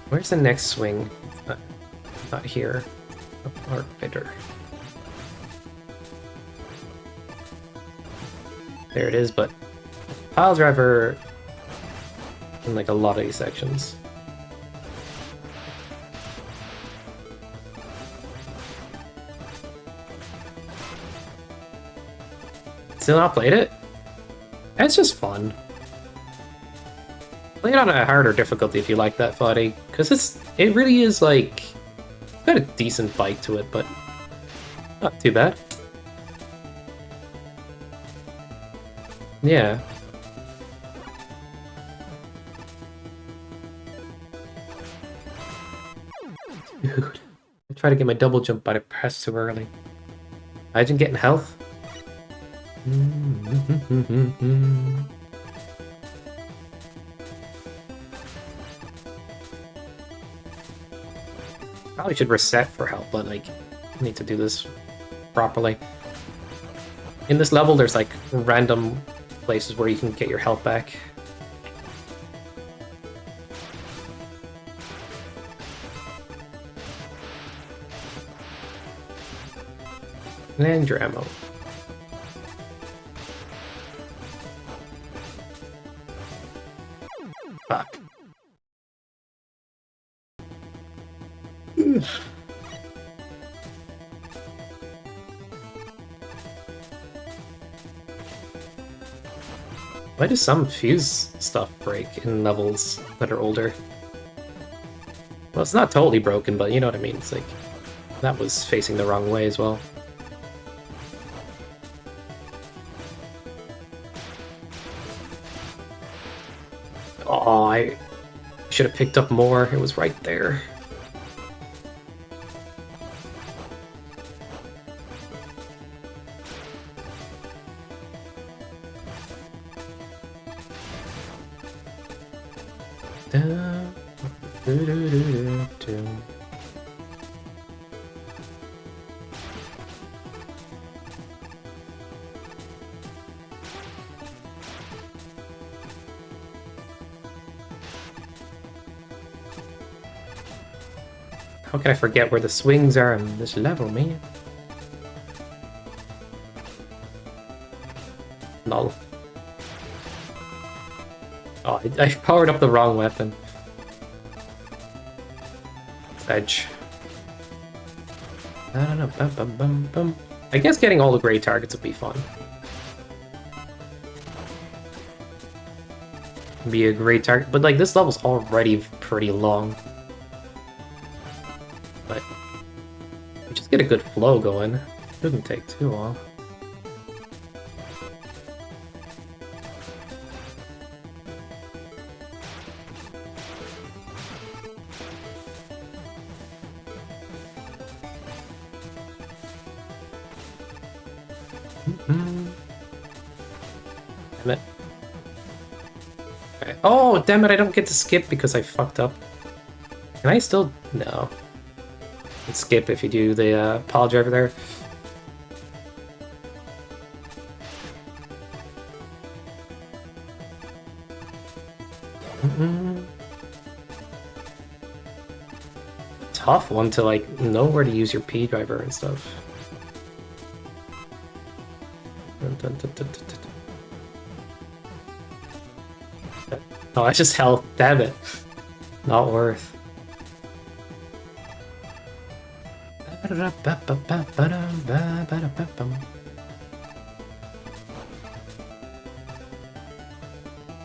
Where's the next swing? Not here. Or better. There it is, but pile driver in like a lot of these sections. Still not played it? It's just fun. Play it on a harder difficulty if you like that fighting, because it really is like got a decent bite to it, but not too bad. Yeah. try to get my double jump, but I pressed too early. Imagine getting health. Probably should reset for health, but like, I need to do this properly. In this level, there's like random places where you can get your health back. And your ammo. Fuck. Why do some fuse stuff break in levels that are older? Well, it's not totally broken, but you know what I mean. It's like, that was facing the wrong way as well. Oh, I should have picked up more. It was right there. How can I forget where the swings are on this level, man? Null. Oh, I powered up the wrong weapon. Edge. I don't know. Bum, bum, bum, bum. I guess getting all the gray targets would be fun. Be a great target, but like this level's already pretty long. But you just get a good flow going. It doesn't take too long. Damn it. Okay. Oh, damn it, I don't get to skip because I fucked up. Can I still? No. You can skip if you do the pile driver there. Tough one to like know where to use your P driver and stuff. Oh, that's just health. Damn it. Not worth.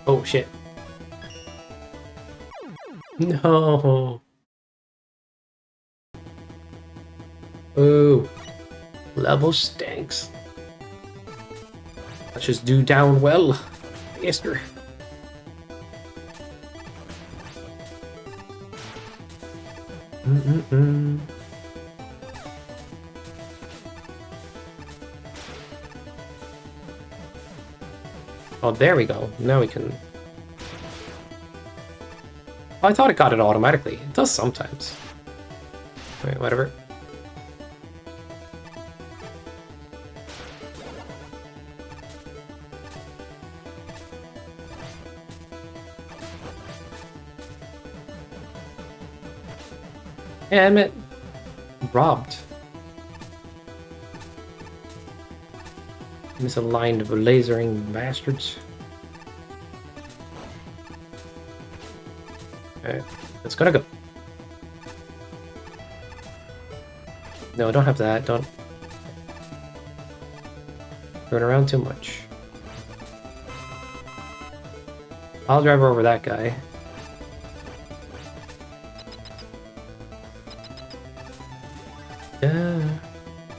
Oh shit. No. Ooh. Level stinks. Let's just do down well. Faster. Oh, there we go. Now we can... Oh, I thought it got it automatically. It does sometimes. Wait, whatever. Damn it. Robbed. Misaligned lasering bastards. Okay, it's gonna go. No, don't have that. Don't run around too much. I'll drive over that guy.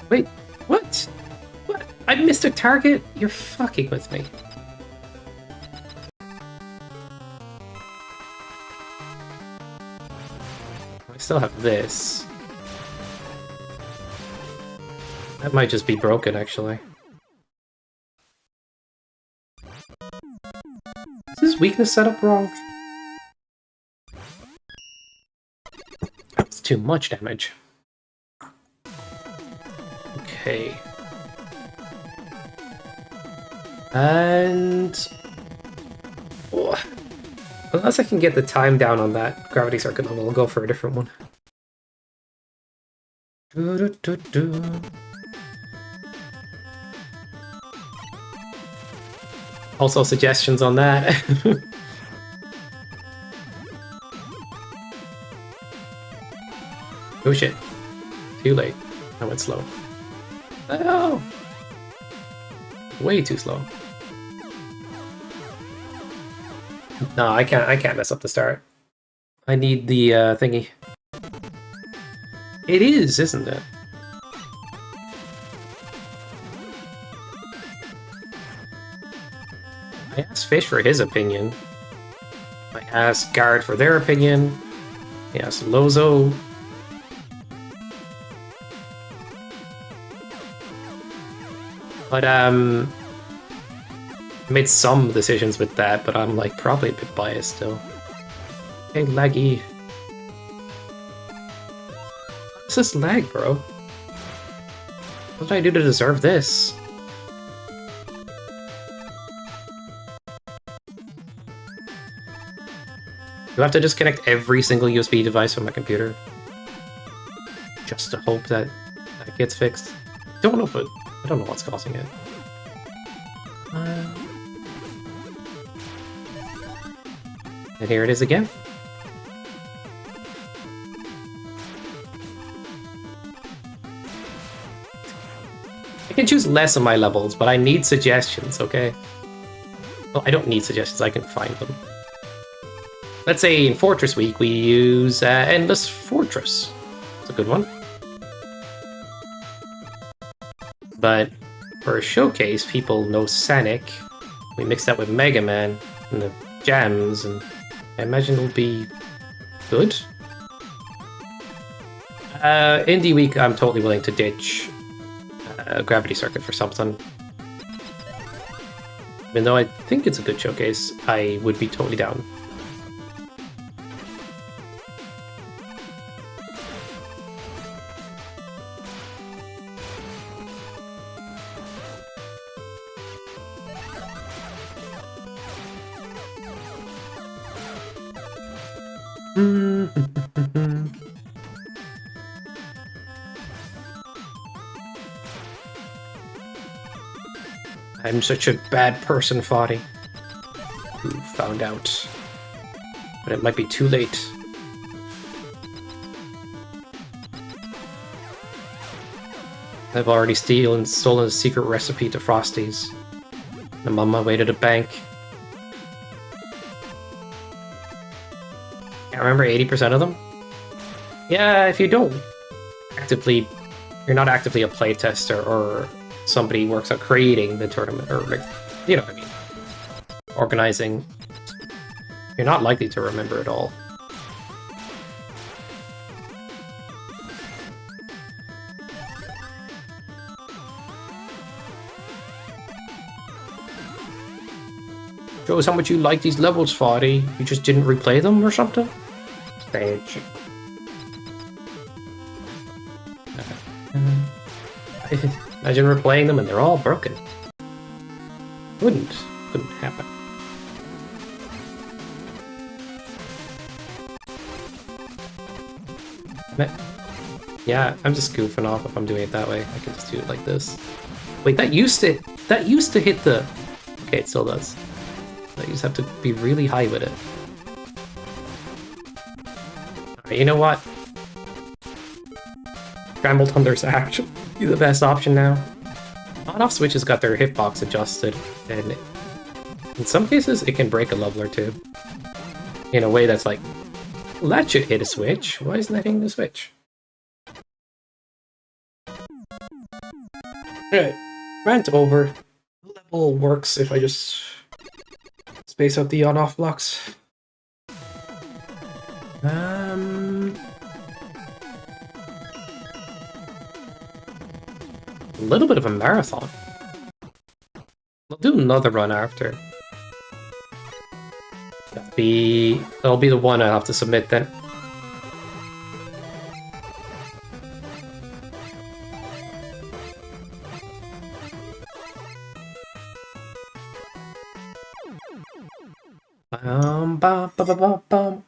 Wait, what? What? I missed a target? You're fucking with me. I still have this. That might just be broken, actually. Is this weakness set up wrong? That's too much damage. Okay. And... oh. Unless I can get the time down on that gravity circuit level, I'll go for a different one. Also suggestions on that. Oh shit. Too late. I went slow. Oh! Way too slow. No, I can't mess up the start. I need the thingy. It is, isn't it? I asked Fish for his opinion. I asked Guard for their opinion. I asked Lozo. But I made some decisions with that, but I'm like probably a bit biased still. Hey, laggy. What's this lag, bro? What did I do to deserve this? Do I have to disconnect every single USB device from my computer? Just to hope that that gets fixed? I don't know what's causing it. And here it is again. I can choose less of my levels, but I need suggestions, okay? Well, I don't need suggestions, I can find them. Let's say in Fortress Week we use Endless Fortress. It's a good one. But for a showcase, people know Sonic. We mix that with Mega Man and the jams, and I imagine it'll be good. Indie Week, I'm totally willing to ditch a Gravity Circuit for something. Even though I think it's a good showcase, I would be totally down. I'm such a bad person, Foddy. Who found out. But it might be too late. I've already stolen a secret recipe to Frosty's. I'm on my way to the bank. Can't remember 80% of them? Yeah, if you don't actively... You're not actively a playtester or somebody who works on creating the tournament, or like, you know what I mean, organizing, you're not likely to remember it all. Shows how much you like these levels, Foddy. You just didn't replay them or something? Stage. Imagine replaying them and they're all broken. Couldn't happen. Yeah, I'm just goofing off if I'm doing it that way. I can just do it like this. Wait, that used to hit the... Okay, it still does. You just have to be really high with it. Alright, you know what? Scramble Thunder's actually the best option now. On-off switches got their hitbox adjusted, and in some cases it can break a level or two. In a way that's like, well, that should hit a switch. Why isn't that hitting the switch? Alright, rant over. The level works if I just space out the on-off blocks. A little bit of a marathon. I'll do another run after. That'll be the one I'll have to submit then. Bum, bum, bum, bum, bum.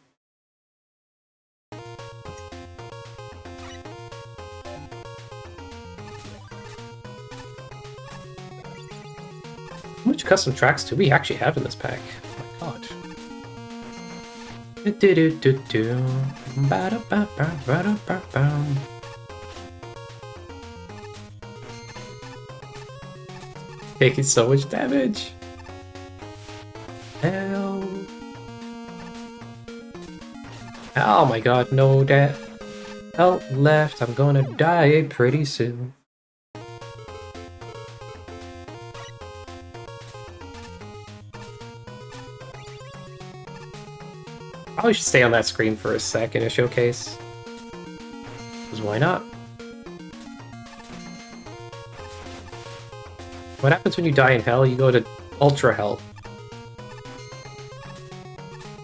How much custom tracks do we actually have in this pack? Oh my god. Taking so much damage. Hell. Oh my god, no death. Health left, I'm gonna die pretty soon. Probably should stay on that screen for a sec in a showcase. Because why not? What happens when you die in hell? You go to Ultra Hell.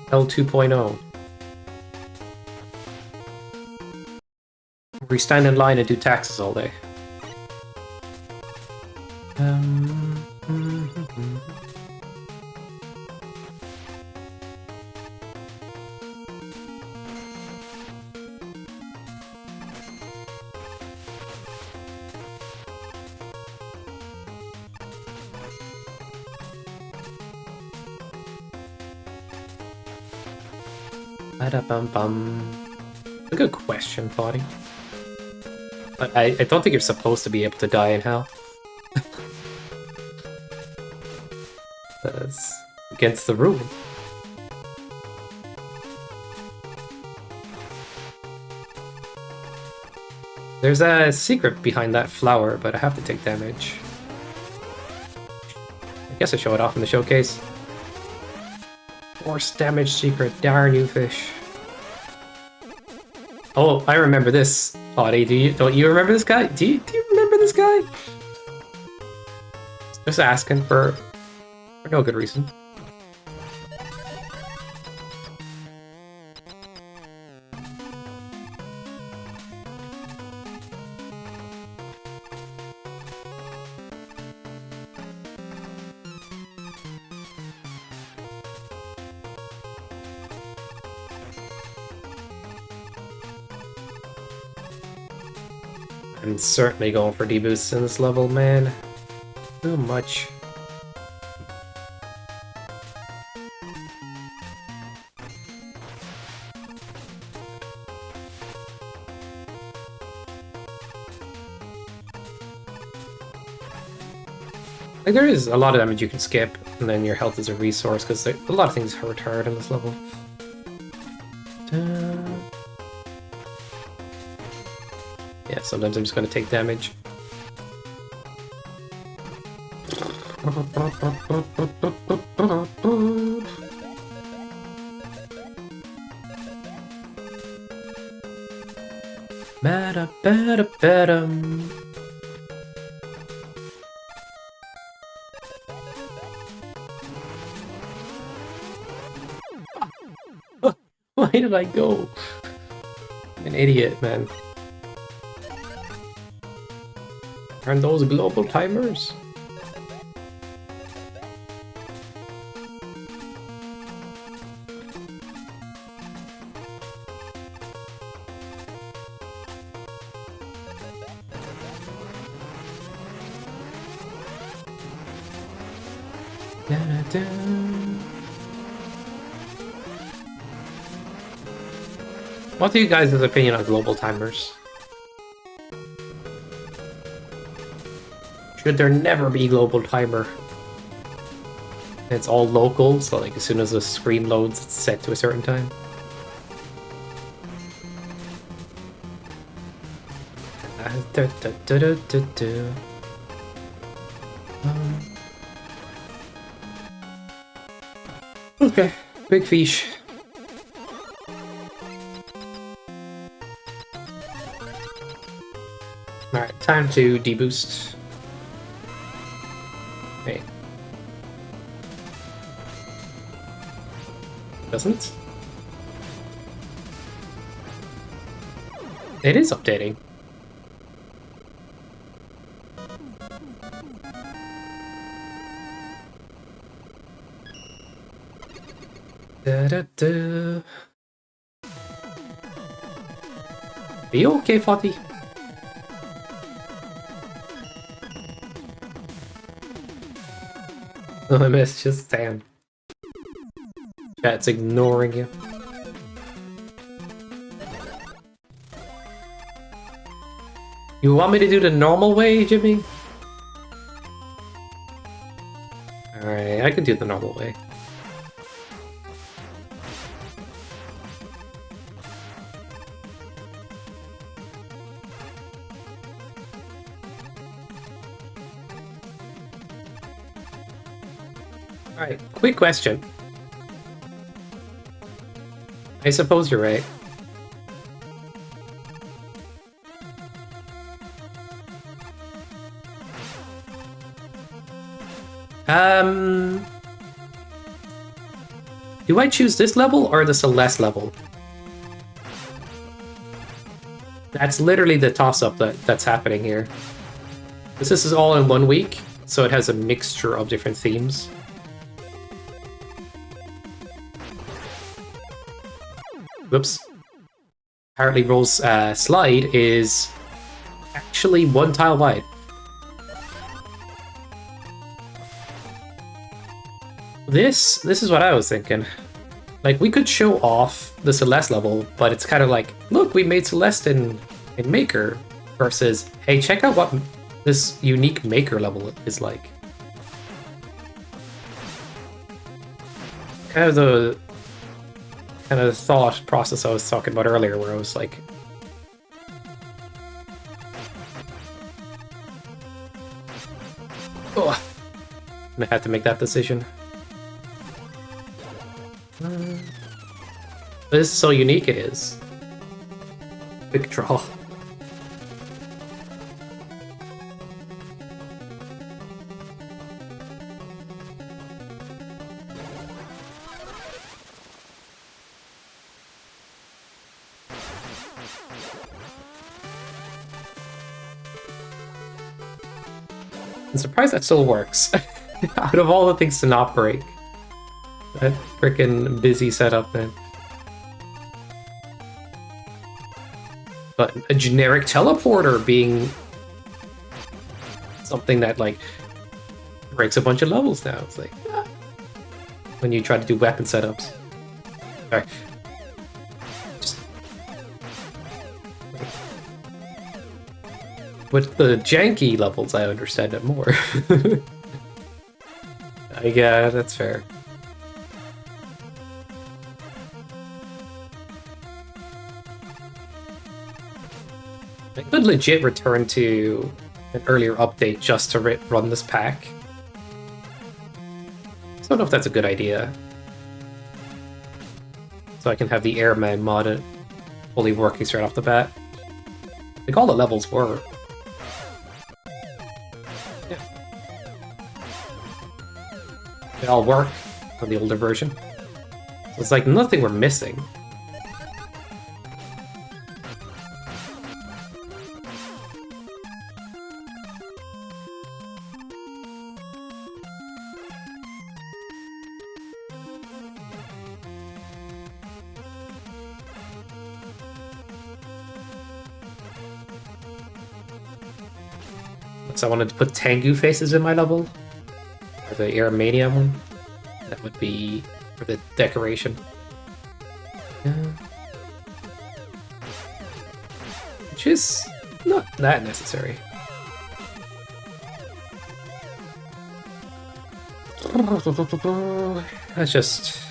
Hell 2.0. Where you stand in line and do taxes all day. A good question, Potty. But I don't think you're supposed to be able to die in hell. That's against the rule. There's a secret behind that flower, but I have to take damage. I guess I show it off in the showcase. Force damage secret, darn you fish. Oh, I remember this, Potty. Don't you remember this guy? Do you remember this guy? Just asking for no good reason. I'm certainly going for deboosts in this level, man. Too much. Like, there is a lot of damage you can skip, and then your health is a resource, because a lot of things hurt hard in this level. Yeah, sometimes I'm just going to take damage. Why did I go? I'm an idiot, man. Turn those global timers. What's your guys' opinion on global timers? Should there never be global timer? It's all local, so like as soon as the screen loads, it's set to a certain time. Okay, big fish. Alright, time to deboost. Wait. Doesn't? It is updating. Da-da-da. Are you okay, Fatty? Oh, I missed. Just stand. Chat's ignoring you. You want me to do the normal way, Jimmy? Alright, I can do the normal way. Alright, quick question. I suppose you're right. Do I choose this level or the Celeste level? That's literally the toss-up that's happening here. This is all in 1 week, so it has a mixture of different themes. Whoops. Apparently Roll's slide is actually 1 tile wide. This is what I was thinking. Like, we could show off the Celeste level, but it's kind of like, look, we made Celeste in Maker, versus, hey, check out what this unique Maker level is like. Kind of the thought process I was talking about earlier, where I was like, oh, I'm gonna have to make that decision. This is so unique, it is. Big draw. I'm surprised that still works. Out of all the things to not break. That frickin' busy setup, man. But a generic teleporter being something that, like, breaks a bunch of levels now. It's like, when you try to do weapon setups. Sorry. Just... With the janky levels, I understand it more. Yeah, that's fair. I could legit return to an earlier update just to run this pack. I don't know if that's a good idea. So I can have the Airman mod fully working straight off the bat. Like, all the levels were. Yeah. They all work on the older version. So it's like nothing we're missing. So I wanted to put Tengu faces in my level, or the Airmania one. That would be for the decoration. Which is not that necessary. That's just...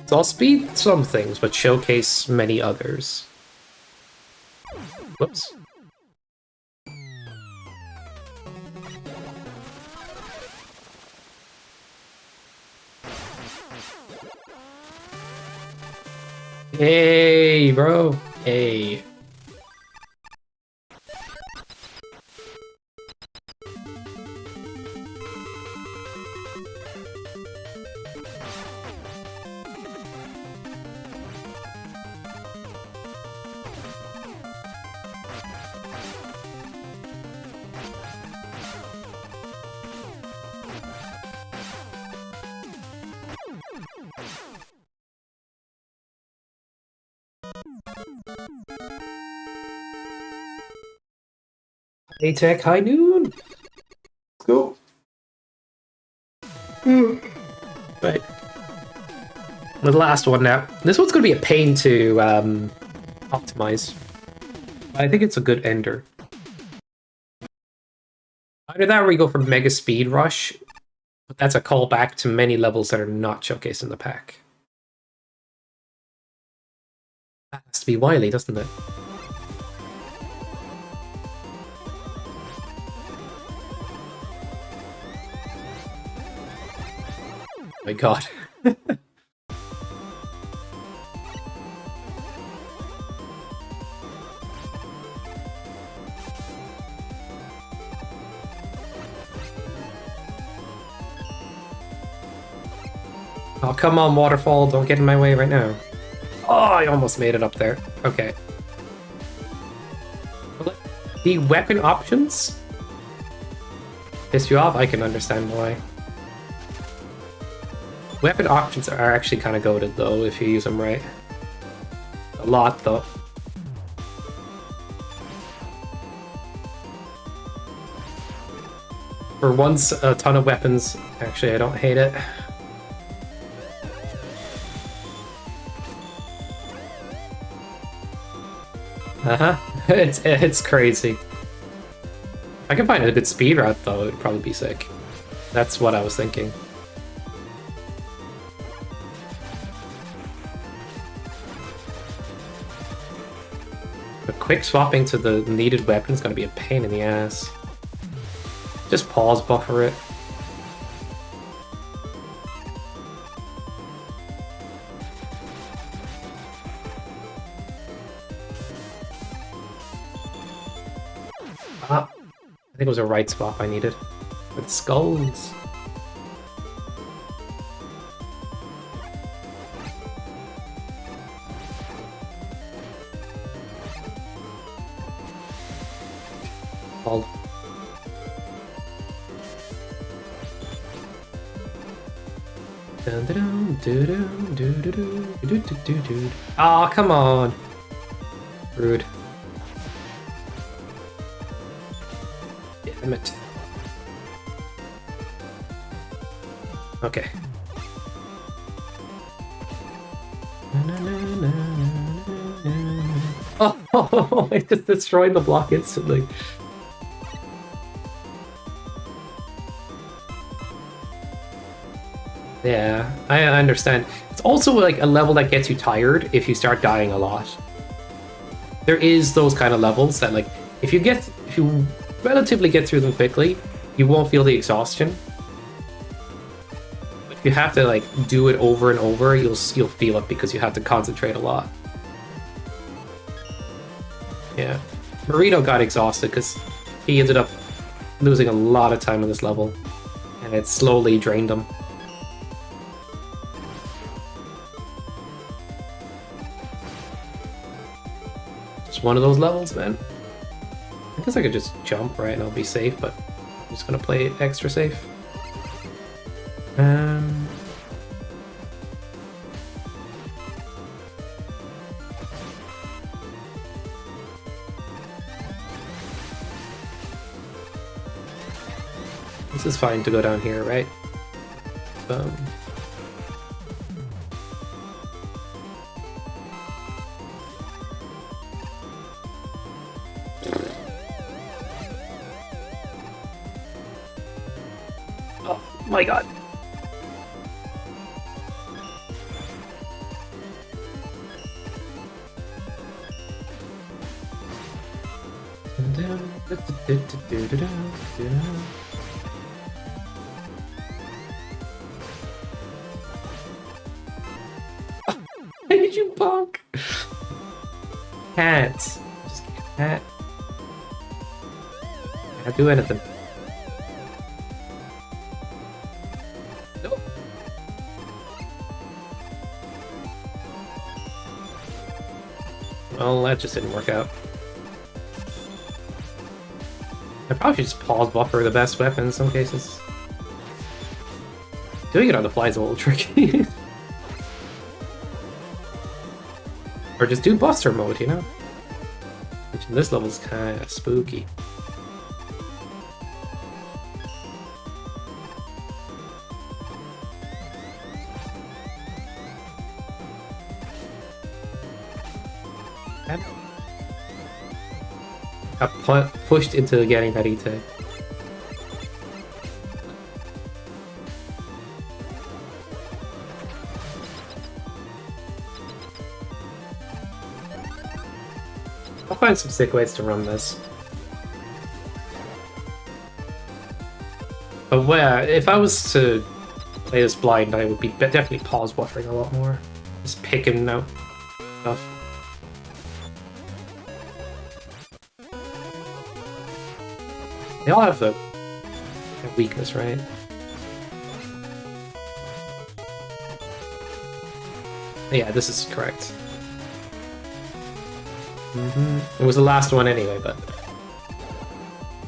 So I'll speed some things, but showcase many others. Whoops. Hey, bro. Hey. Hey, Tech, high noon. Let's go. Right. The last one now. This one's going to be a pain to optimize. I think it's a good ender. Either that or we go for Mega Speed Rush, but that's a callback to many levels that are not showcased in the pack. That has to be Wily, doesn't it? Oh my god. Oh, come on, Waterfall, don't get in my way right now. Oh, I almost made it up there. Okay. The weapon options piss you off? I can understand why. Weapon options are actually kind of goated, though, if you use them right. A lot, though. For once, a ton of weapons. Actually, I don't hate it. It's crazy. If I can find a good speed route, though, it'd probably be sick. That's what I was thinking. But quick swapping to the needed weapon is going to be a pain in the ass. Just pause buffer it. Ah, I think it was a right swap I needed. With skulls. Hold. Oh, come on. Rude. Damn it. Okay. Oh, it just destroyed the block instantly. Yeah, I understand. It's also like a level that gets you tired if you start dying a lot. There is those kind of levels that, like, if you relatively get through them quickly, you won't feel the exhaustion. But if you have to like do it over and over, you'll feel it because you have to concentrate a lot. Yeah, Marino got exhausted because he ended up losing a lot of time on this level, and it slowly drained him. It's one of those levels, man. I guess I could just jump, right, and I'll be safe, but I'm just gonna play it extra safe. This is fine to go down here, right? Boom. Oh my god. you bonk? Can't. Just can't. Can't do anything. Nope. Well, that just didn't work out. I probably should just pause buffer the best weapon in some cases. Doing it on the fly is a little tricky. Or just do Buster mode, you know? Which in this level is kind of spooky. Got pushed into getting ready to. I'll find some sick ways to run this. But well, if I was to play this blind, I would be definitely pause buffering a lot more. Just picking out stuff. They all have a weakness, right? Yeah, this is correct. It was the last one anyway, but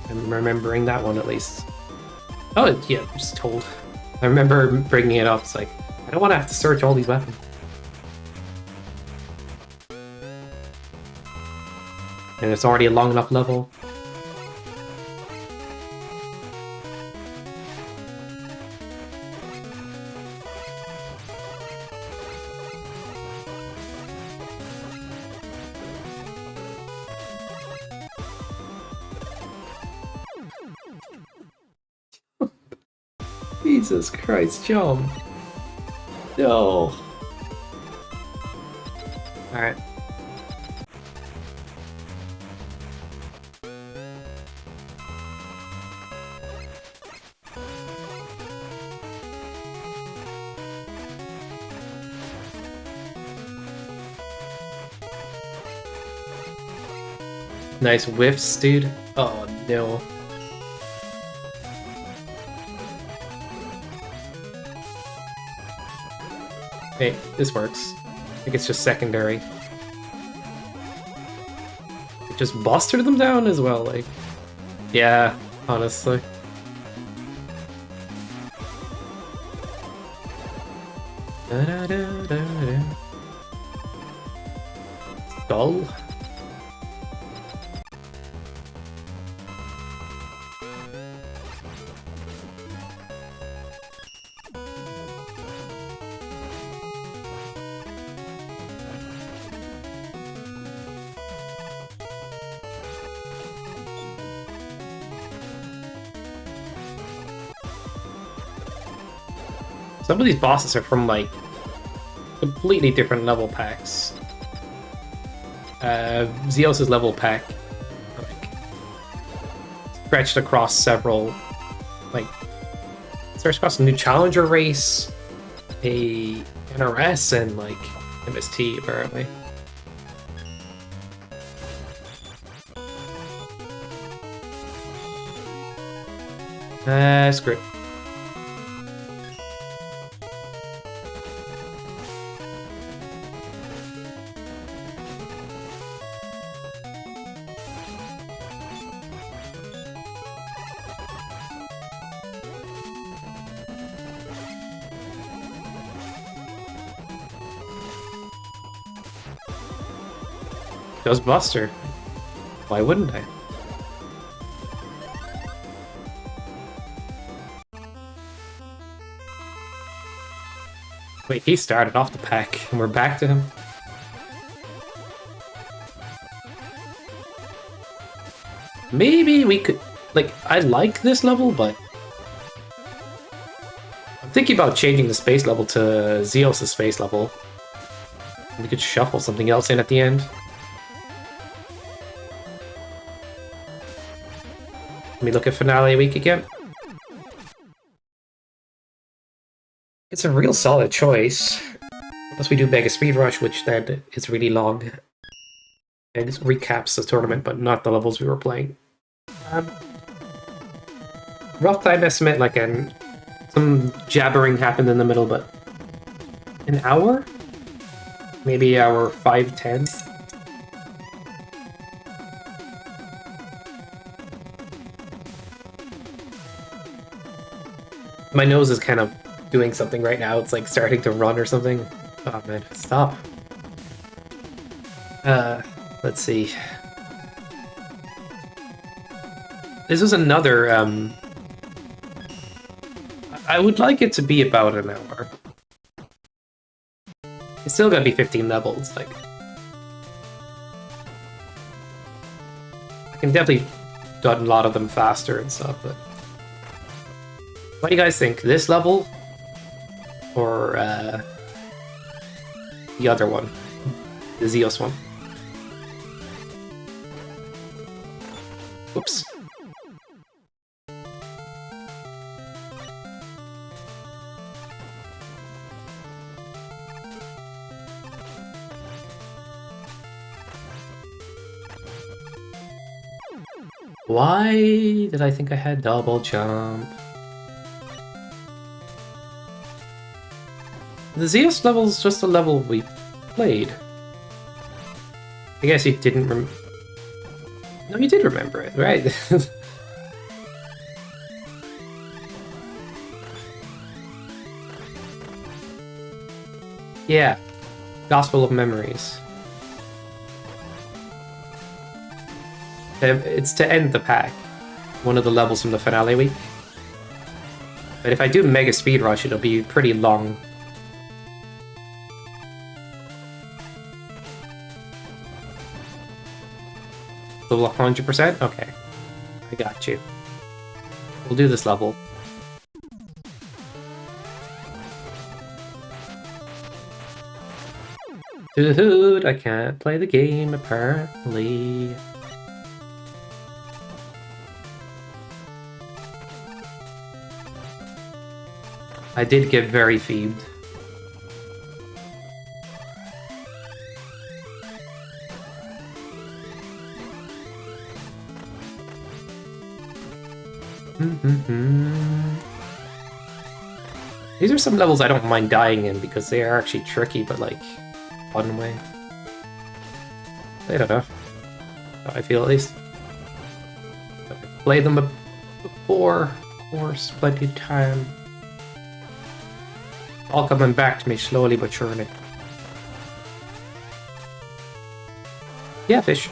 I'm remembering that one at least. Oh, yeah, I'm just told. I remember bringing it up. It's like, I don't want to have to search all these weapons. And it's already a long enough level. Jesus Christ, jump. No. Alright. Nice whiffs, dude. Oh no. Hey, this works. I think it's just secondary. It just busted them down as well, like... Yeah, honestly. Da-da-da-da-da. Dull. Some of these bosses are from, like, completely different level packs. Zeos' level pack, like, stretched across several, like, stretched across a new Challenger race, a NRS, and, like, MST, apparently. Screw it. Goes Buster. Why wouldn't I? Wait, he started off the pack, and we're back to him? Maybe we could... Like, I like this level, but... I'm thinking about changing the space level to Zeos' space level. We could shuffle something else in at the end. Let me look at Finale Week again. It's a real solid choice. Unless we do Mega Speed Rush, which then is really long. And it recaps the tournament, but not the levels we were playing. Rough time estimate, like some jabbering happened in the middle, but an hour? Maybe hour 5:10. My nose is kind of doing something right now. It's like starting to run or something. Oh man, stop. Let's see. This is another, I would like it to be about an hour. It's still gotta be 15 levels, like... I can definitely do a lot of them faster and stuff, but... What do you guys think? This level? Or, the other one? The Zeus one? Oops. Why did I think I had double jump? The Zeus level is just a level we played. I guess you didn't No, you did remember it, right? Yeah. Gospel of Memories. It's to end the pack. One of the levels from the finale week. But if I do Mega Speed Rush, it'll be pretty long. Level 100%? Okay. I got you. We'll do this level. Dude, I can't play the game, apparently. I did get very feebed. These are some levels I don't mind dying in because they are actually tricky, but like, fun way. I don't know. How I feel at least. I've played them before, of course, plenty of time. All coming back to me slowly but surely. Yeah, fish.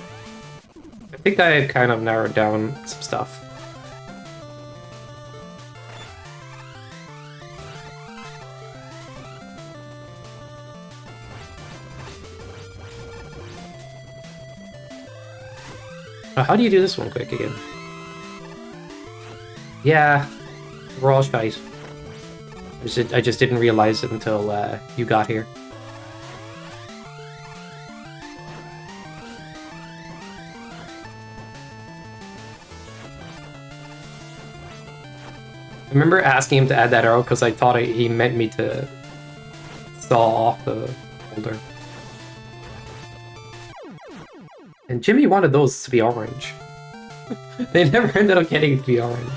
I think I kind of narrowed down some stuff. How do you do this one quick again? Yeah, we're all shite. I just didn't realize it until you got here. I remember asking him to add that arrow because I thought he meant me to saw off the boulder. And Jimmy wanted those to be orange. They never ended up getting to be orange.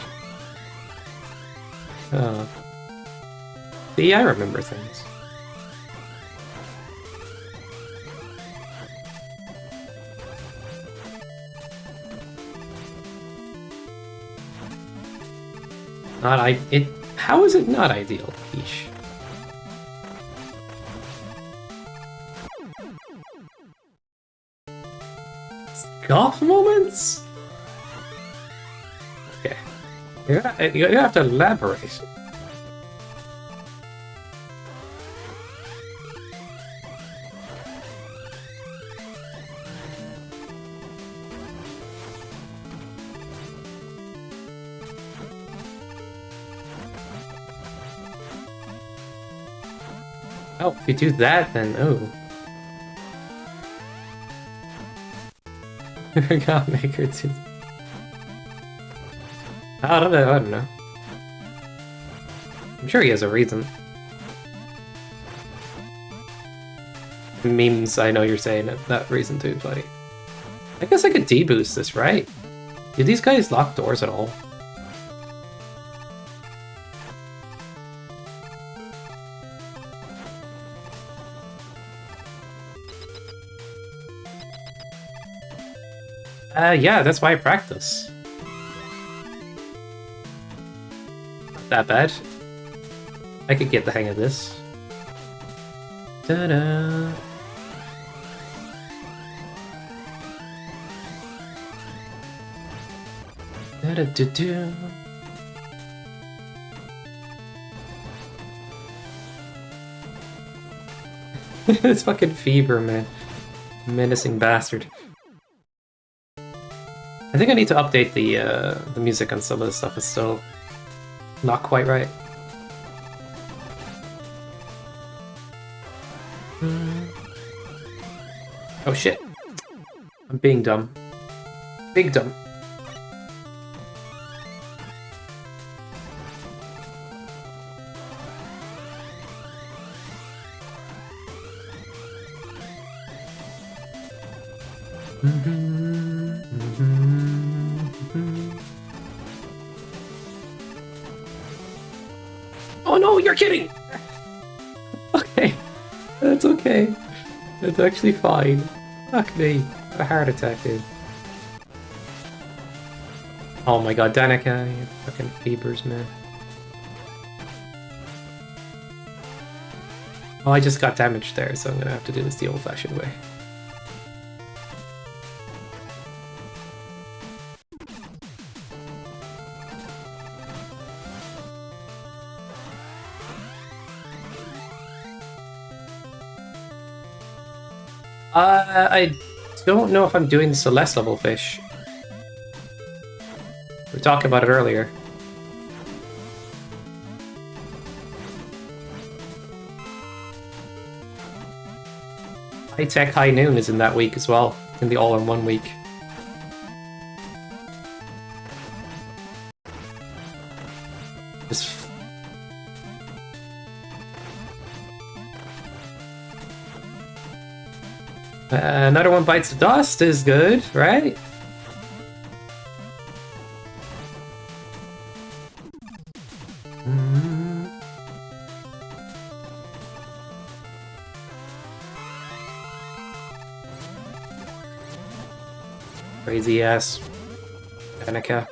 See, I remember things. How is it not ideal, Quiche? Golf moments? Okay. You have to elaborate. Oh, if you do that, then God Maker too. I don't know. I'm sure he has a reason. Memes, I know you're saying it, that reason too, buddy. I guess I could deboost this, right? Do these guys lock doors at all? Yeah, that's why I practice. Not that bad. I could get the hang of this. Ta-da! Da-da-da-da. This fucking fever, man. Menacing bastard. I think I need to update the music on some of this stuff. It's still not quite right. Oh shit. I'm being dumb. Big dumb. Oh no, you're kidding! Okay, that's okay. That's actually fine. Fuck me. A heart attack, dude. Oh my god, Danica, you fucking fevers, man. Oh, I just got damaged there, so I'm gonna have to do this the old-fashioned way. I don't know if I'm doing the Celeste level fish. We were talking about it earlier. High Tech High Noon is in that week as well, in the all-in-one week. Just another one bites the dust is good, right? Crazy ass Danica.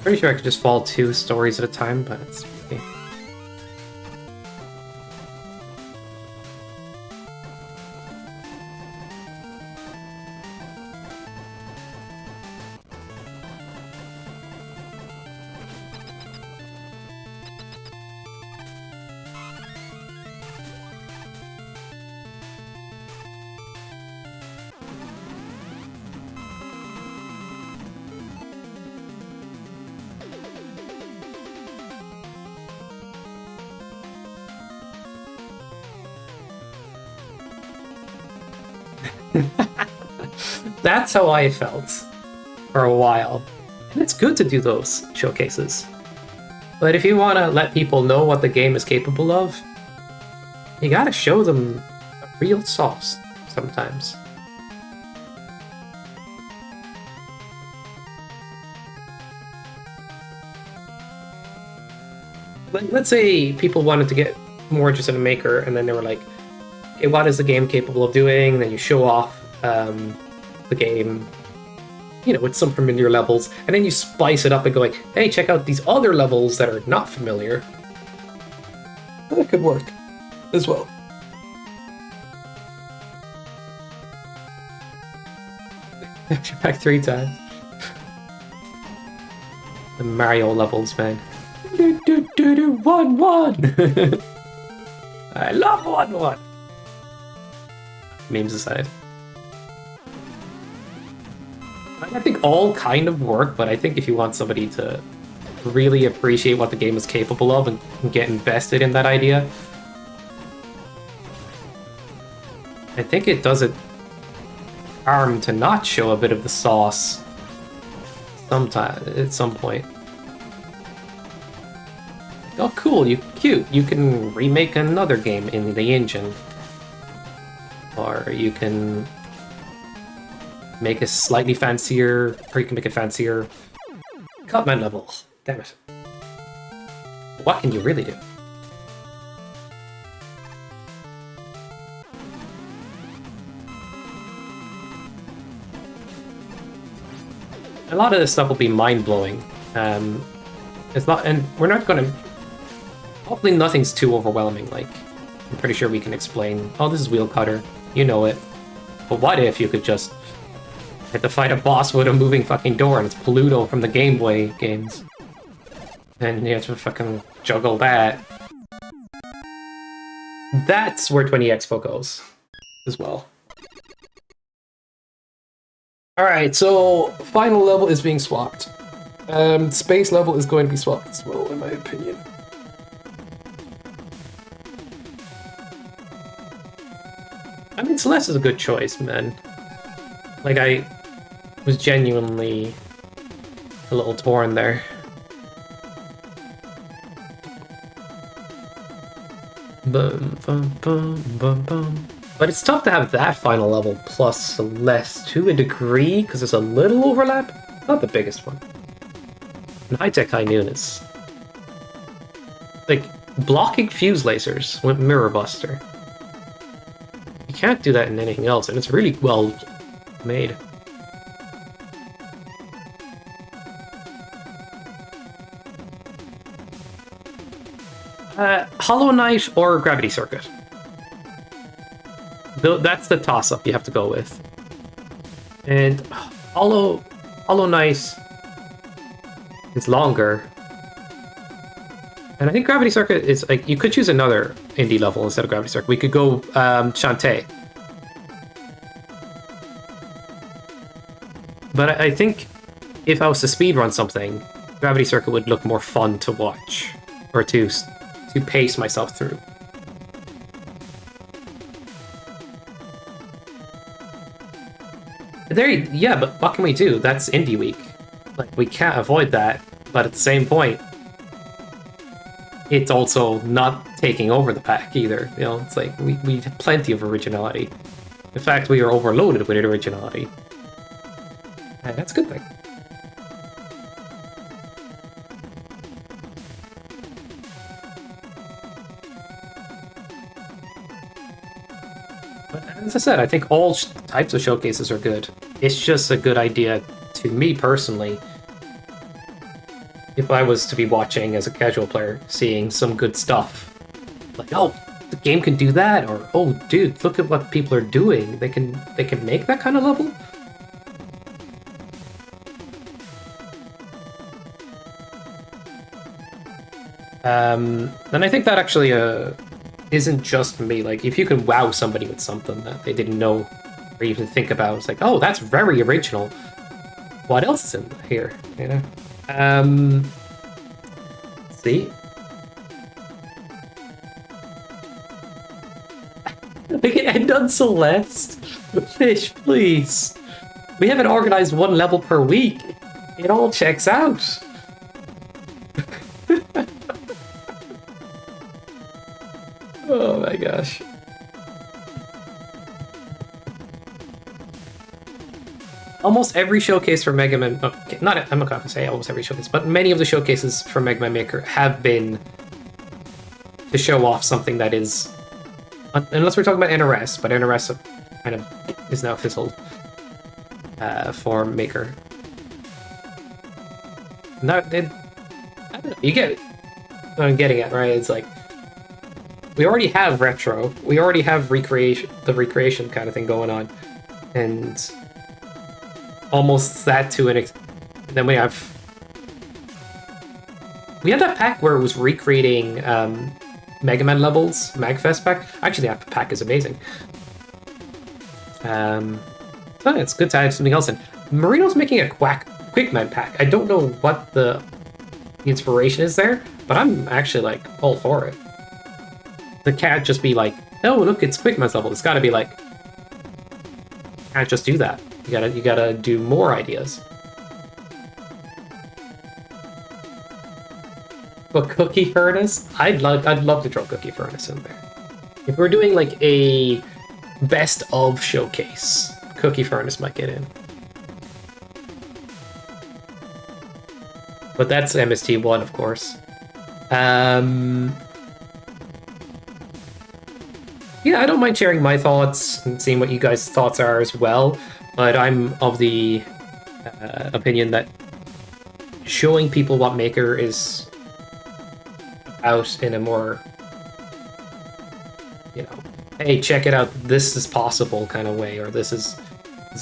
Pretty sure I could just fall 2 stories at a time, but it's okay. That's how I felt for a while. And it's good to do those showcases. But if you want to let people know what the game is capable of, you gotta show them real sauce sometimes. Let's say people wanted to get more interested in Maker, and then they were like, okay, what is the game capable of doing? And then you show off the game, you know, with some familiar levels, and then you spice it up and go like, hey, check out these other levels that are not familiar. That could work as well. Back 3 times. The Mario levels, man. 1-1! I love 1-1! Memes aside. I think all kind of work, but I think if you want somebody to really appreciate what the game is capable of and get invested in that idea. I think it does it harm to not show a bit of the sauce sometime at some point. Oh, cool! Cute. You can remake another game in the engine, or you can make a slightly fancier, or you can make it fancier. Cutman level. Damn it! What can you really do? A lot of this stuff will be mind-blowing. It's not, and we're not going to. Hopefully, nothing's too overwhelming. Like, I'm pretty sure we can explain. Oh, this is Wheel Cutter. You know it. But what if you could just have to fight a boss with a moving fucking door, and it's Pluto from the Game Boy games, and you have to fucking juggle that. That's where 20 Expo goes, as well. Alright, so final level is being swapped. Space level is going to be swapped as well, in my opinion. I mean, Celeste is a good choice, man. Like, I was genuinely a little torn there. Boom, boom, boom, boom, boom. But it's tough to have that final level plus Celeste to a degree, because there's a little overlap. Not the biggest one. And High-Tech High Noon is... like, blocking fuse lasers with Mirror Buster. You can't do that in anything else, and it's really well made. Hollow Knight or Gravity Circuit? That's the toss-up you have to go with. And Hollow Knight is longer. And I think Gravity Circuit is like, you could choose another indie level instead of Gravity Circuit. We could go Shantae. But I think if I was to speedrun something, Gravity Circuit would look more fun to watch, or to pace myself through. Yeah, but what can we do? That's Indie Week. Like, we can't avoid that, but at the same point, it's also not taking over the pack either. You know, it's like, we have plenty of originality. In fact, we are overloaded with originality. And that's a good thing. But as I said, I think all types of showcases are good. It's just a good idea, to me personally, if I was to be watching as a casual player, seeing some good stuff. Like, oh, the game can do that, or oh, dude, look at what people are doing. They can make that kind of level. And I think that actually isn't just me. Like, if you can wow somebody with something that they didn't know or even think about, it's like, oh, that's very original. What else is in here? You know. See. We can end on Celeste. Fish, please. We haven't organized one level per week. It all checks out. Oh my gosh. Almost every showcase for Mega Man... Okay, I'm not going to say almost every showcase, but many of the showcases for Mega Man Maker have been to show off something that is... Unless we're talking about NRS, but NRS kind of is now fizzled for Maker. I don't know, you get what I'm getting at, right? It's like, we already have retro, we already have the recreation kind of thing going on, and almost that to an then we had that pack where it was recreating Mega Man levels, Magfest pack. Actually, that pack is amazing. So it's good to add something else in. Marino's making a Quickman pack. I don't know what the the inspiration is there, but I'm actually like all for it. It can't just be like, oh look, it's Quick Man's level. It's got to be like, can't just do that. You gotta do more ideas. But Cookie Furnace, I'd love to throw Cookie Furnace in there. If we're doing like a best of showcase, Cookie Furnace might get in. But that's MST1, of course. Yeah, I don't mind sharing my thoughts and seeing what you guys' thoughts are as well. But I'm of the opinion that showing people what Maker is out in a more, you know, hey, check it out, this is possible kind of way, or this is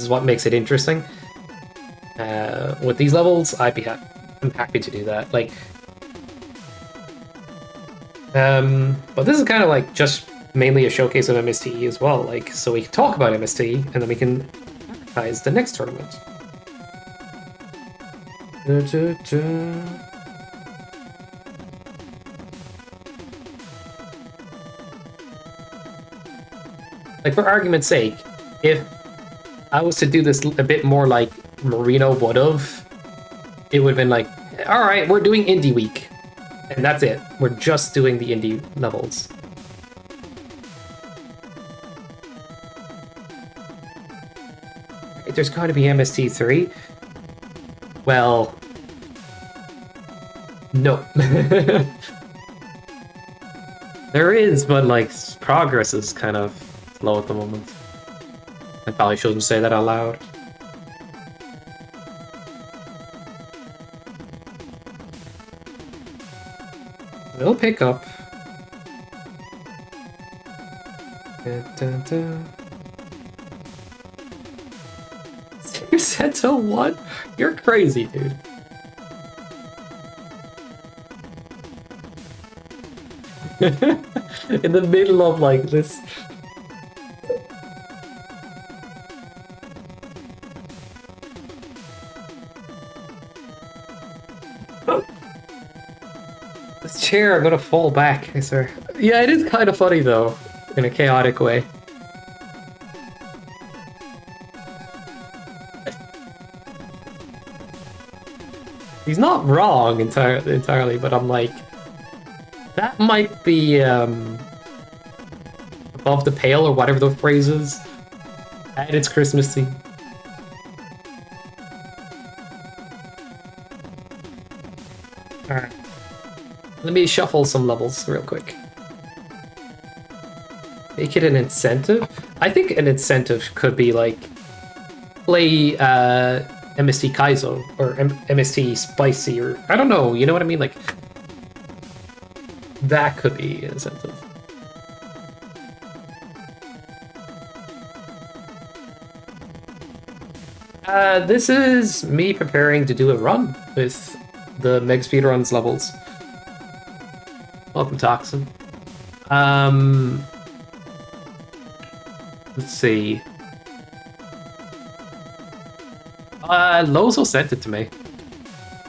what makes it interesting. With these levels, I'm happy to do that. Like, but this is kind of like just mainly a showcase of MST as well. Like, so we can talk about MST and then we can advertise the next tournament. Like, for argument's sake, if I was to do this a bit more like Marino would've, it would have been like, alright, we're doing Indie Week. And that's it. We're just doing the indie levels. There's got to be MST3. Well, no. There is, but like progress is kind of slow at the moment. I probably shouldn't say that out loud. It'll pick up. You're set to 1? You're crazy, dude. In the middle of like this. This chair, I'm gonna fall back, I swear. Yeah, it is kind of funny though, in a chaotic way. He's not wrong entirely, but I'm like, that might be above the pale or whatever the phrase is. And it's Christmassy. Alright. Let me shuffle some levels real quick. Make it an incentive? I think an incentive could be like, play MST Kaizo or MST Spicy, or I don't know, you know what I mean? Like, that could be an incentive. This is me preparing to do a run with the Meg Speedruns levels. Welcome, Toxin. Let's see. Lozo sent it to me.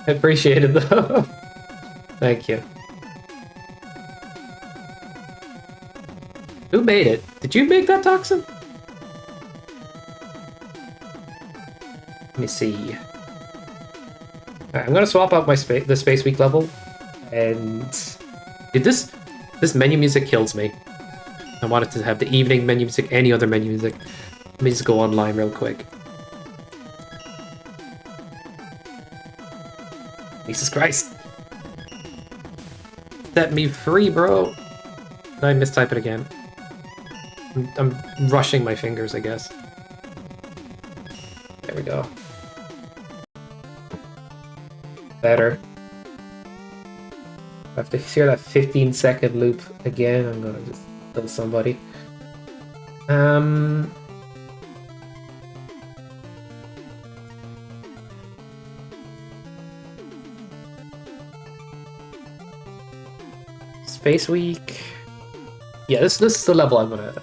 I appreciate it though. Thank you. Who made it? Did you make that, Toxin? Let me see. Right, I'm gonna swap out the Space Week level, and dude, this menu music kills me. I wanted to have the evening menu music, any other menu music. Let me just go online real quick. Jesus Christ. Set me free, bro. Did I mistype it again? I'm rushing my fingers, I guess. There we go. Better. I have to hear that 15-second loop again. I'm gonna just kill somebody. Space Week. Yeah, this is the level I'm gonna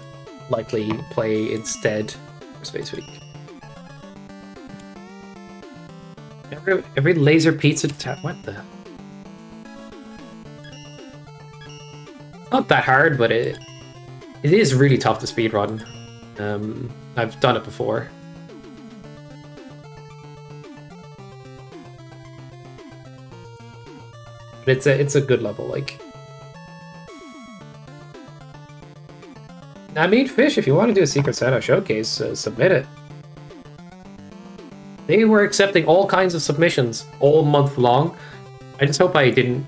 likely play instead for Space Week. Every laser pizza what the? not that hard, but it is really tough to speedrun. I've done it before. But it's a good level, like. I mean, Fish, if you want to do a Secret Santa showcase, submit it. They were accepting all kinds of submissions all month long. I just hope I'm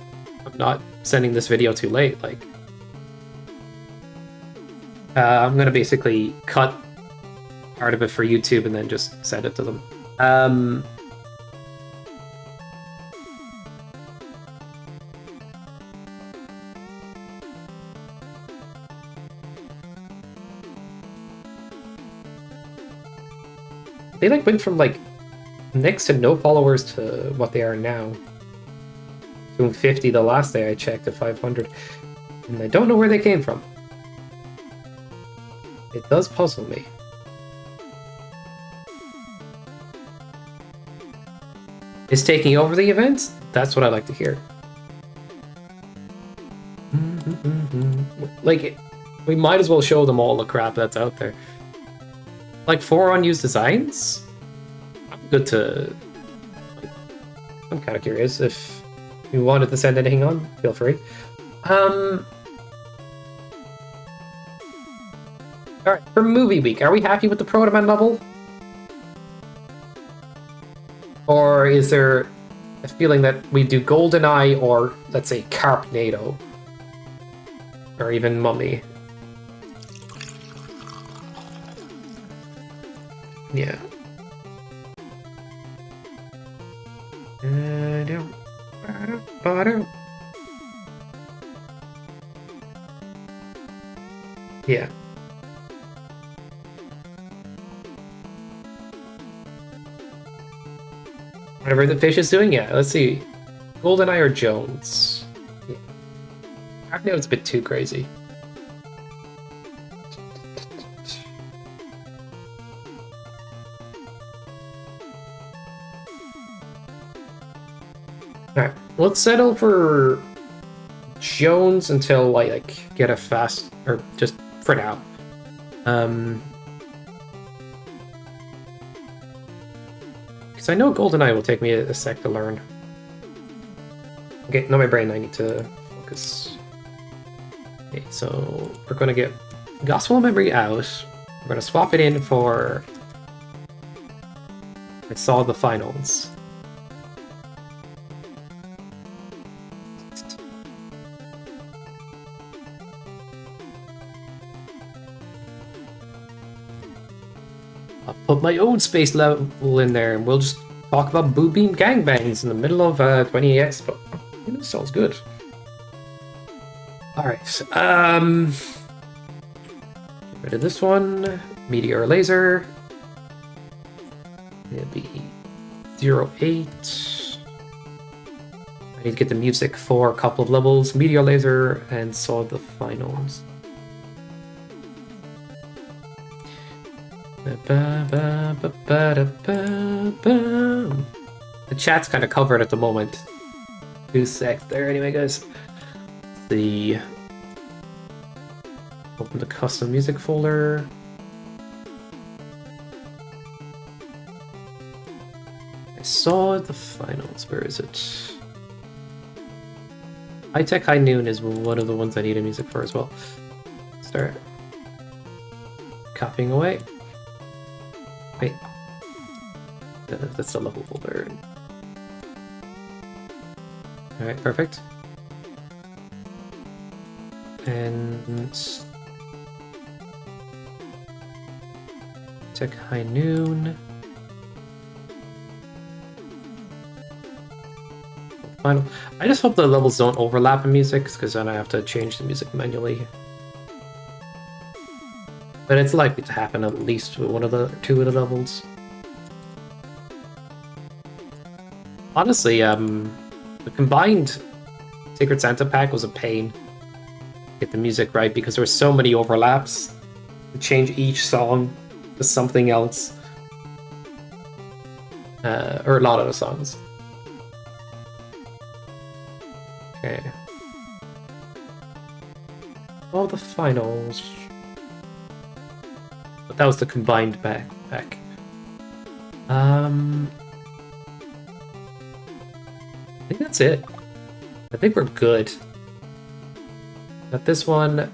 not sending this video too late. Like, I'm gonna basically cut part of it for YouTube and then just send it to them. They like went from like next to no followers to what they are now. 250 the last day I checked to 500. And I don't know where they came from. It does puzzle me. Is taking over the events? That's what I like to hear. Like, we might as well show them all the crap that's out there. Like 4 unused designs? I'm good to... Like, I'm kind of curious. If you wanted to send anything on, feel free. Alright, for movie week, are we happy with the Proto Man level? Or is there a feeling that we do GoldenEye or, let's say, Carpnado? Or even Mummy? Yeah. Yeah. Whatever the Fish is doing, yeah. Let's see. GoldenEye or Jones? Yeah. I know it's a bit too crazy. Alright, let's settle for Jones until I like get a fast, or just for now. Because I know GoldenEye will take me a sec to learn. Okay, no, my brain, I need to focus. Okay, so we're gonna get Gospel Memory out. We're gonna swap it in for I saw the finals. I'll put my own space level in there and we'll just talk about Boo Beam gangbangs in the middle of 20X, but you know, sounds good. Alright, get rid of this one. Meteor Laser. It'll be 08. I need to get the music for a couple of levels. Meteor Laser and saw the finals. The chat's kind of covered at the moment. 2 secs there anyway, guys. Open the custom music folder. I saw the finals. Where is it? High Tech High Noon is one of the ones I needed music for as well. Start copying away. Wait. That's the level folder. Alright, perfect. And Tech High Noon. Final. I just hope the levels don't overlap in music, because then I have to change the music manually. But it's likely to happen at least with one of the 2 of the levels. Honestly, the combined Secret Santa pack was a pain to get the music right because there were so many overlaps. To change each song to something else. Or a lot of the songs. Okay. Oh, the finals. But that was the combined pack. I think that's it. I think we're good. Got this one.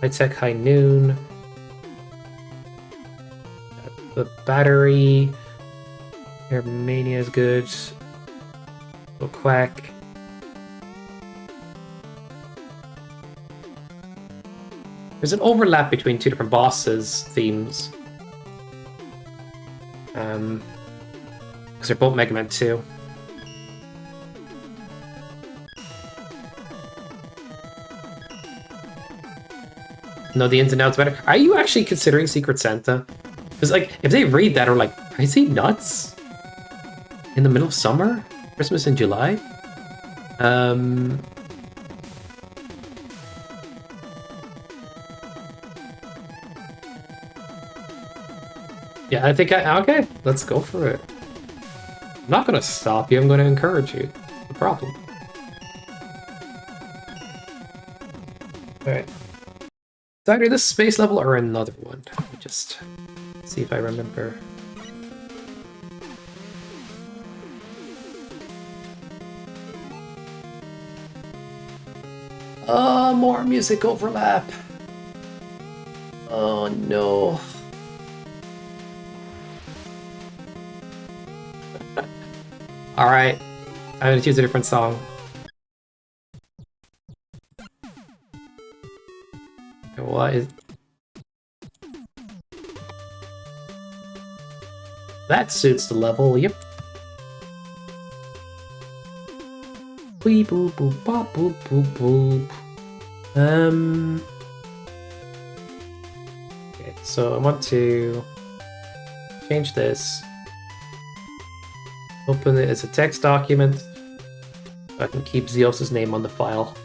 High Tech High Noon. Got the battery. Airmania is good. Little Quack. There's an overlap between two different bosses' themes. Because they're both Mega Man 2. Know the ins and outs better. Are you actually considering Secret Santa? Because, like, if they read that, are like, is he nuts? In the middle of summer? Christmas in July? Yeah, I think okay, let's go for it. I'm not gonna stop you, I'm gonna encourage you. No problem. Alright. It's either this space level or another one. Let me just see if I remember. Oh, more music overlap. Oh no. Alright, I'm gonna choose a different song. What is... That suits the level, yep. Beep boop boop bop boop boop boop. Okay, so I want to change this. Open it as a text document. So I can keep Zeos's name on the file.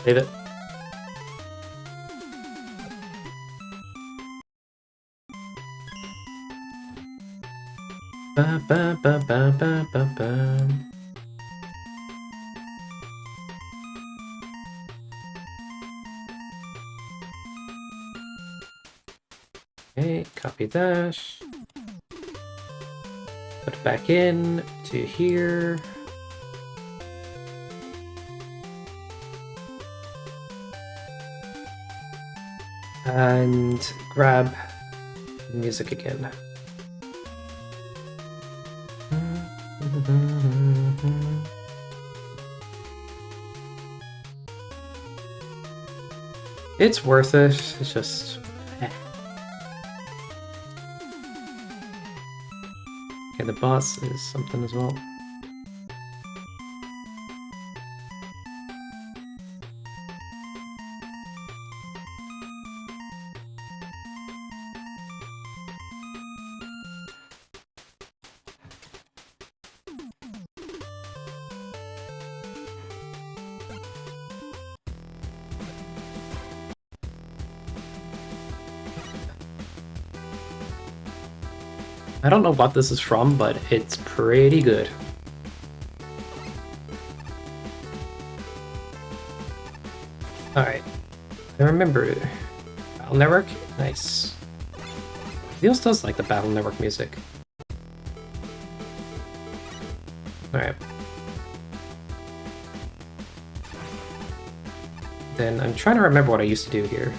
Save it. Ba ba ba ba ba ba ba. Okay, copy that. Put it back in to here. And grab music again. It's worth it. It's just... Okay, the boss is something as well. I don't know what this is from, but it's pretty good. Alright. I remember it. Battle Network? Nice. Zeos does like the Battle Network music. Alright. Then I'm trying to remember what I used to do here.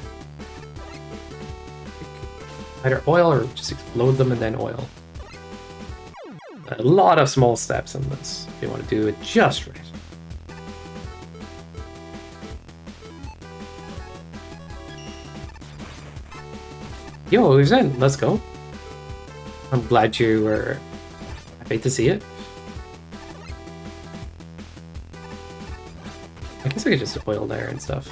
Either oil or just explode them and then oil. A lot of small steps in this if you want to do it just right. Yo, who's in? Let's go. I'm glad you were happy to see it. I guess I could just oil there and stuff.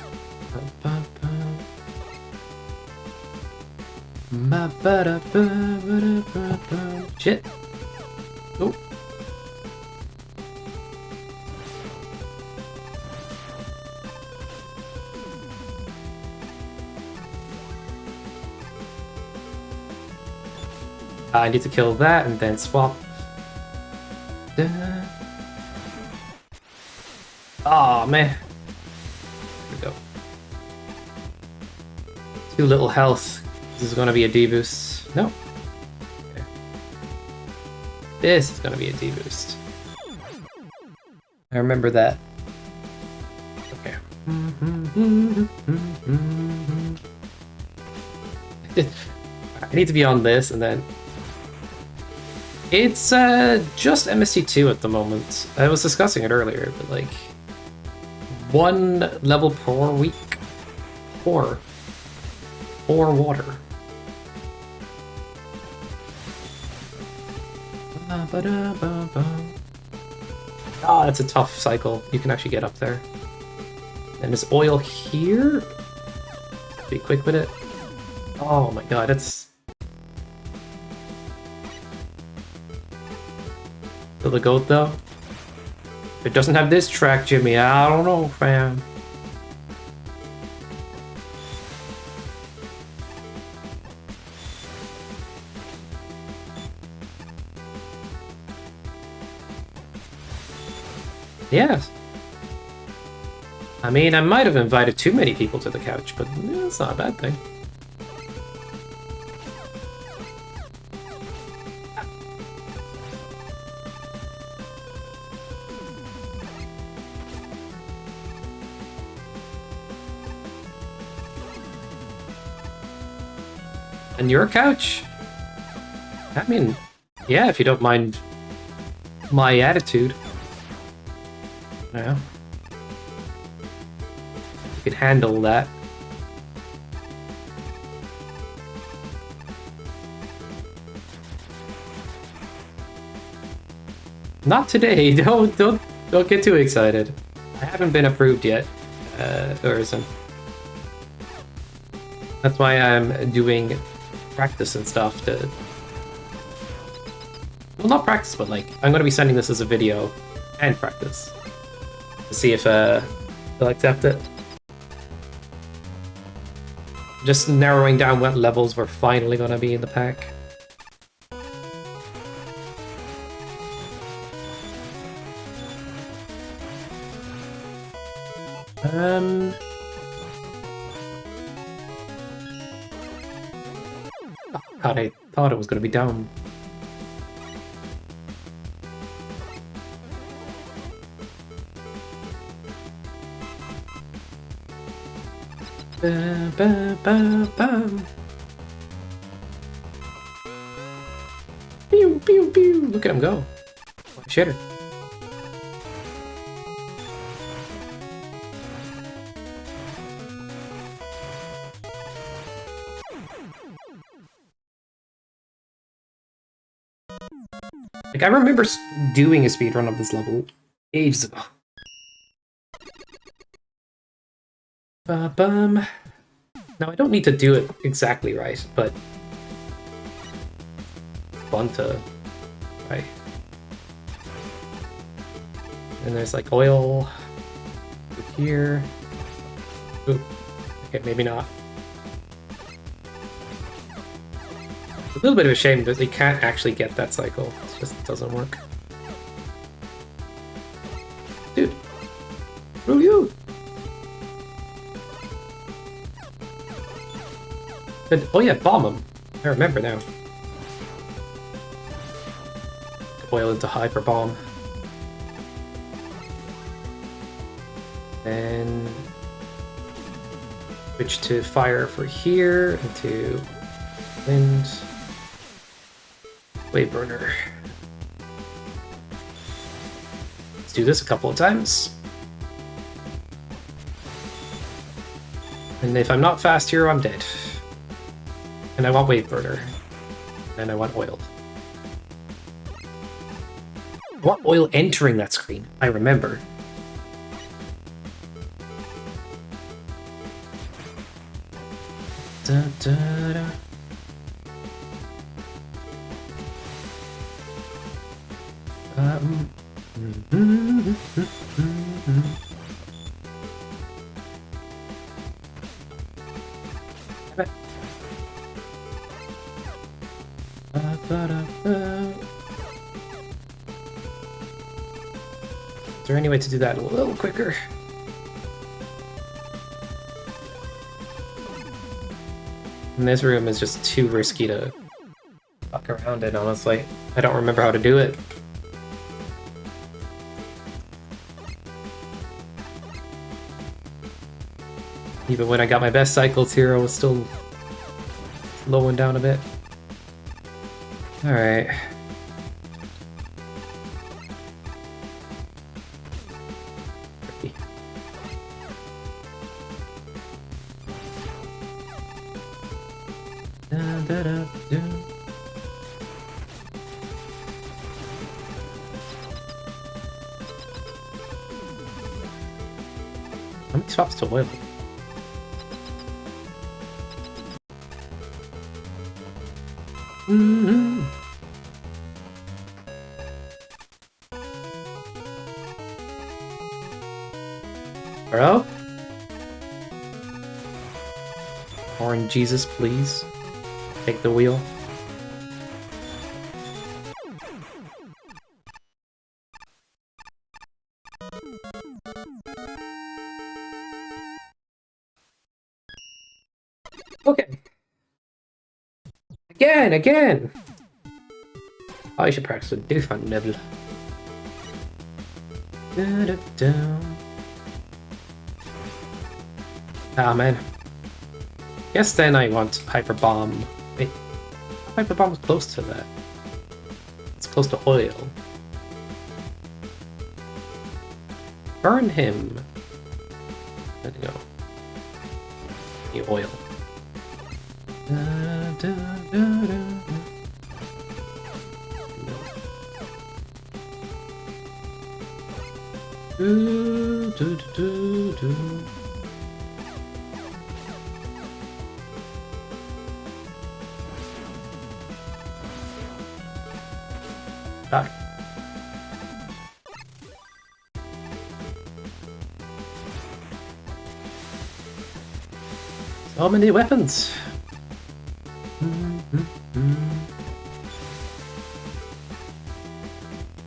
Shit. Oh. I need to kill that and then swap. Oh man. Here we go. Too little health. This is gonna be a deboost. No. Okay. This is gonna be a deboost. I remember that. Okay. I need to be on this, and then it's just MST2 at the moment. I was discussing it earlier, but like 1 level per week. Pour water. Ah, that's a tough cycle. You can actually get up there. And there's oil here. Be quick with it. Oh my god, it's... Still the goat though? If it doesn't have this track, Jimmy, I don't know, fam. Yes. I mean, I might have invited too many people to the couch, but yeah, it's not a bad thing. And your couch? I mean, yeah, if you don't mind my attitude. Yeah. You can handle that. Not today. Don't get too excited. I haven't been approved yet, Urson. That's why I'm doing practice and stuff to... Well, not practice, but like, I'm going to be sending this as a video and practice. To see if they'll accept it. Just narrowing down what levels we're finally going to be in the pack. Oh, God, I thought it was going to be down. Ba, ba, ba, ba. Pew, pew, pew. Look at him go. Shitter. Like, I remember doing a speedrun of this level ages ago. Ba-bum. Now, I don't need to do it exactly right, but fun to try. And there's like oil here. Ooh. Okay, maybe not. It's a little bit of a shame that they can't actually get that cycle. It just doesn't work. Dude. Screw you! Oh yeah, bomb him. I remember now. Oil into hyper bomb. Then switch to fire for here, into wind. Wave burner. Let's do this a couple of times. And if I'm not fast here, I'm dead. And I want wave burner. And I want oil. I want oil entering that screen. I remember. Da, da, da. Is there any way to do that a little quicker? And this room is just too risky to fuck around in, honestly. I don't remember how to do it. Even when I got my best cycles here, I was still slowing down a bit. Alright. How many swaps to oil? Bro? Orange Jesus, please. Take the wheel. Okay. Again! I should practice a different level. Ah, man. Guess then I want Hyper Bomb. Wait, Hyper Bomb was close to that. It's close to oil. Burn him. There you go. The oil. Die. So many weapons.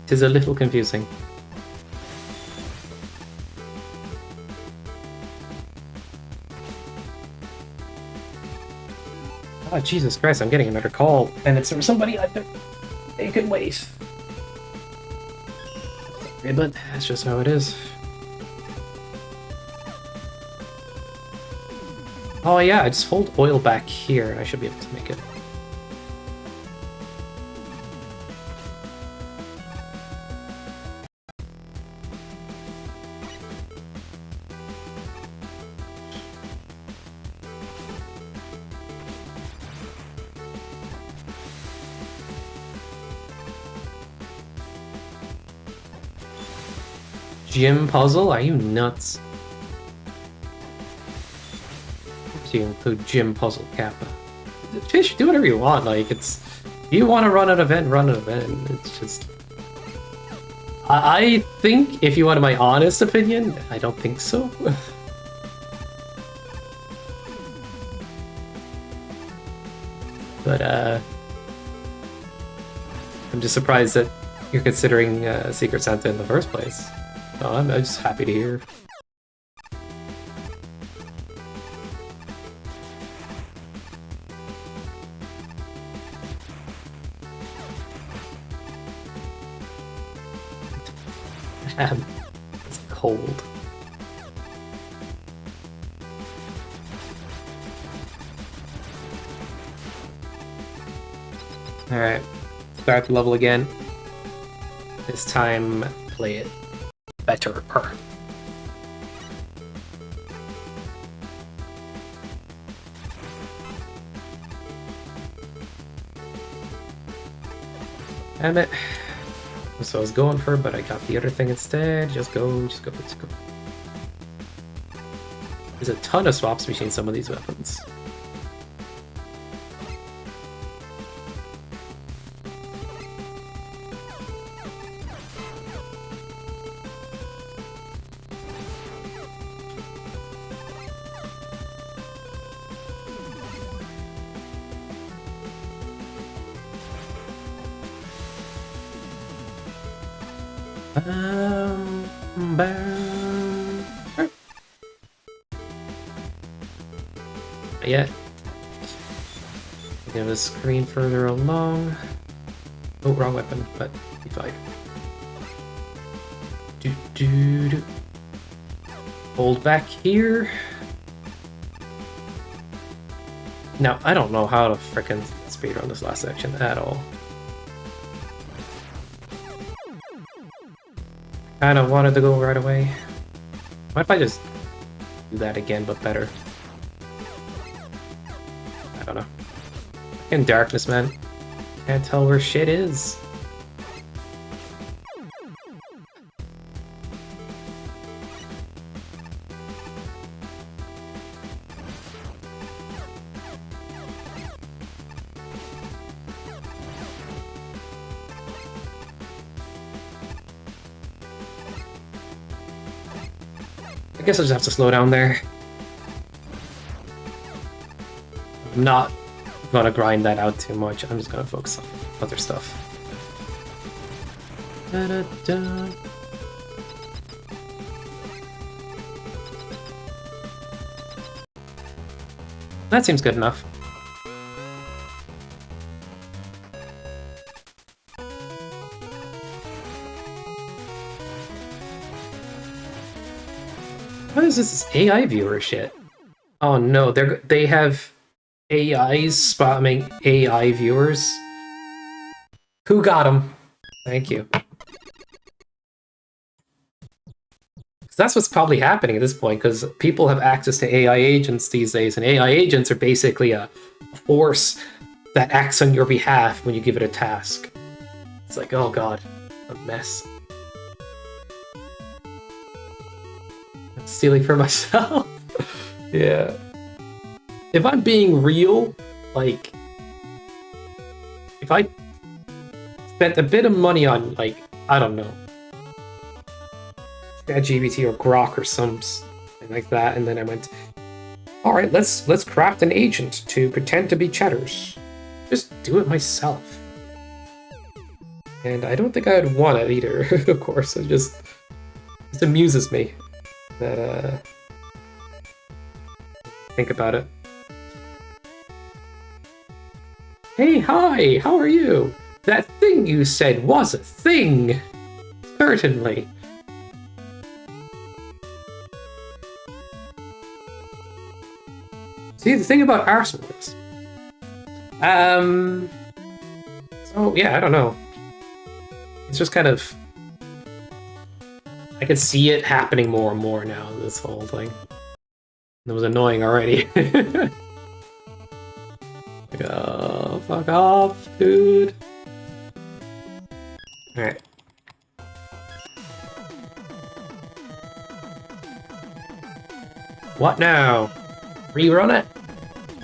It is a little confusing. Oh, Jesus Christ, I'm getting another call, and it's from somebody I don't... They can wait. Sorry, but that's just how it is. Oh yeah, I just hold oil back here, and I should be able to make it. Gym puzzle? Are you nuts? Do you include gym puzzle Kappa? Fish, do whatever you want. Like, it's... You want to run an event, run an event. It's just... I think, if you wanted my honest opinion, I don't think so. But, I'm just surprised that you're considering Secret Santa in the first place. So I'm just happy to hear. Damn, it's cold. Alright, start the level again. This time, play it better. Damn it. That's what I was going for, but I got the other thing instead. Just go, let's go. There's a ton of swaps between some of these weapons. Bam. Not yet. Get the screen further along. Oh, wrong weapon, but be fine. Do. Hold back here. Now, I don't know how to frickin' speedrun this last section at all. Kinda wanted to go right away. What if I just do that again, but better? I don't know. In darkness, man. Can't tell where shit is. I guess I just have to slow down there. I'm not gonna grind that out too much. I'm just gonna focus on other stuff. Da-da-da. That seems good enough. What is this AI viewer shit? Oh no, they have AIs spamming AI viewers. Who got them? Thank you. 'Cause that's what's probably happening at this point, because people have access to AI agents these days, and AI agents are basically a force that acts on your behalf when you give it a task. It's like, oh god, a mess. I'm stealing for myself. Yeah. If I'm being real, like, if I spent a bit of money on, like, I don't know, ChatGPT or Grok or something like that, and then I went, all right, let's craft an agent to pretend to be Cheddars. Just do it myself. And I don't think I'd want it either. Of course, it just amuses me that think about it. Hey, hi, how are you? That thing you said was a thing! Certainly. See, the thing about Arsenal is... So, yeah, I don't know. It's just kind of... I can see it happening more and more now, this whole thing. It was annoying already. Like, oh, fuck off, dude. Alright. What now? Rerun it?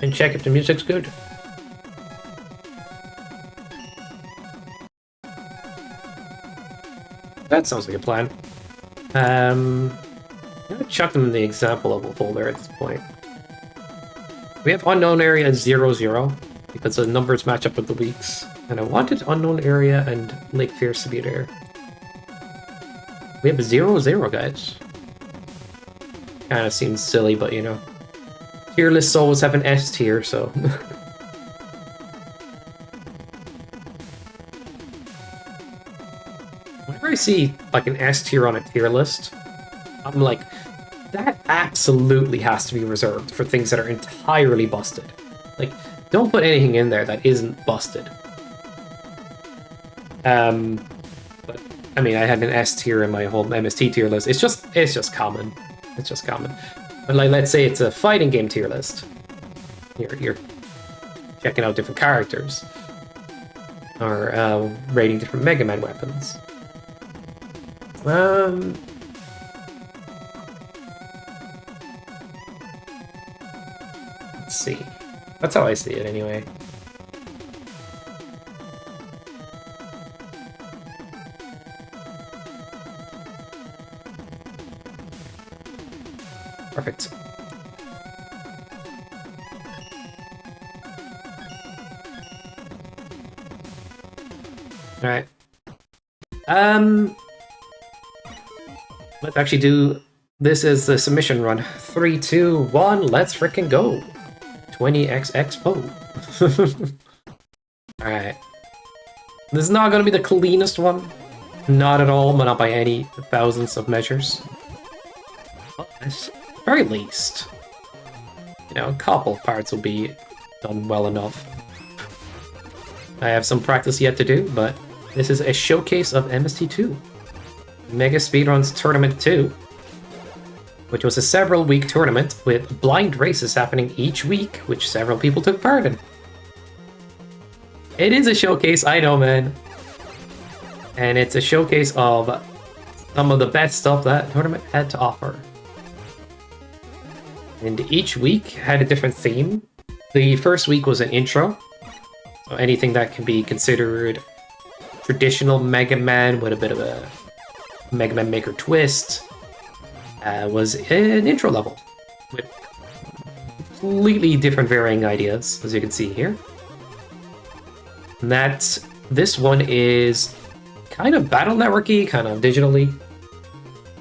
And check if the music's good? That sounds like a plan. I'm gonna chuck them in the example level folder at this point. We have unknown area 0, because the numbers match up with the weeks. And I wanted unknown area and Lake Fierce to be there. We have 0, guys. Kinda seems silly, but you know. Tier lists always have an S tier, so. Whenever I see like an S tier on a tier list, I'm like, that absolutely has to be reserved for things that are entirely busted. Like, don't put anything in there that isn't busted. But I mean, I had an S tier in my whole MST tier list. It's just common. It's just common. But like, let's say it's a fighting game tier list. You're checking out different characters, or rating different Mega Man weapons. Let's see. That's how I see it, anyway. Perfect. All right. Let's actually do this as the submission run. 3, 2, 1, let's frickin' go. 20x Expo. Alright. This is not gonna be the cleanest one. Not at all, but not by any thousands of measures. But at the very least, you know, a couple parts will be done well enough. I have some practice yet to do, but this is a showcase of MST2. Mega Speedruns Tournament 2, which was a several-week tournament with blind races happening each week, which several people took part in. It is a showcase, I know, man. And it's a showcase of some of the best stuff that tournament had to offer. And each week had a different theme. The first week was an intro, so anything that can be considered traditional Mega Man with a bit of a Mega Man Maker twist was an intro level with completely different varying ideas, as you can see here. And this one is kind of Battle Network-y, kind of digitally.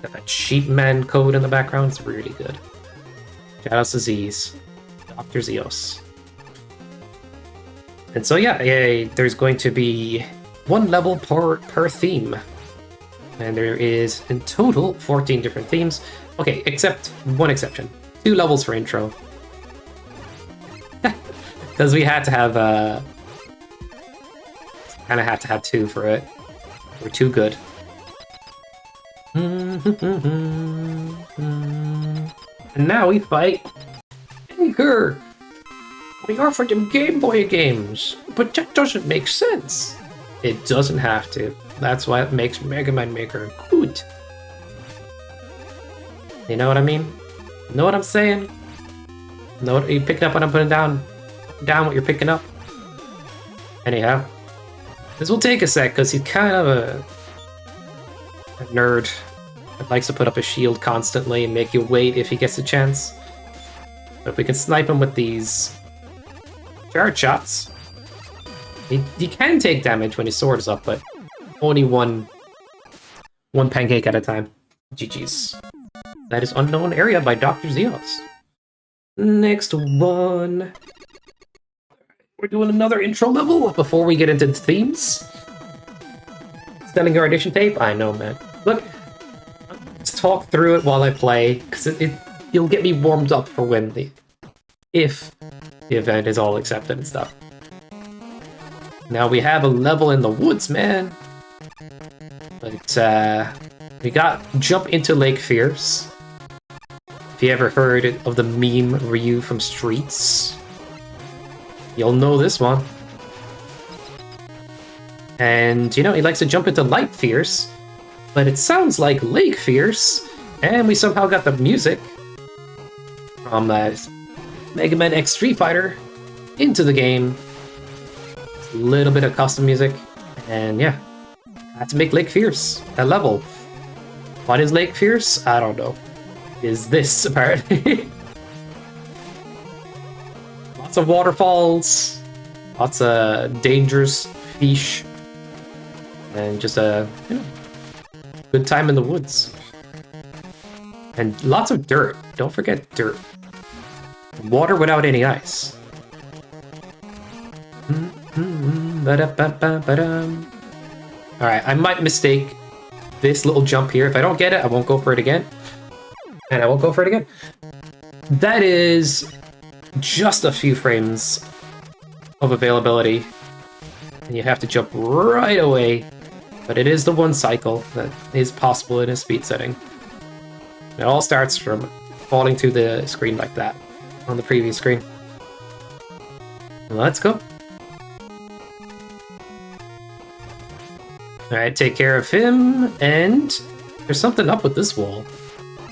Got that Sheepman code in the background, it's really good. Shout out to Z's, Dr. Zeos. And so yeah, there's going to be one level per theme. And there is, in total, 14 different themes. Okay, except one exception. 2 levels for intro. Because we had to have, kind of had to have 2 for it. We're too good. And now we fight Anchor. We offered him Game Boy games, but that doesn't make sense. It doesn't have to. That's why it makes Mega Man Maker good. You know what I mean? Know what I'm saying? Know what you picking up when I'm putting down what you're picking up? Anyhow, this will take a sec because he's kind of a nerd that likes to put up a shield constantly and make you wait if he gets a chance. But if we can snipe him with these charge shots, he can take damage when his sword is up, but only one pancake at a time. GG's. That is Unknown Area by Dr. Zeos. Next one. We're doing another intro level before we get into the themes. Sending our audition tape? I know, man. Look, let's talk through it while I play, because you'll get me warmed up for when if the event is all accepted and stuff. Now we have a level in the woods, man. But we got Jump into Lake Fierce. If you ever heard of the meme Ryu from Streets, you'll know this one. And, you know, he likes to jump into Light Fierce, but it sounds like Lake Fierce, and we somehow got the music from Mega Man X Street Fighter into the game. A little bit of custom music, and yeah, I had to make Lake Fierce a level. What is Lake Fierce? I don't know. Is this, apparently. Lots of waterfalls, lots of dangerous fish, and just a good time in the woods. And lots of dirt. Don't forget dirt. Water without any ice. Alright, I might mistake this little jump here. If I don't get it, I won't go for it again. And I won't go for it again. That is just a few frames of availability. And you have to jump right away. But it is the one cycle that is possible in a speed setting. It all starts from falling to the screen like that on the previous screen. Let's go. Alright, take care of him, and there's something up with this wall.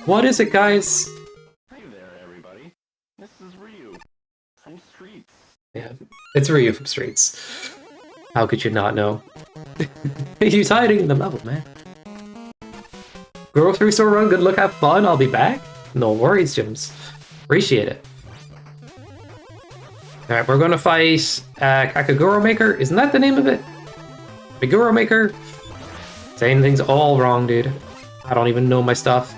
What is it, guys? Hey there, everybody. This is Ryu from Streets. Yeah, it's Ryu from Streets. How could you not know? He's hiding in the level, man. Grocery store run, good luck, have fun, I'll be back. No worries, Jims. Appreciate it. Alright, we're gonna fight Kakaguro Maker. Isn't that the name of it? Meguro Maker? Saying things all wrong, dude. I don't even know my stuff.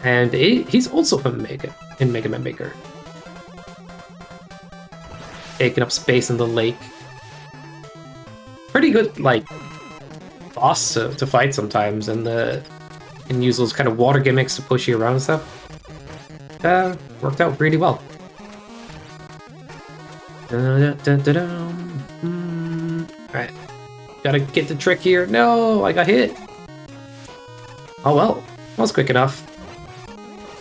And he's also from Mega Man Maker. Taking up space in the lake. Pretty good, like, boss to fight sometimes, and can use those kind of water gimmicks to push you around and stuff. Worked out really well. Alright. Gotta get the trick here. No, I got hit. Oh well, that was quick enough.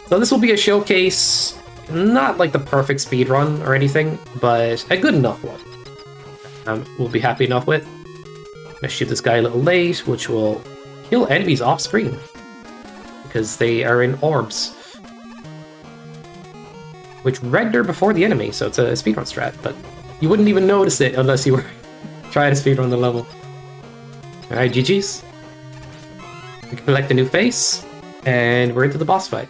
So this will be a showcase, not like the perfect speedrun or anything, but a good enough one. We'll be happy enough with. I'm gonna shoot this guy a little late, which will kill enemies off screen, because they are in orbs. Which render before the enemy, so it's a speedrun strat, but you wouldn't even notice it unless you were trying to speedrun the level. Alright, GG's. We can collect a new face, and we're into the boss fight.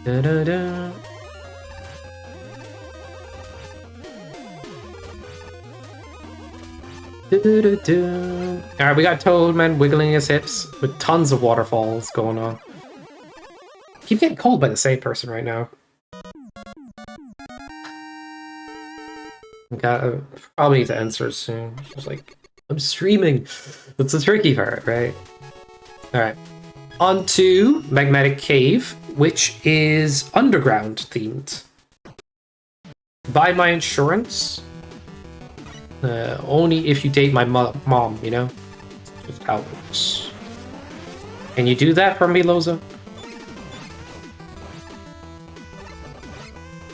Da-da-da. Alright, we got Toadman wiggling his hips with tons of waterfalls going on. Keep getting called by the same person right now. Probably need to answer soon. Just like, I'm streaming. That's the tricky part, right? Alright. On to Magmatic Cave, which is underground themed. Buy my insurance. Only if you date my mom, you know? That's how it works. Can you do that for me, Loza?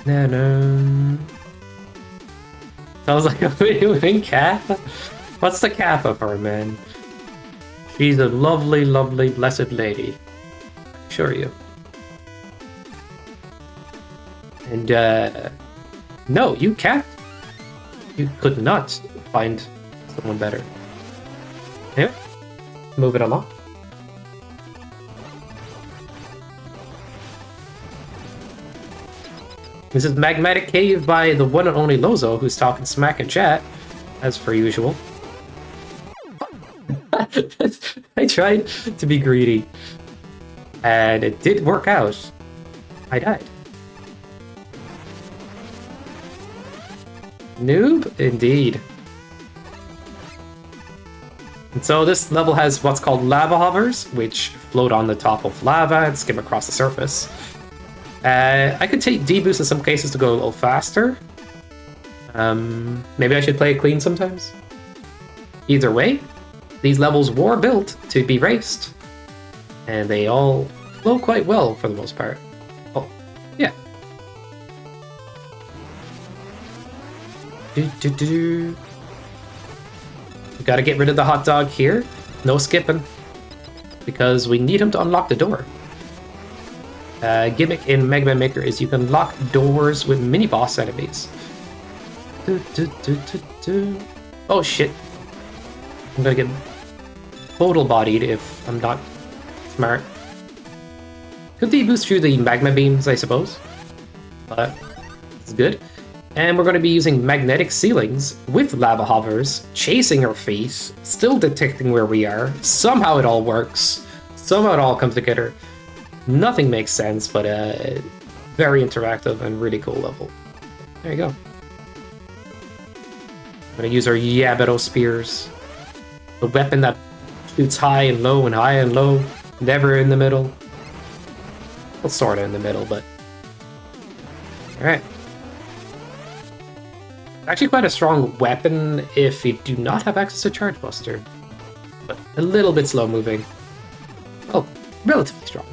No. I was like, are we doing Kappa? What's the Kappa for, man? She's a lovely, lovely, blessed lady. I assure you. And, no, you can't. You could not find someone better. Anyway, move it along. This is Magmatic Cave by the one and only Lozo, who's talking smack in chat, as per usual. I tried to be greedy, and it did work out. I died. Noob? Indeed. And so this level has what's called lava hovers, which float on the top of lava and skim across the surface. I could take D-boost in some cases to go a little faster. Maybe I should play it clean sometimes. Either way, these levels were built to be raced. And they all flow quite well for the most part. Oh, yeah. We gotta get rid of the hot dog here. No skipping. Because we need him to unlock the door. Gimmick in Mega Man Maker is you can lock doors with mini-boss enemies. Oh shit. I'm gonna get total bodied if I'm not smart. Could de-boost through the magma beams, I suppose. But it's good. And we're going to be using magnetic ceilings with lava hovers, chasing our feet, still detecting where we are. Somehow it all works. Somehow it all comes together. Nothing makes sense, but very interactive and really cool level. There you go. I'm going to use our Yabito spears. The weapon that shoots high and low and high and low. Never in the middle. Well, sort of in the middle, but... Alright. Actually quite a strong weapon if you do not have access to Charge Buster. But a little bit slow moving. Well, relatively strong.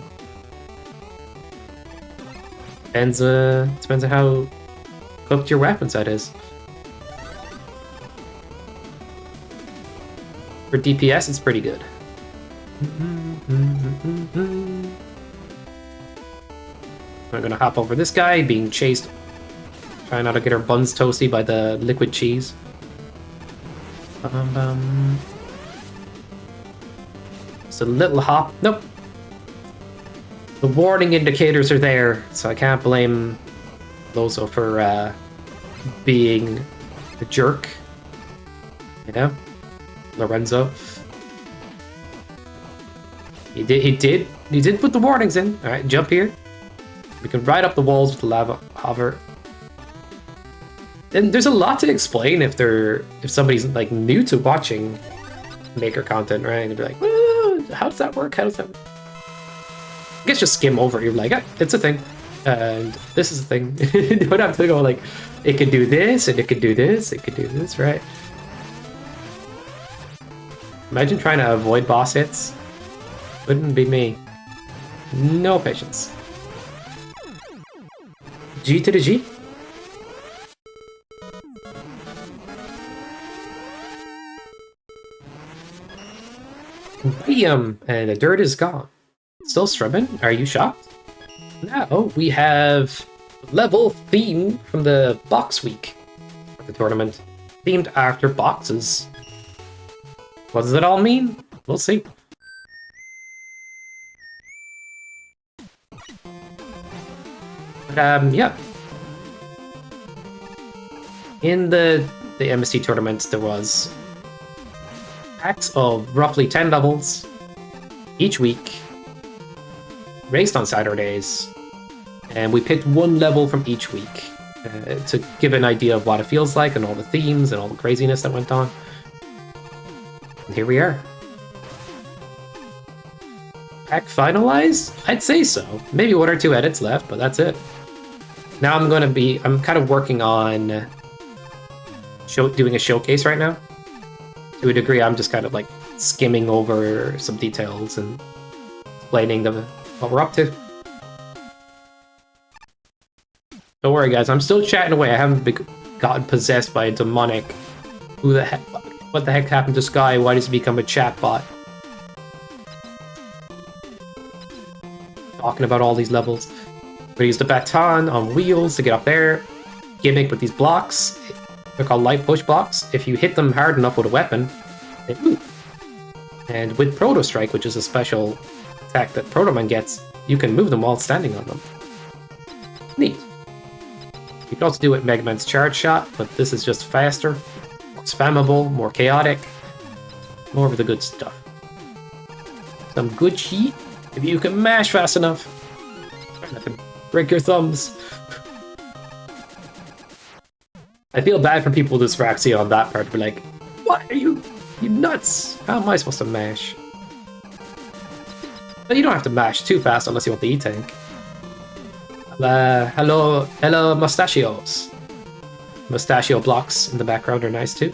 Depends on how cooked your weapon set is. For DPS, it's pretty good. I'm gonna hop over this guy, being chased. Trying not to get our buns toasty by the liquid cheese. Just a little hop. Nope. The warning indicators are there, so I can't blame Lozo for being a jerk. You know? Lorenzo. He did put the warnings in. Alright, jump here. We can ride up the walls with the lava hover. And there's a lot to explain if somebody's like new to watching maker content, right? And they'd be like, how does that work? How does that work? I guess just skim over it. You're like, it's a thing. And this is a thing. You don't have to go like, it can do this, and it can do this, it can do this, right? Imagine trying to avoid boss hits. Wouldn't be me. No patience. G to the G. Bam! And the dirt is gone. Still strumming? Are you shocked? Now we have level theme from the box week of the tournament. Themed after boxes. What does it all mean? We'll see. Yeah. In the MST tournament, there was packs of roughly 10 levels each week, raced on Saturdays, and we picked one level from each week to give an idea of what it feels like and all the themes and all the craziness that went on. And here we are. Pack finalized? I'd say so. Maybe one or two edits left, but that's it. Now I'm kind of working on doing a showcase right now. To a degree, I'm just kind of like skimming over some details and explaining what we're up to. Don't worry, guys. I'm still chatting away. I haven't gotten possessed by a demonic. Who the heck? What the heck happened to Sky? Why does he become a chatbot? Talking about all these levels. We use the baton on wheels to get up there. Gimmick with these blocks. They're called light push blocks. If you hit them hard enough with a weapon, they move. And with Proto Strike, which is a special attack that Proto Man gets, you can move them while standing on them. Neat. You can also do it with Mega Man's Charge Shot, but this is just faster, more spammable, more chaotic, more of the good stuff. Some good cheat if you can mash fast enough. That can break your thumbs. I feel bad for people with dyspraxia on that part. Be like, what are you nuts? How am I supposed to mash? But you don't have to mash too fast unless you want the E-Tank. Hello, mustachios. Mustachio blocks in the background are nice too.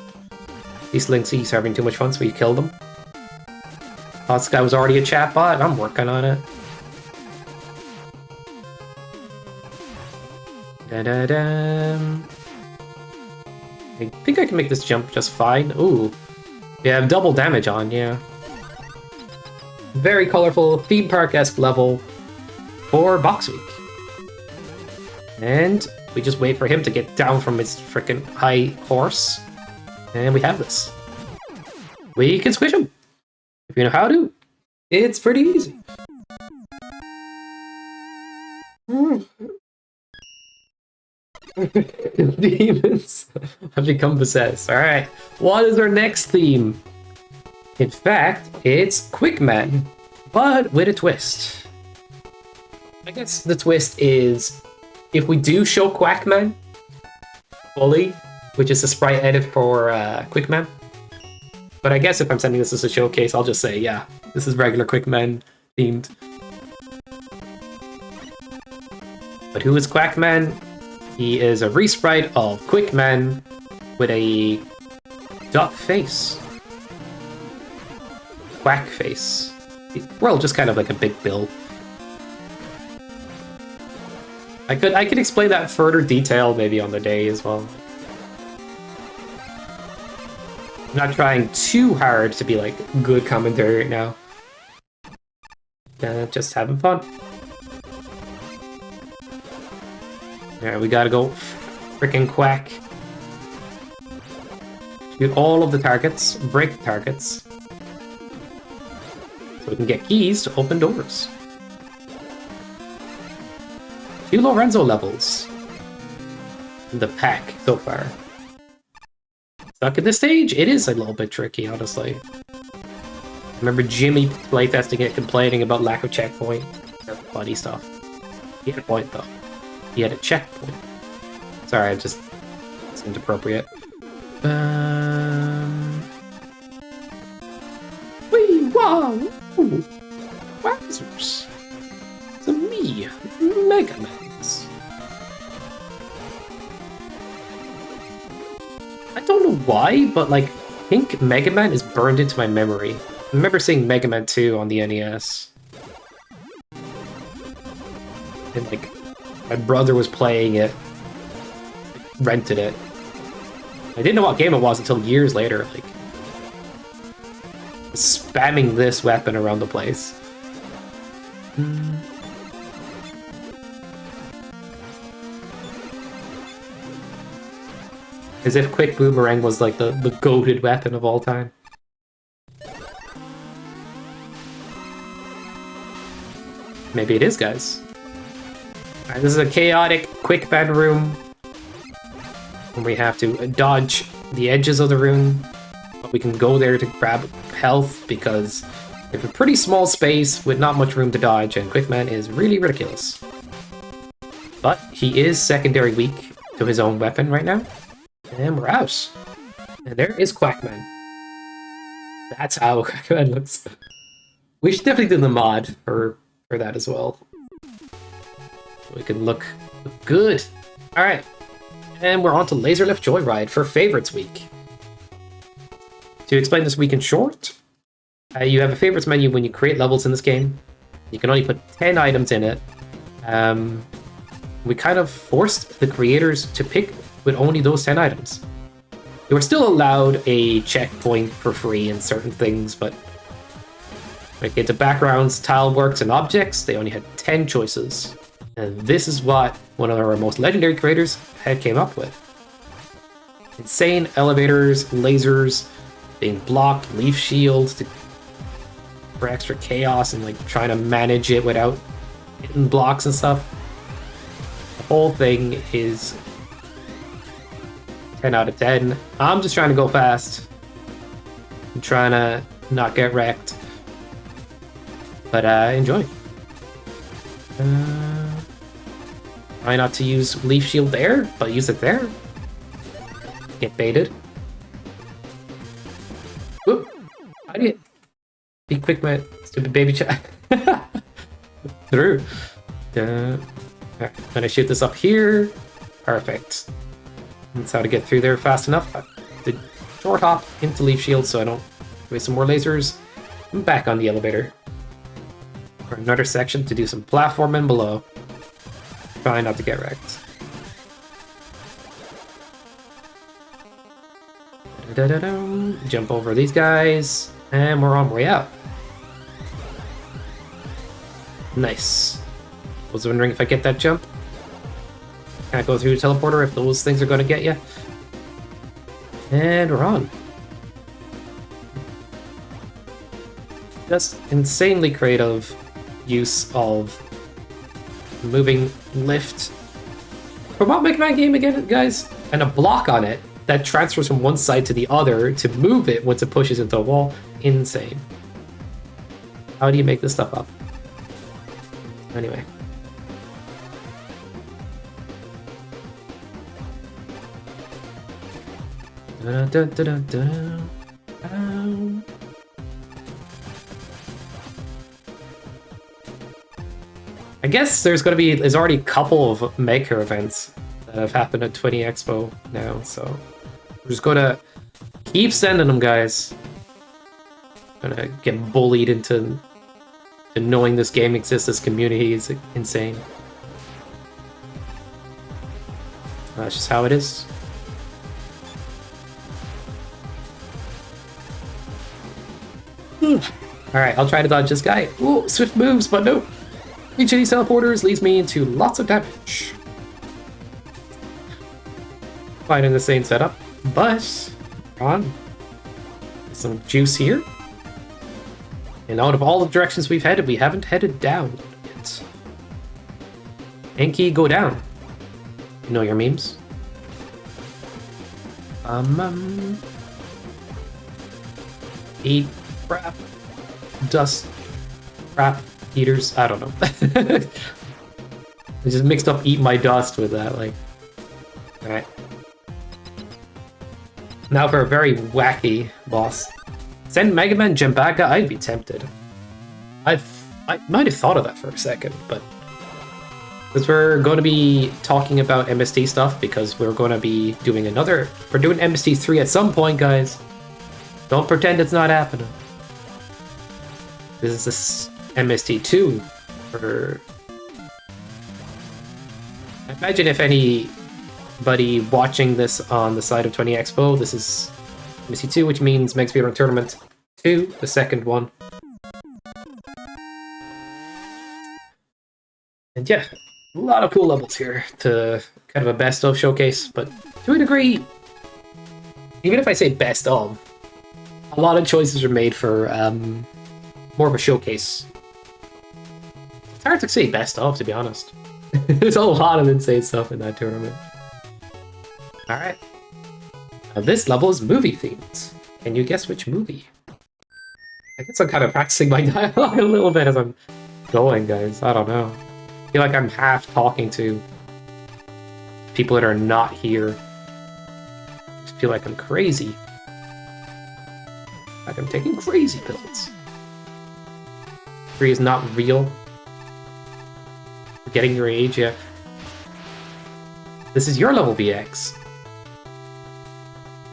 These Linksies are having too much fun, so we killed them. Oh, this guy was already a chatbot. I'm working on it. Da-da-dum. I think I can make this jump just fine. Ooh. We have double damage on, yeah. Very colorful, theme park-esque level for Box Week. And we just wait for him to get down from his freaking high horse. And we have this. We can squish him. If you know how to, it's pretty easy. Demons have become possessed. Alright, what is our next theme? In fact, it's Quickman, but with a twist. I guess the twist is, if we do show Quackman fully, which is a sprite edit for Quickman, but I guess if I'm sending this as a showcase, I'll just say, yeah, this is regular Quickman themed. But who is Quackman? He is a resprite of Quickman with a duck face. Quack face. Well, just kind of like a big bill. I could explain that in further detail maybe on the day as well. I'm not trying too hard to be like good commentary right now. Just having fun. Alright, we gotta go freaking Quack. Shoot all of the targets, break the targets. So we can get keys to open doors. 2 Lorenzo levels in the pack so far. Stuck at this stage, it is a little bit tricky, honestly. I remember Jimmy playtesting it, complaining about lack of checkpoint. That's funny stuff. He had a point, though. He had a checkpoint. Sorry, it just seemed appropriate. Wee wow! Ooh. Wowzers! It's me, Mega Man's. I don't know why, but like, I think Mega Man is burned into my memory. I remember seeing Mega Man 2 on the NES. And like, my brother was playing it, rented it. I didn't know what game it was until years later, like, spamming this weapon around the place. As if Quick Boomerang was like the goated weapon of all time. Maybe it is, guys. Alright, this is a chaotic Quick Man room. And we have to dodge the edges of the room. But we can go there to grab health because we have a pretty small space with not much room to dodge, and Quick Man is really ridiculous. But he is secondary weak to his own weapon right now. And we're out. And there is Quackman. That's how Quackman looks. We should definitely do the mod for that as well. So we can look good. Alright. And we're on to Laser Lift Joyride for Favorites Week. To explain this week in short, you have a favorites menu when you create levels in this game. You can only put 10 items in it. We kind of forced the creators to pick with only those 10 items. They were still allowed a checkpoint for free in certain things, but when it came to backgrounds, tile works, and objects, they only had 10 choices. And this is what one of our most legendary creators had came up with. Insane elevators, lasers, being blocked, leaf shields for extra chaos, and like trying to manage it without hitting blocks and stuff. The whole thing is 10 out of 10. I'm just trying to go fast. I'm trying to not get wrecked. But enjoy. Try not to use leaf shield there, but use it there. Get baited. Whoop! How do you be quick, my stupid baby child? Through. Alright, I'm gonna shoot this up here. Perfect. That's how to get through there fast enough. The short hop into leaf shield so I don't waste some more lasers. I'm back on the elevator. For another section to do some platforming below. Try not to get wrecked. Jump over these guys, and we're on way out. Nice. Was wondering if I get that jump. Can't go through the teleporter if those things are going to get you. And we're on. Just insanely creative use of moving lift. From what Mega Man game again, guys? And a block on it that transfers from one side to the other to move it once it pushes into a wall. Insane. How do you make this stuff up? Anyway. I guess there's already a couple of Maker events that have happened at 20 Expo now, so we're just gonna keep sending them, guys. Gonna get bullied into knowing this game exists. This community is insane. That's just how it is. Alright, I'll try to dodge this guy. Ooh, swift moves, but no. Each of these teleporters leads me into lots of damage. Quite in the same setup, but on some juice here. And out of all the directions we've headed, we haven't headed down yet. Enki, go down. You know your memes. Eat crap. Dust. Crap. Eaters. I don't know. I just mixed up eat my dust with that, like. Alright. Now for a very wacky boss. Send Mega Man Jambaga? I'd be tempted. I might have thought of that for a second, but... Because we're going to be talking about MST stuff, because we're going to be doing another... We're doing MST 3 at some point, guys. Don't pretend it's not happening. This is this MST 2 for... Imagine if anybody watching this on the side of 20 Expo, this is MST 2, which means Mega Speedrun Tournament 2, the second one. And yeah, a lot of cool levels here to kind of a best of showcase, but to a degree, even if I say best of, a lot of choices are made for more of a showcase. It's hard to say best of, to be honest. There's a lot of insane stuff in that tournament. Alright. Now this level is movie themed. Can you guess which movie? I guess I'm kind of practicing my dialogue a little bit as I'm going, guys. I don't know. I feel like I'm half talking to people that are not here. I just feel like I'm crazy. Like I'm taking crazy pills. 3 is not real. Forgetting your age, yeah. This is your level, VX.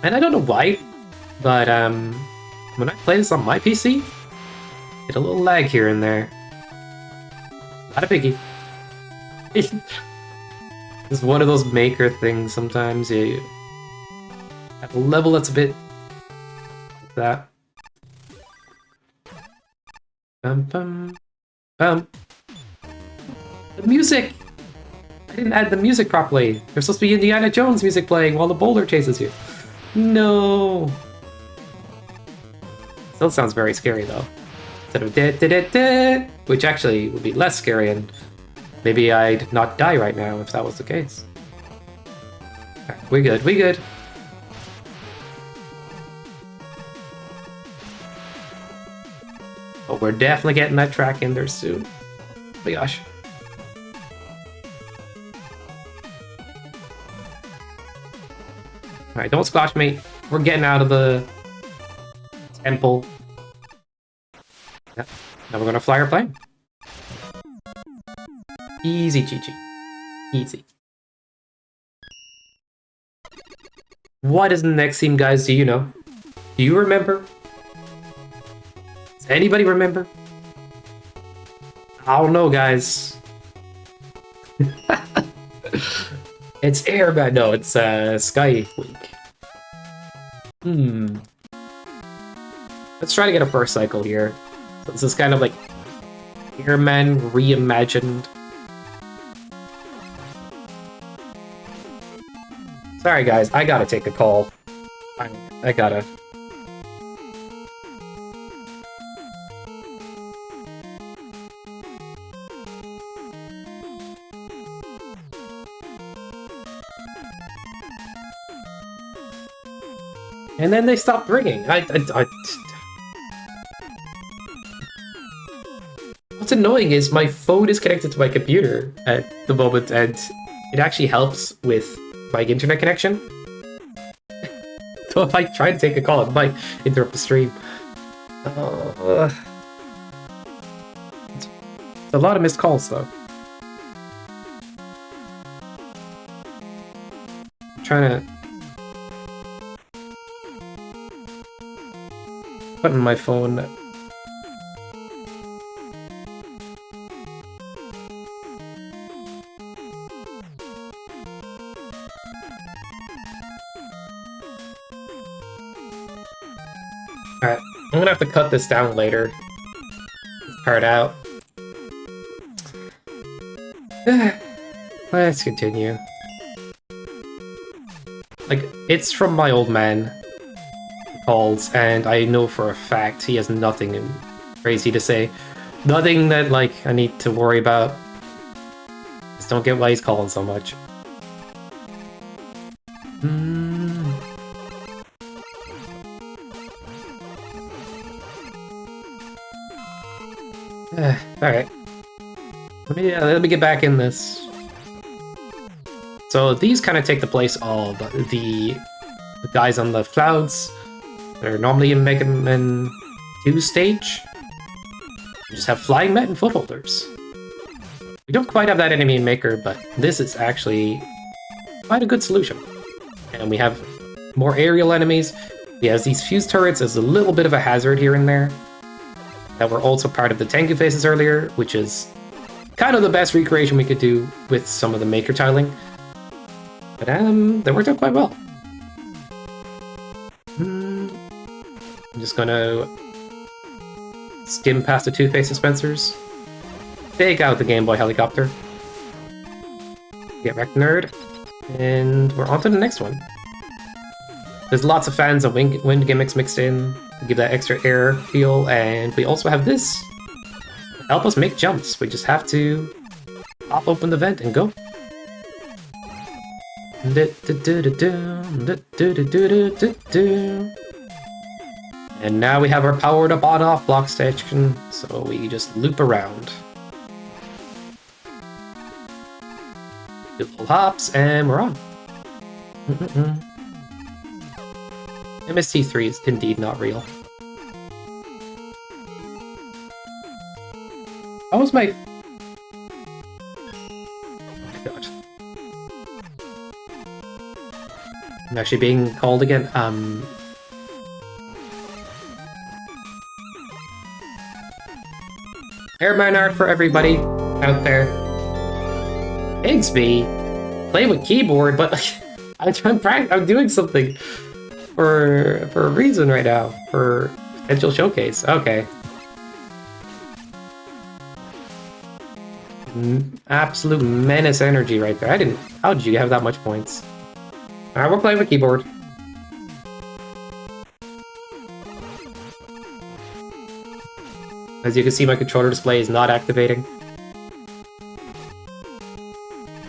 And I don't know why, but when I play this on my PC, get a little lag here and there. Not a biggie. It's one of those maker things sometimes. You at a level that's a bit like that. Bum bum bum. The music! I didn't add the music properly. There's supposed to be Indiana Jones music playing while the boulder chases you. No! Still sounds very scary though. Instead of da da da da, which actually would be less scary, and maybe I'd not die right now if that was the case. Right, we good, we good. But we're definitely getting that track in there soon. Oh my gosh. Alright, don't squash me. We're getting out of the temple. Yep. Now we're gonna fly our plane. Easy, GG. Easy. What is the next theme, guys? Do you know? Do you remember? Does anybody remember? I don't know, guys. It's Airman. No, it's Sky Week. Let's try to get a first cycle here. So this is kind of like Airman reimagined. Sorry, guys. I gotta take a call. I gotta. And then they stopped ringing. What's annoying is my phone is connected to my computer at the moment, and it actually helps with my internet connection. So if I try to take a call, it might interrupt the stream. It's a lot of missed calls, though. I'm trying to put in my phone. Alright, I'm gonna have to cut this down later. This part out. Let's continue. Like, it's from my old man, calls, and I know for a fact he has nothing crazy to say. Nothing that, like, I need to worry about. Just don't get why he's calling so much. Alright. Let me get back in this. So these kind of take the place of the guys on the clouds. They're normally in Mega Man 2 stage. We just have Flying Met and Footholders. We don't quite have that enemy in Maker, but this is actually quite a good solution. And we have more aerial enemies. We have these fused turrets as a little bit of a hazard here and there. That were also part of the Tengu phases earlier, which is kind of the best recreation we could do with some of the Maker tiling. But they worked out quite well. I'm just gonna skim past the two-face dispensers. Take out the Game Boy helicopter. Get wrecked, nerd. And we're on to the next one. There's lots of fans of wind gimmicks mixed in to give that extra air feel, and we also have this to help us make jumps. We just have to pop open the vent and go. And now we have our powered up on-off block station, so we just loop around. Do little hops, and we're on. MST3 is indeed not real. How was my... Oh my god. I'm actually being called again. Airman art for everybody out there. Bigsby, play with keyboard, but I'm doing something for a reason right now, for potential showcase. Okay. Absolute menace energy right there. How did you have that much points? Alright, we're playing with keyboard. As you can see, my controller display is not activating.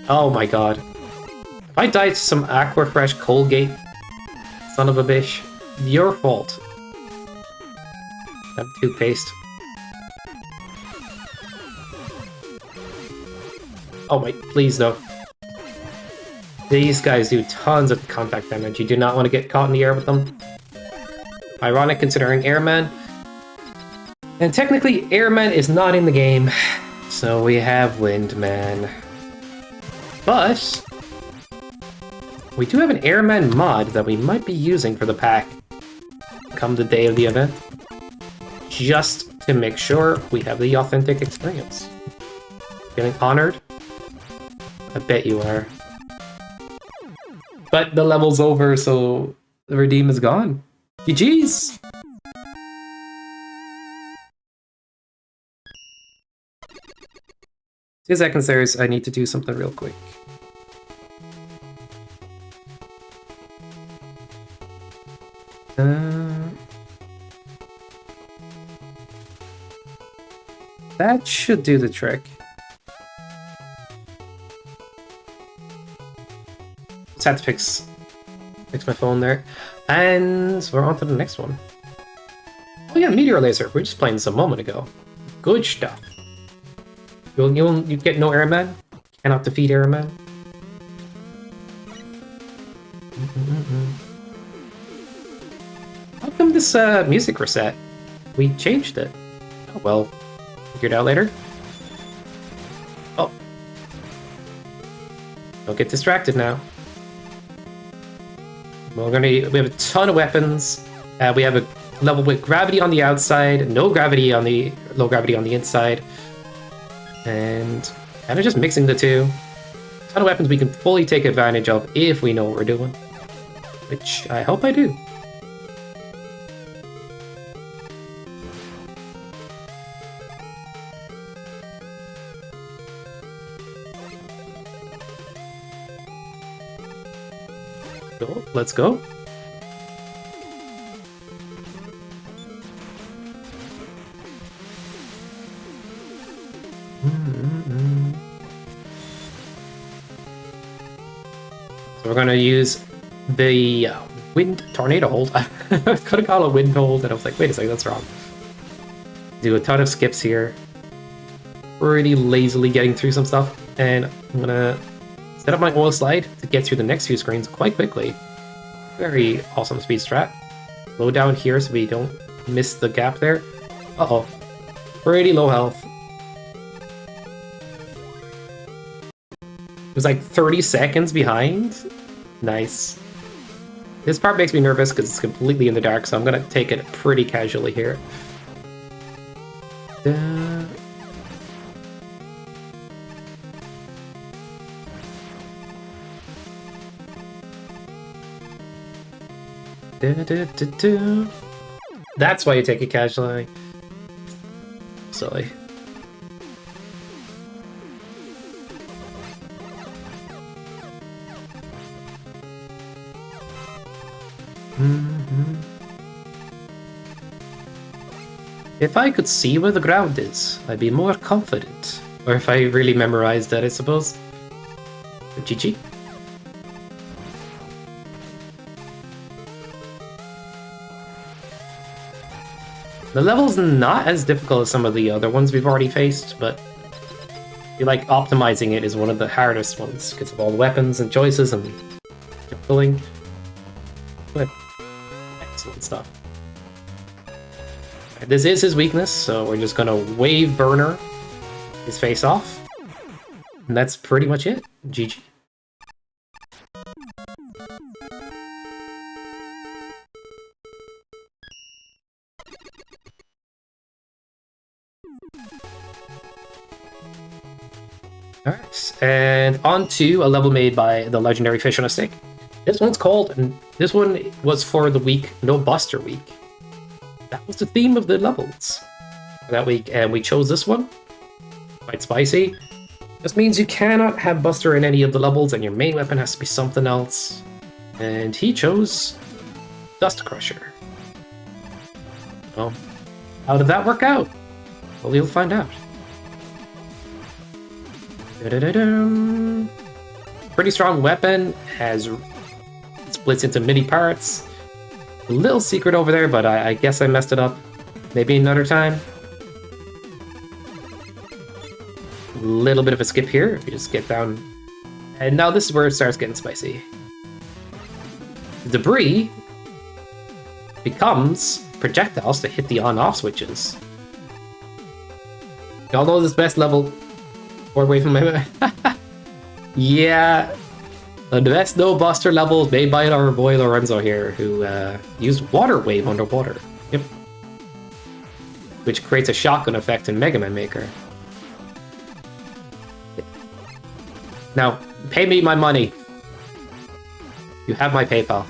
Oh my god. If I died to some Aquafresh Colgate, son of a bitch, your fault. That toothpaste. Oh my, please no. These guys do tons of contact damage. You do not want to get caught in the air with them. Ironic considering Airman. And technically, Airman is not in the game, so we have Windman. But we do have an Airman mod that we might be using for the pack come the day of the event, just to make sure we have the authentic experience. Feeling honored? I bet you are. But the level's over, so the redeem is gone. GG's! 2 seconds there. I need to do something real quick. That should do the trick. Just had to fix my phone there. And we're on to the next one. Oh yeah, Meteor Laser. We were just playing this a moment ago. Good stuff. You get no Airman? Cannot defeat Airman? How come this music reset? We changed it. Oh well. Figure it out later. Oh. Don't get distracted now. We have a ton of weapons. We have a level with gravity on the outside, no gravity on the low gravity on the inside. And kind of just mixing the two. A ton of weapons we can fully take advantage of if we know what we're doing. Which I hope I do. Cool, let's go. So we're gonna use the wind tornado hold. I was gonna call it wind hold, and I was like, wait a second, that's wrong. Do a ton of skips here. Pretty lazily getting through some stuff, and I'm gonna set up my oil slide to get through the next few screens quite quickly. Very awesome speed strat. Slow down here so we don't miss the gap there. Uh-oh. Pretty low health. It was like 30 seconds behind. Nice. This part makes me nervous because it's completely in the dark, so I'm gonna take it pretty casually here. That's why you take it casually. Silly. If I could see where the ground is, I'd be more confident. Or if I really memorized that, I suppose. GG. The level's not as difficult as some of the other ones we've already faced, but I feel like optimizing it is one of the hardest ones because of all the weapons and choices and killing. But excellent stuff. This is his weakness, so we're just gonna wave burner his face off. And that's pretty much it. GG. Alright, and on to a level made by the legendary Fish on a Stick. This one's called, and this one was for the week No Buster Week. That was the theme of the levels for that week, and we chose this one. Quite spicy. This means you cannot have Buster in any of the levels, and your main weapon has to be something else. And he chose Dust Crusher. Well, how did that work out? Well, you'll find out. Da-da-da-dum. Pretty strong weapon, has splits into mini parts. A little secret over there, but I guess I messed it up. Maybe another time. A little bit of a skip here, if you just get down. And now this is where it starts getting spicy. Debris becomes projectiles to hit the on-off switches. Y'all know this best level. Or away from my... Yeah. The best No Buster levels made by our boy Lorenzo here, who used Water Wave underwater. Yep. Which creates a shotgun effect in Mega Man Maker. Now, pay me my money. You have my PayPal.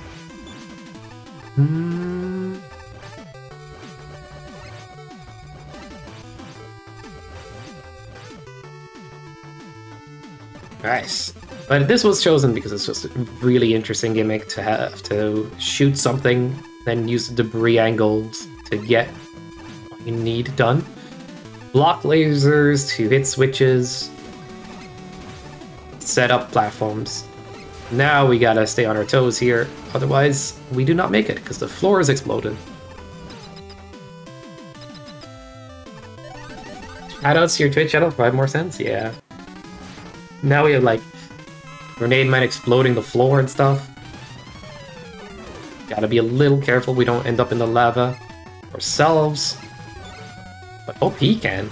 Nice. But this was chosen because it's just a really interesting gimmick to have to shoot something, then use debris angles to get what you need done. Block lasers to hit switches. Set up platforms. Now we gotta stay on our toes here, otherwise we do not make it because the floor is exploded. Shoutouts to your Twitch channel provide more sense? Yeah. Now we have like Grenade Man exploding the floor and stuff. Gotta be a little careful we don't end up in the lava ourselves. But hope he can.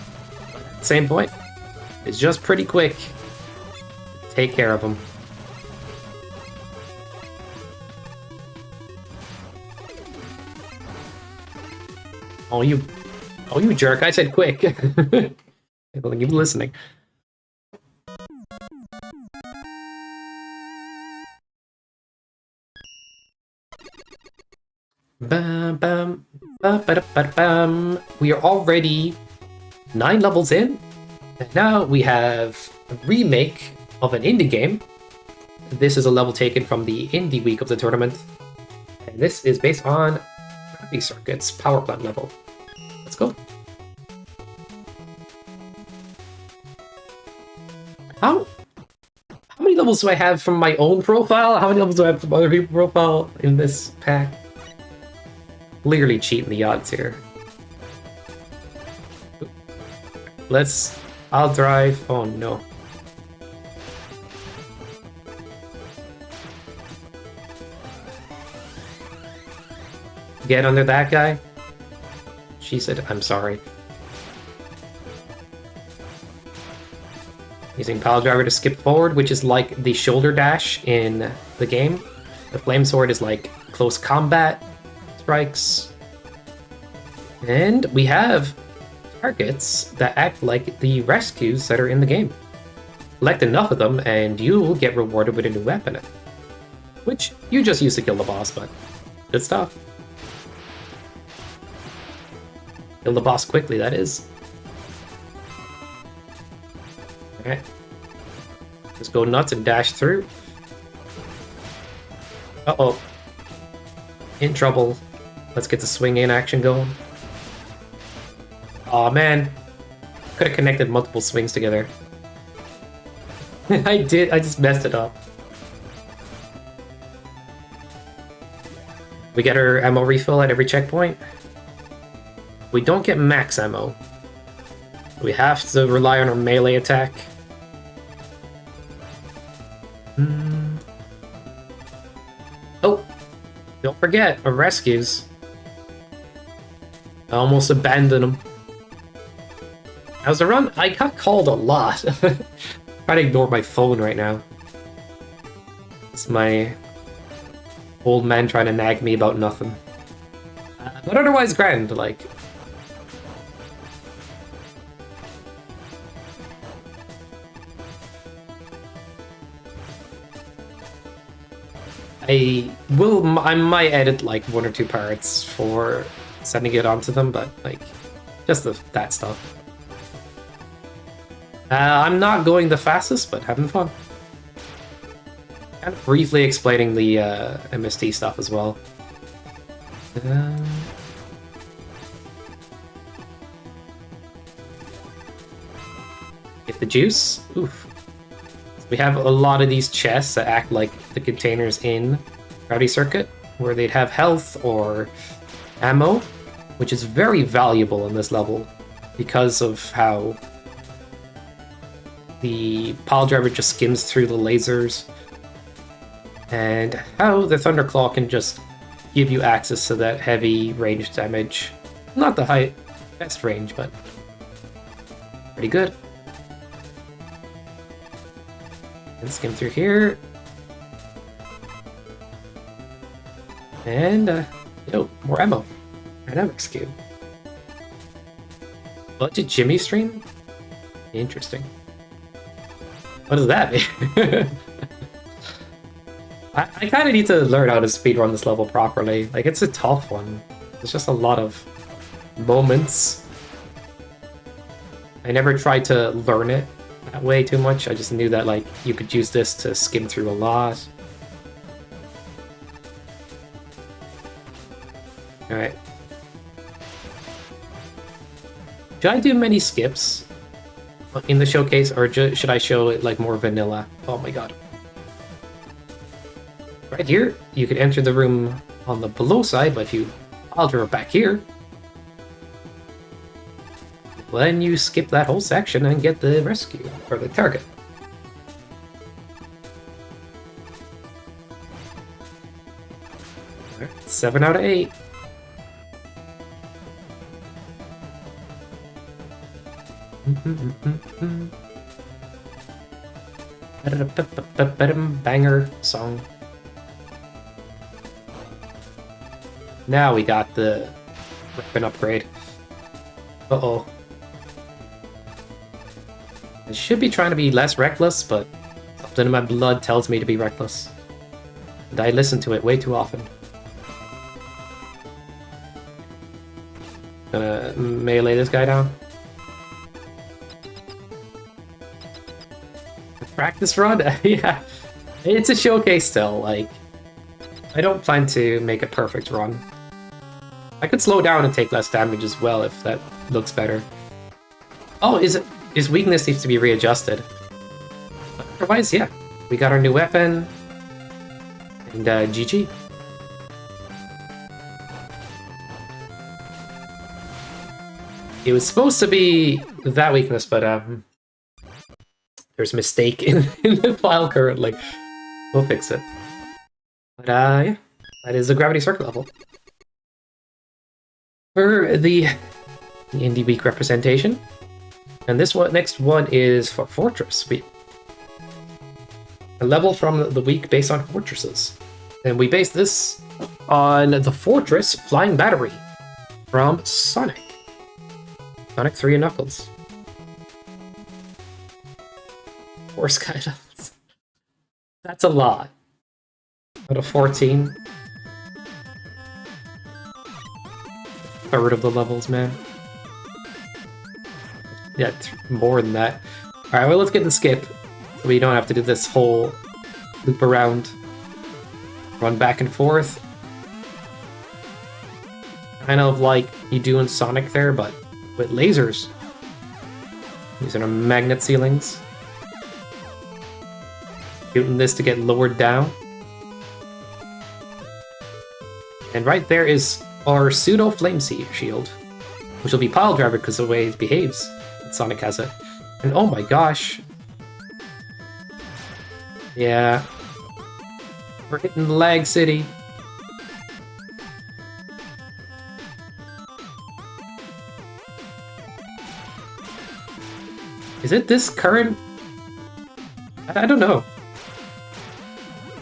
Same point. It's just pretty quick. Take care of him. Oh you jerk, I said quick. I don't think you're listening. Bam, bam, ba, ba, da, ba, da, bam. We are already 9 levels in, and now we have a remake of an indie game. This is a level taken from the indie week of the tournament, and this is based on Gravity Circuit's power plant level. Let's go. How many many levels do I have from my own profile? How many levels do I have from other people's profile in this pack? Clearly cheating the odds here. I'll drive. Oh no. Get under that guy. She said, I'm sorry. Using Pile Driver to skip forward, which is like the shoulder dash in the game. The Flame Sword is like close combat strikes. And we have targets that act like the rescues that are in the game. Collect enough of them and you will get rewarded with a new weapon. Which you just use to kill the boss, but good stuff. Kill the boss quickly, that is. Alright. Just go nuts and dash through. Uh-oh. In trouble. Let's get the swing in action going. Aw, man. Could have connected multiple swings together. I just messed it up. We get our ammo refill at every checkpoint. We don't get max ammo. We have to rely on our melee attack. Oh! Don't forget, our rescues. I almost abandoned them. How's the run? I got called a lot. Try to ignore my phone right now. It's my old man trying to nag me about nothing. But otherwise grand, like... I might edit like 1 or 2 parts for sending it onto them, but like, just that stuff. I'm not going the fastest, but having fun. Kind of briefly explaining the MST stuff as well. Get the juice. Oof. We have a lot of these chests that act like the containers in Rowdy Circuit, where they'd have health or ammo, which is very valuable in this level because of how the pile driver just skims through the lasers and how the Thunderclaw can just give you access to that heavy range damage. Not the best range, but pretty good. And skim through here. And, more ammo. Dynamics cube. Budget Jimmy stream? Interesting. What does that mean? I kind of need to learn how to speedrun this level properly. Like, it's a tough one. There's just a lot of moments. I never tried to learn it that way too much. I just knew that, like, you could use this to skim through a lot. Alright. Should I do many skips in the showcase, or should I show it like more vanilla? Oh my god. Right here, you can enter the room on the below side, but if you alter it back here, then you skip that whole section and get the rescue, or the target. Alright, 7 out of 8. Banger song. Now we got the weapon upgrade. Uh-oh. I should be trying to be less reckless, but something in my blood tells me to be reckless. And I listen to it way too often. Gonna melee this guy down. Practice run? Yeah. It's a showcase still, like... I don't plan to make a perfect run. I could slow down and take less damage as well if that looks better. Oh, his weakness needs to be readjusted. Otherwise, yeah. We got our new weapon. And GG. It was supposed to be that weakness, but there's a mistake in the file currently. We'll fix it. But yeah, that is the Gravity Circle level. For the Indie Week representation. And this one, next one is for Fortress. A level from the week based on fortresses. And we base this on the Fortress Flying Battery from Sonic. Sonic 3 and Knuckles. 4 sky levels. That's a lot. Out of 14. Third of the levels, man. Yeah, more than that. Alright, well, let's get the skip. So we don't have to do this whole loop around. Run back and forth. Kind of like you do in Sonic there, but with lasers. These are magnet ceilings. Shooting this to get lowered down. And right there is our pseudo flame shield, which will be pile driver because of the way it behaves. Sonic has it. And oh my gosh. Yeah. We're hitting Lag City. Is it this current? I don't know.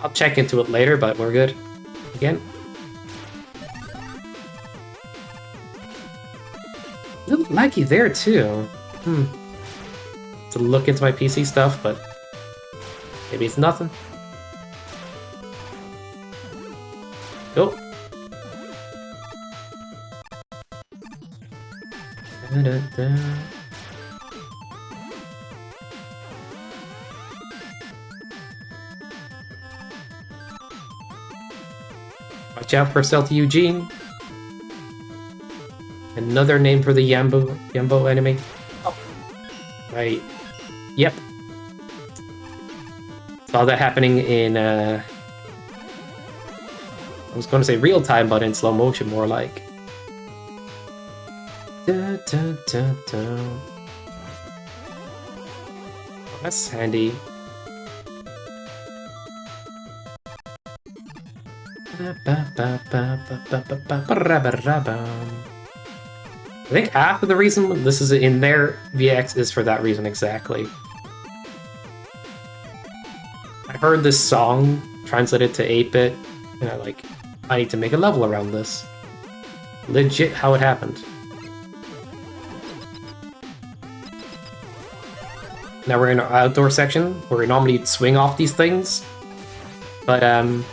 I'll check into it later, but we're good. Again. A little laggy there too. To look into my PC stuff, but maybe it's nothing. Oh. Da-da-da. Watch out for Stealthy Eugene. Another name for the Yambo enemy. Oh. Right. Yep. Saw that happening in, I was going to say real time, but in slow motion, more like. Da, da, da, da. Oh, that's handy. I think half of the reason this is in their VX is for that reason exactly. I heard this song translated to 8-bit, and I need to make a level around this. Legit how it happened. Now we're in our outdoor section, where we normally swing off these things, but kind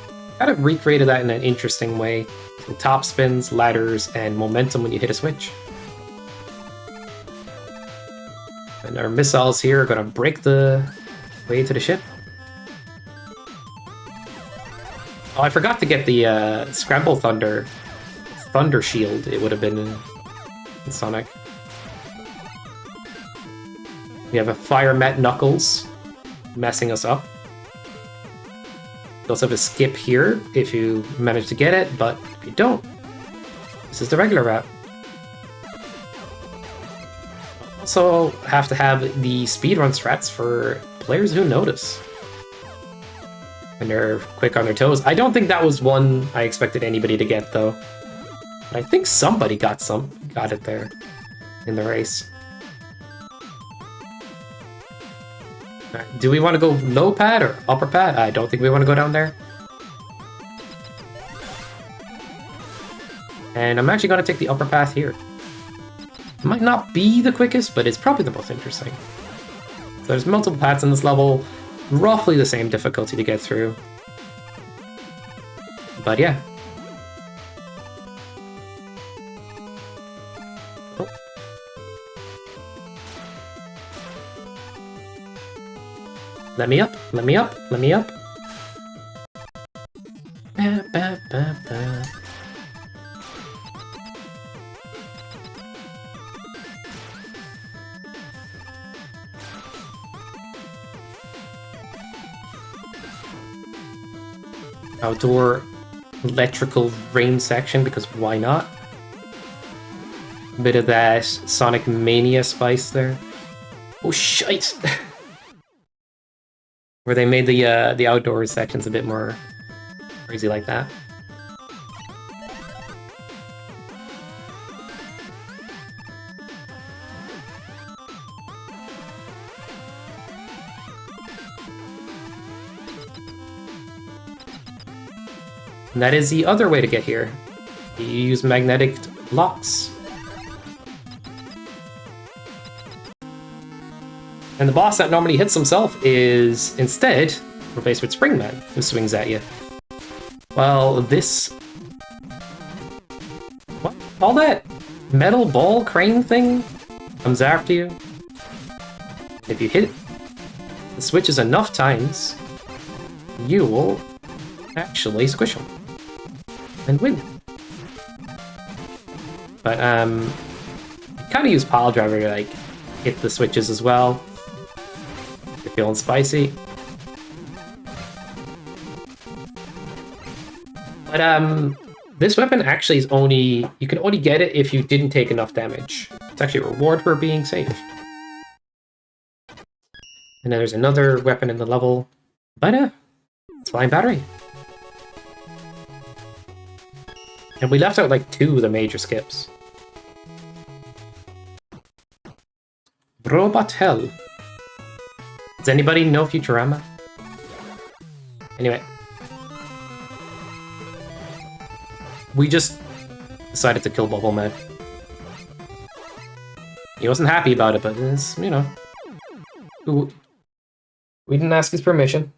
of recreated that in an interesting way. Some top spins, ladders, and momentum when you hit a switch. And our missiles here are going to break the way to the ship. Oh, I forgot to get the Scramble Thunder Shield. It would have been in Sonic. We have a Fire Met Knuckles messing us up. You also have a skip here if you manage to get it, but if you don't, this is the regular route. Also have to have the speedrun strats for players who notice. And they're quick on their toes. I don't think that was one I expected anybody to get though. But I think somebody got it there in the race. Right, do we want to go low pad or upper pad? I don't think we want to go down there. And I'm actually going to take the upper path here. It might not be the quickest, but it's probably the most interesting. So there's multiple paths in this level, roughly the same difficulty to get through. But yeah. Oh. Let me up, let me up, let me up. Ba, ba, ba, ba. outdoor electrical rain section, because why not? Bit of that Sonic Mania spice there. Oh shite! Where they made the outdoor sections a bit more crazy like that. And that is the other way to get here. You use magnetic blocks. And the boss that normally hits himself is instead replaced with Springman, who swings at you. Well, this... what? All that metal ball crane thing comes after you. If you hit the switches enough times, you will actually squish them and win. But you kind of use Pile Driver to like hit the switches as well. If you're feeling spicy. But this weapon actually is only, you can only get it if you didn't take enough damage. It's actually a reward for being safe. And then there's another weapon in the level. But it's Flying Battery. And we left out like 2 of the major skips. Robot Hell. Does anybody know Futurama? Anyway. We just decided to kill Bubble Man. He wasn't happy about it, but it's, you know. We didn't ask his permission.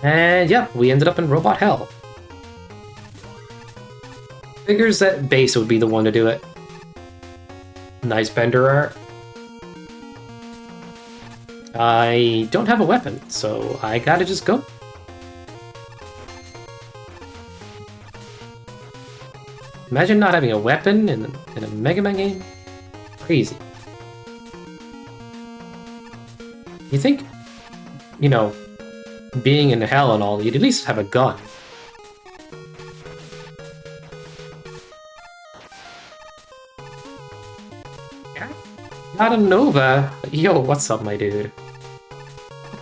And yeah, we ended up in Robot Hell. Figures that Base would be the one to do it. Nice Bender art. I don't have a weapon, so I gotta just go. Imagine not having a weapon in a Mega Man game. Crazy. You think, you know, being in hell and all, you'd at least have a gun. Yeah. Got a Nova. Yo, what's up, my dude?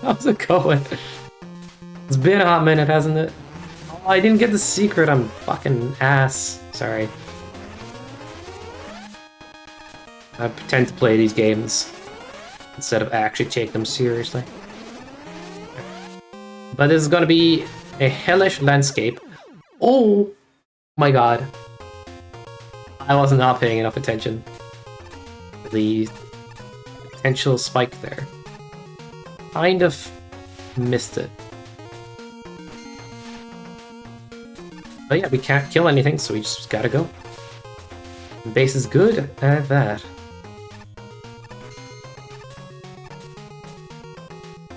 How's it going? It's been a hot minute, hasn't it? Oh, I didn't get the secret. I'm fucking ass. Sorry. I pretend to play these games instead of actually take them seriously. But this is gonna be a hellish landscape. Oh my god. I was not paying enough attention to the potential spike there. Kind of missed it. But yeah, we can't kill anything, so we just gotta go. Base is good at that.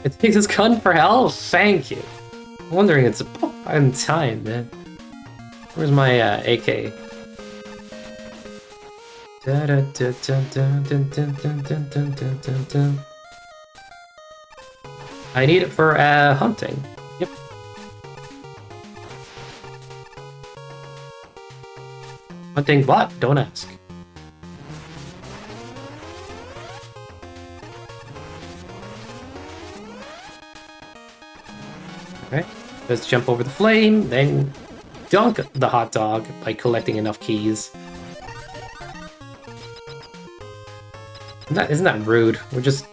It takes his gun for hell? Thank you. I'm wondering, it's about in time, man. Where's my AK? I need it for hunting. Yep. Hunting what? Don't ask. Okay, let's jump over the flame, then dunk the hot dog by collecting enough keys. Isn't that rude? We're just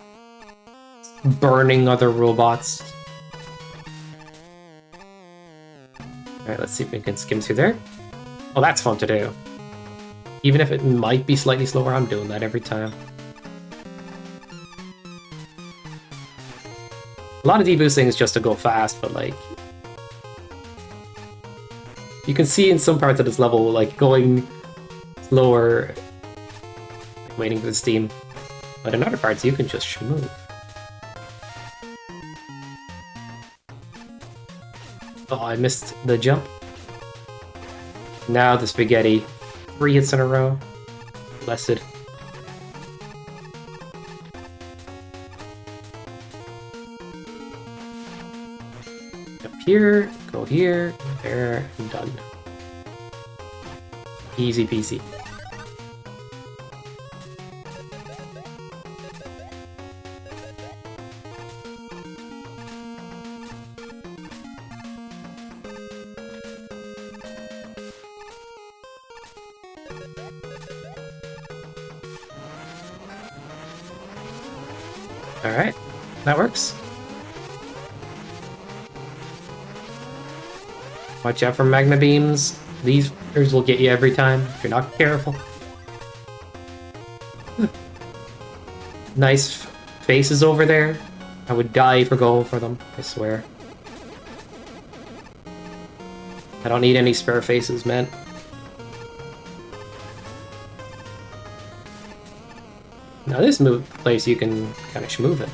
burning other robots. Alright, let's see if we can skim through there. Oh, that's fun to do. Even if it might be slightly slower, I'm doing that every time. A lot of deboosting is just to go fast, but like... you can see in some parts of this level, like, going slower, like, waiting for the steam. But in other parts, you can just move. Oh, I missed the jump. Now the spaghetti. 3 hits in a row. Blessed. here, go here, there, and done. Easy peasy. Alright, that works. Watch out for magma beams. These will get you every time if you're not careful. Nice faces over there. I would die for going for them, I swear. I don't need any spare faces, man. Now this place you can kind of schmoove it.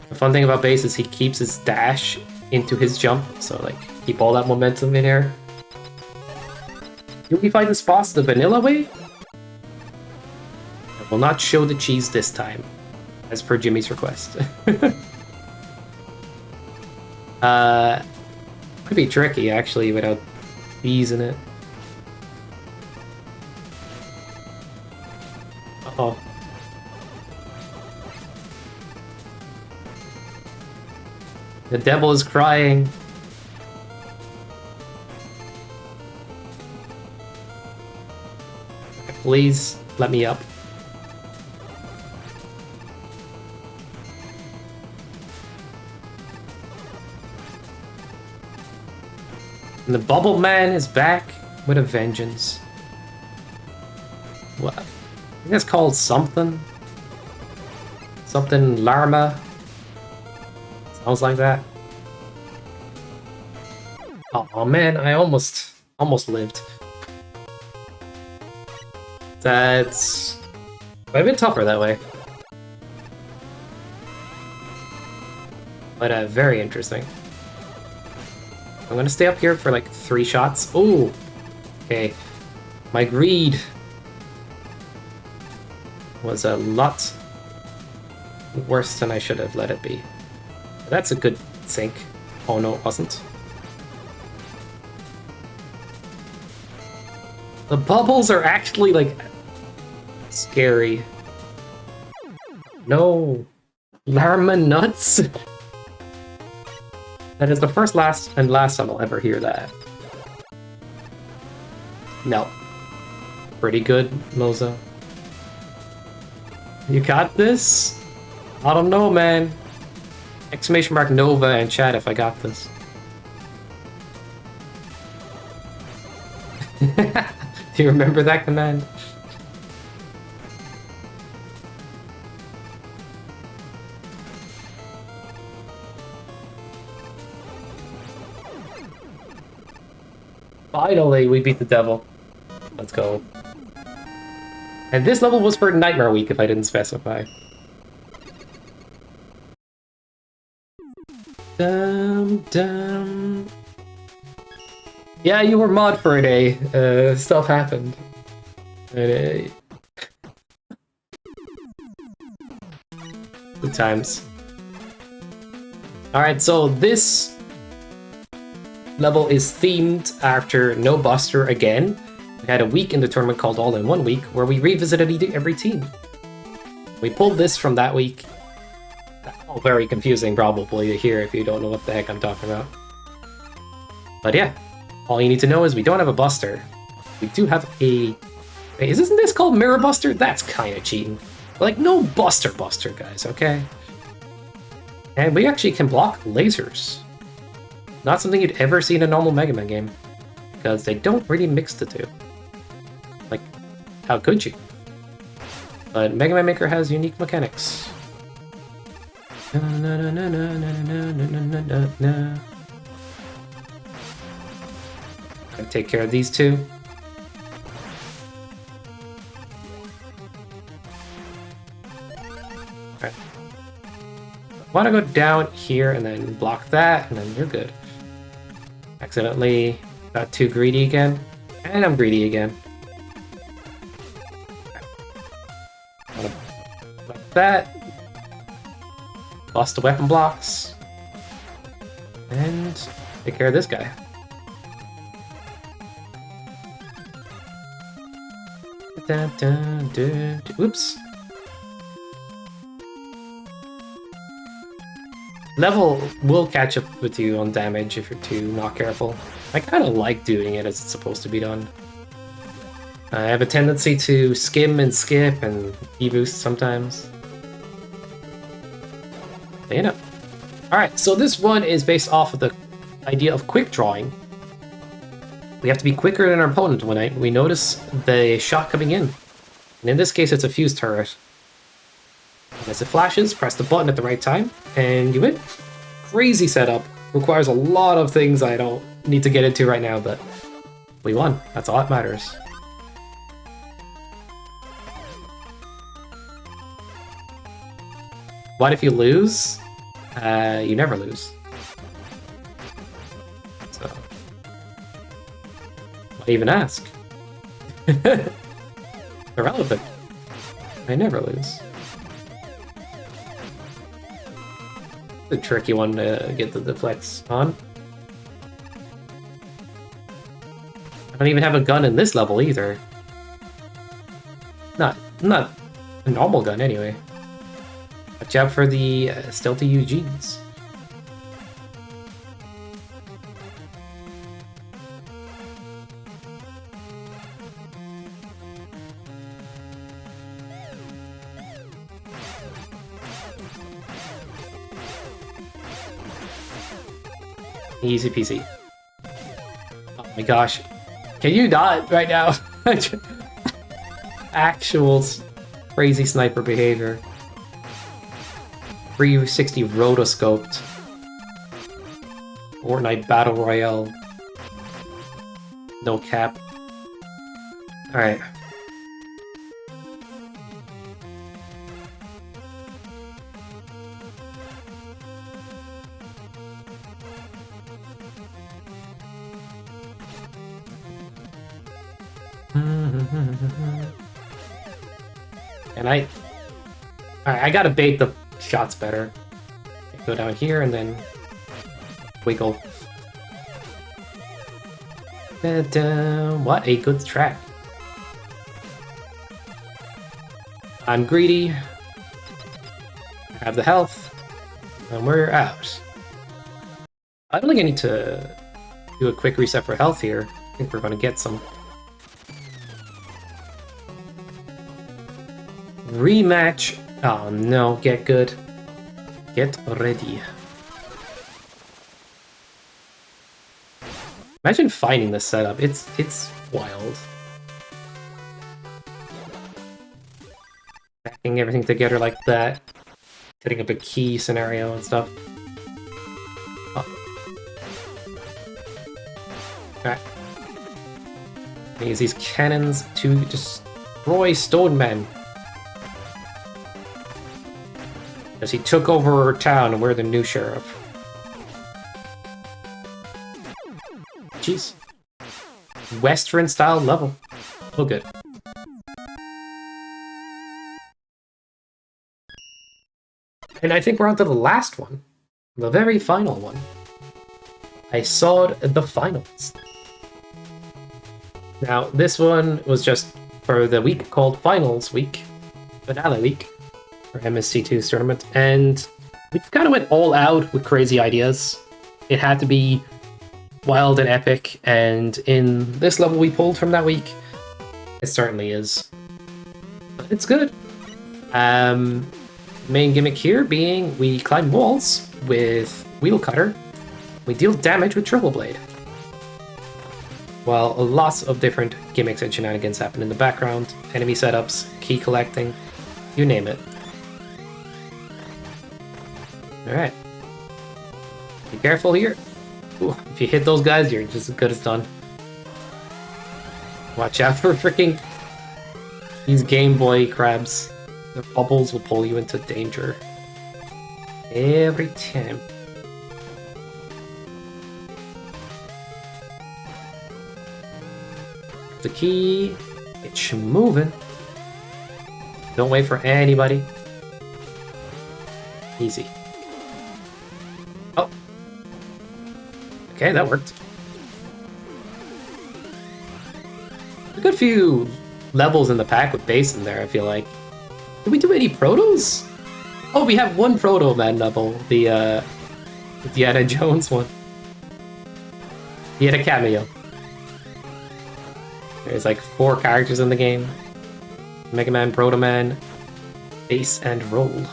The fun thing about Base is he keeps his dash into his jump, so like keep all that momentum in air. Do we find this boss the vanilla way? I will not show the cheese this time, as per Jimmy's request. Could be tricky actually without bees in it. Uh-oh. The devil is crying. Please let me up. And the Bubble Man is back with a vengeance. What? I think that's called something. Something Larma. Sounds like that. Oh man, I almost lived. That's a bit tougher that way. But very interesting. I'm gonna stay up here for like 3 shots. Oh, okay. My greed was a lot worse than I should have let it be. That's a good sink. Oh no, it wasn't. The bubbles are actually like scary. No, Larma nuts. That is the last time I'll ever hear that. No. Pretty good, Moza. You got this? I don't know, man. Exclamation mark Nova in chat if I got this. Do you remember that command? Finally, we beat the devil. Let's go. And this level was for Nightmare Week, if I didn't specify. Dum. Yeah, you were mod for a day. Stuff happened. Good times. Alright, so this level is themed after No Buster again. We had a week in the tournament called All in One Week, where we revisited every team. We pulled this from that week. Oh, very confusing probably to hear if you don't know what the heck I'm talking about. But yeah, all you need to know is we don't have a Buster. We do have a... Wait, isn't this called Mirror Buster? That's kind of cheating. Like, no Buster, guys, okay? And we actually can block lasers. Not something you'd ever see in a normal Mega Man game, because they don't really mix the two. Like, how could you? But Mega Man Maker has unique mechanics. Gotta take care of these two. Alright. Want to go down here and then block that, and then you're good. Accidentally got too greedy again, and I'm greedy again. Like that. Lost the weapon blocks. Take care of this guy. Dun, dun, dun, dun. Oops. Level will catch up with you on damage if you're too not careful. I kind of like doing it as it's supposed to be done. I have a tendency to skim and skip and e-boost sometimes. You know. Alright, so this one is based off of the idea of quick drawing. We have to be quicker than our opponent when we notice the shot coming in. And in this case, it's a fuse turret. And as it flashes, press the button at the right time, and you win. Crazy setup. Requires a lot of things I don't need to get into right now, but we won. That's all that matters. What if you lose? You never lose. So, why even ask? Irrelevant. I never lose. It's a tricky one to get the deflects on. I don't even have a gun in this level either. Not a normal gun anyway. Watch out for the stealthy Eugenes. Easy peasy. Oh my gosh. Can you not right now? Actual crazy sniper behavior. 360 rotoscoped. Fortnite Battle Royale. No cap. Alright. And I gotta bait the shots better. Go down here and then wiggle. What a good track. I'm greedy. I have the health. And we're out. I don't think I need to do a quick reset for health here. I think we're gonna get some. Rematch. Oh no, get good. Get ready. Imagine finding this setup. It's wild. Stacking everything together like that. Setting up a key scenario and stuff. Oh. Alright. Use these cannons to destroy stone men. As he took over our town and we're the new sheriff. Jeez. Western style level. Oh good. And I think we're on to the last one. The very final one. I saw it at the finals. Now, this one was just for the week called Finals Week. Finale Week. For MST2's tournament, and we kind of went all out with crazy ideas. It had to be wild and epic, and in this level we pulled from that week, it certainly is. But it's good. Main gimmick here being we climb walls with Wheel Cutter. We deal damage with Triple Blade. While lots of different gimmicks and shenanigans happen in the background, enemy setups, key collecting, you name it. Alright. Be careful here. Ooh, if you hit those guys, you're just as good as done. Watch out for freaking these Game Boy crabs. The bubbles will pull you into danger. Every time. The key. It's moving. Don't wait for anybody. Easy. Oh. Okay, that worked. A good few levels in the pack with base in there, I feel like. Did we do any protos? Oh, we have one proto man level, the Indiana Jones one. He had a cameo. There's like 4 characters in the game. Mega Man, Proto Man, Base, and Roll.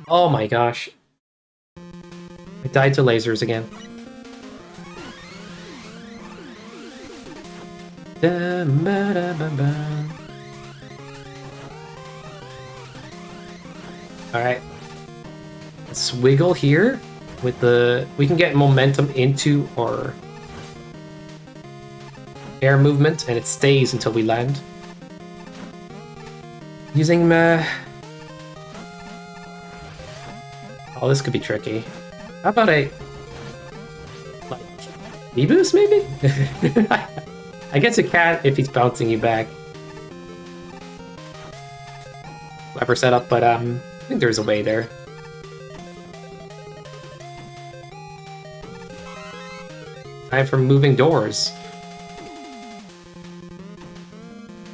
Oh my gosh. I died to lasers again. Alright. Let's wiggle here with the... We can get momentum into our air movement, and it stays until we land. Using Oh, this could be tricky. How about a... like... V-boost, maybe? I guess it can if he's bouncing you back. Clever setup, but I think there's a way there. Time for moving doors.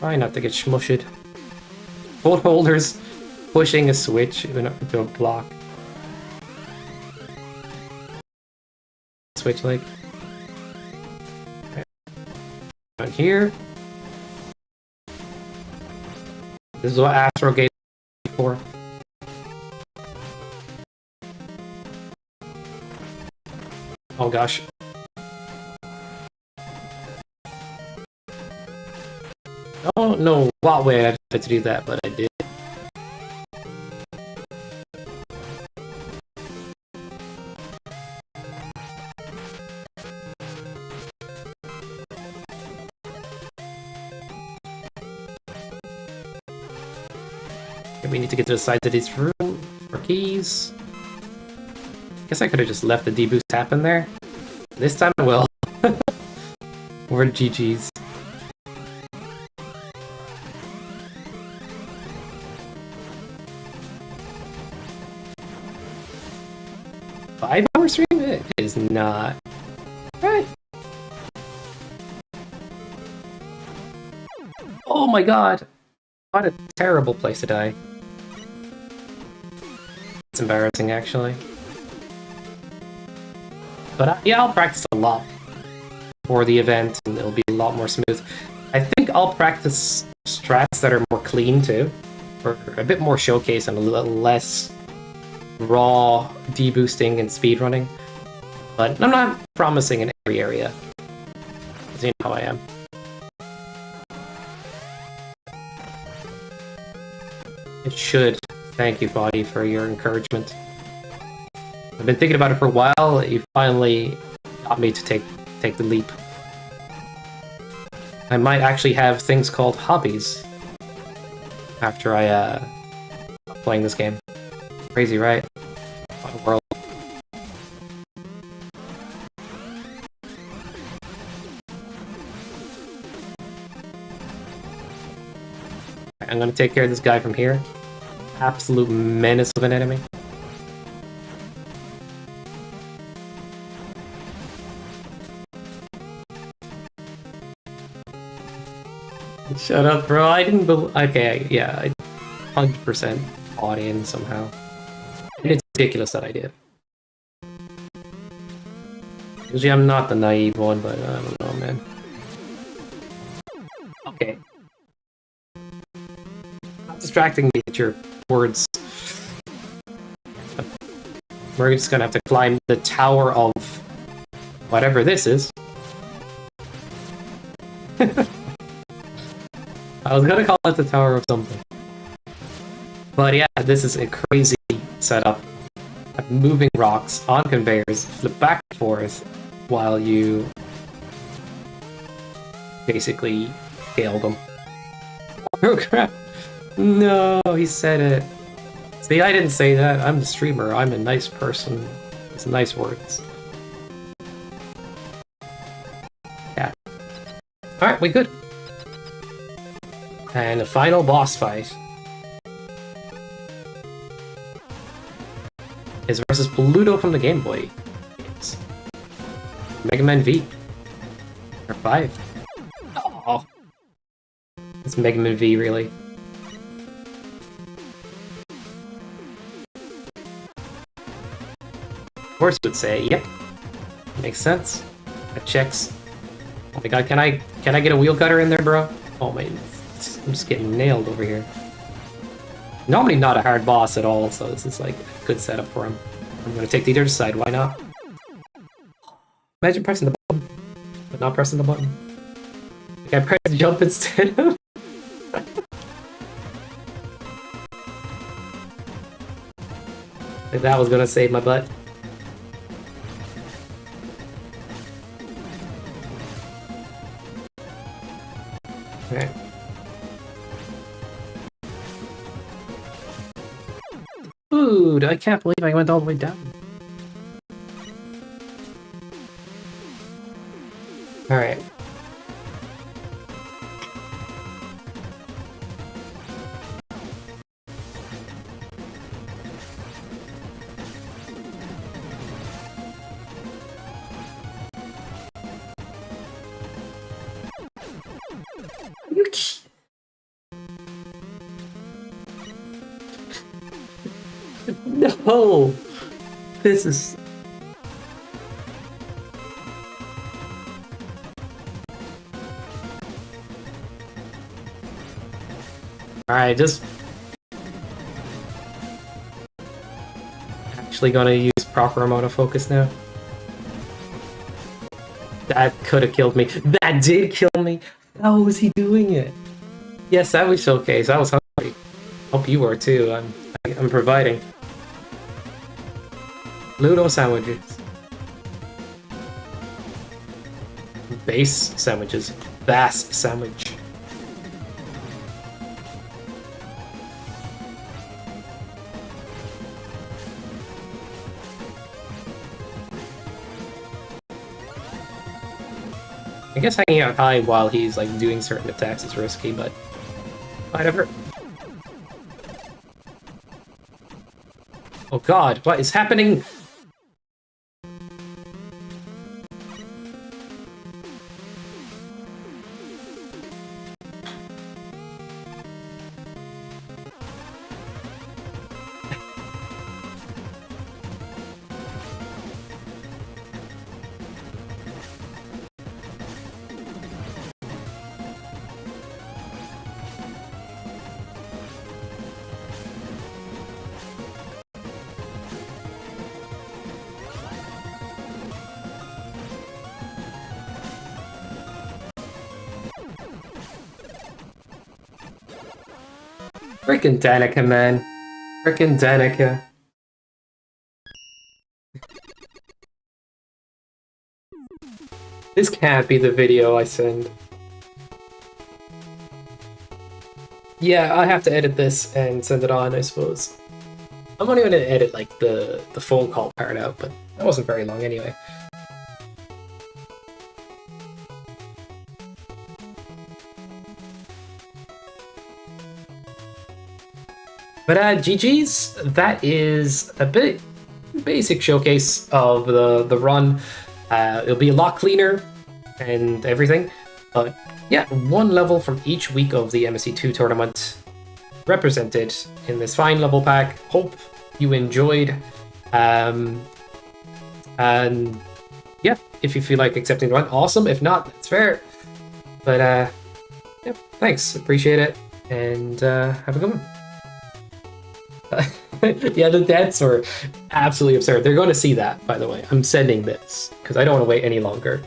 Try not to get smushed. Hold holders, pushing a switch into a block. Switch like. Down here. This is what Astro Gate is for. Oh gosh. I don't know what way I had to do that, but I did. We need to get to the sides of this room for keys. Guess I could have just left the D-boost tap in there. This time I will. We're GG's. Five-hour stream? It is not. Right. Oh my god. What a terrible place to die. It's embarrassing, actually. But yeah, I'll practice a lot for the event, and it'll be a lot more smooth. I think I'll practice strats that are more clean, too. For a bit more showcase and a little less raw deboosting and speedrunning. But I'm not promising in every area. Because you know how I am. It should. Thank you, Body, for your encouragement. I've been thinking about it for a while. You finally got me to take the leap. I might actually have things called hobbies after I stop playing this game. Crazy, right? What a world. I'm gonna take care of this guy from here. Absolute menace of an enemy. Shut up, bro. I didn't believe. Okay, yeah, 100% audience somehow. And it's ridiculous that I did. Usually I'm not the naive one, but I don't know, man. Okay. Not distracting me with your words. We're just gonna have to climb the tower of whatever this is. I was gonna call it the tower of something. But yeah, this is a crazy setup. Moving rocks on conveyors, flip back and forth, while you basically scale them. Oh crap! No, he said it. See, I didn't say that. I'm the streamer. I'm a nice person. It's nice words. Yeah. Alright, we good. And the final boss fight. is versus Pluto from the Game Boy games. Mega Man V. Or 5. Oh. It's Mega Man V, really. Of course would say, yep. Makes sense. That checks. Oh my god, can I get a wheel cutter in there, bro? Oh my, I'm just getting nailed over here. Normally not a hard boss at all, so this is like a good setup for him. I'm gonna take the other side, why not? Imagine pressing the button, but not pressing the button. Like I pressed jump instead of... Like that was gonna save my butt. Alright. Dude, I can't believe I went all the way down. Alright. You No! This is... Alright, just... Actually gonna use proper amount of focus now. That could have killed me. That did kill me! How was he doing it? Yes, that was Showcase. I was hungry. Hope you were too. I'm providing. Ludo sandwiches. Base sandwiches. Bass sandwich. I guess hanging out high while he's like doing certain attacks is risky, but whatever. Oh god, what is happening? Frickin' Danica, man. Frickin' Danica. This can't be the video I send. Yeah, I have to edit this and send it on, I suppose. I'm only gonna edit like the phone call part out, but that wasn't very long anyway. But GG's, that is a bit basic showcase of the run. It'll be a lot cleaner and everything. But yeah, one level from each week of the MST2 tournament represented in this fine level pack. Hope you enjoyed. And yeah, if you feel like accepting the run, awesome. If not, that's fair. But yeah, thanks. Appreciate it. And have a good one. Yeah, the deaths were absolutely absurd. They're going to see that, by the way. I'm sending this because I don't want to wait any longer.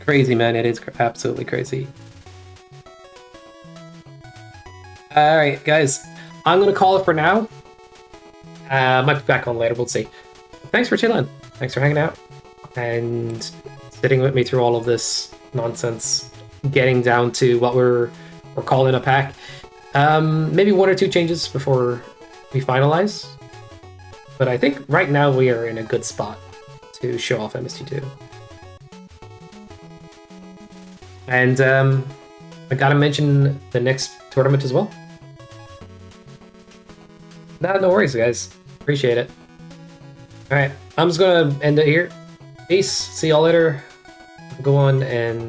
Crazy, man. It is absolutely crazy. Alright, guys. I'm going to call it for now. Might be back on later. We'll see. Thanks for chilling. Thanks for hanging out. And sitting with me through all of this nonsense. Getting down to what we're calling a pack. Maybe one or two changes before we finalize. But I think right now we are in a good spot to show off MST2. And I gotta mention the next tournament as well. Nah, no worries, guys. Appreciate it. Alright, I'm just gonna end it here. Peace. See y'all later. Go on and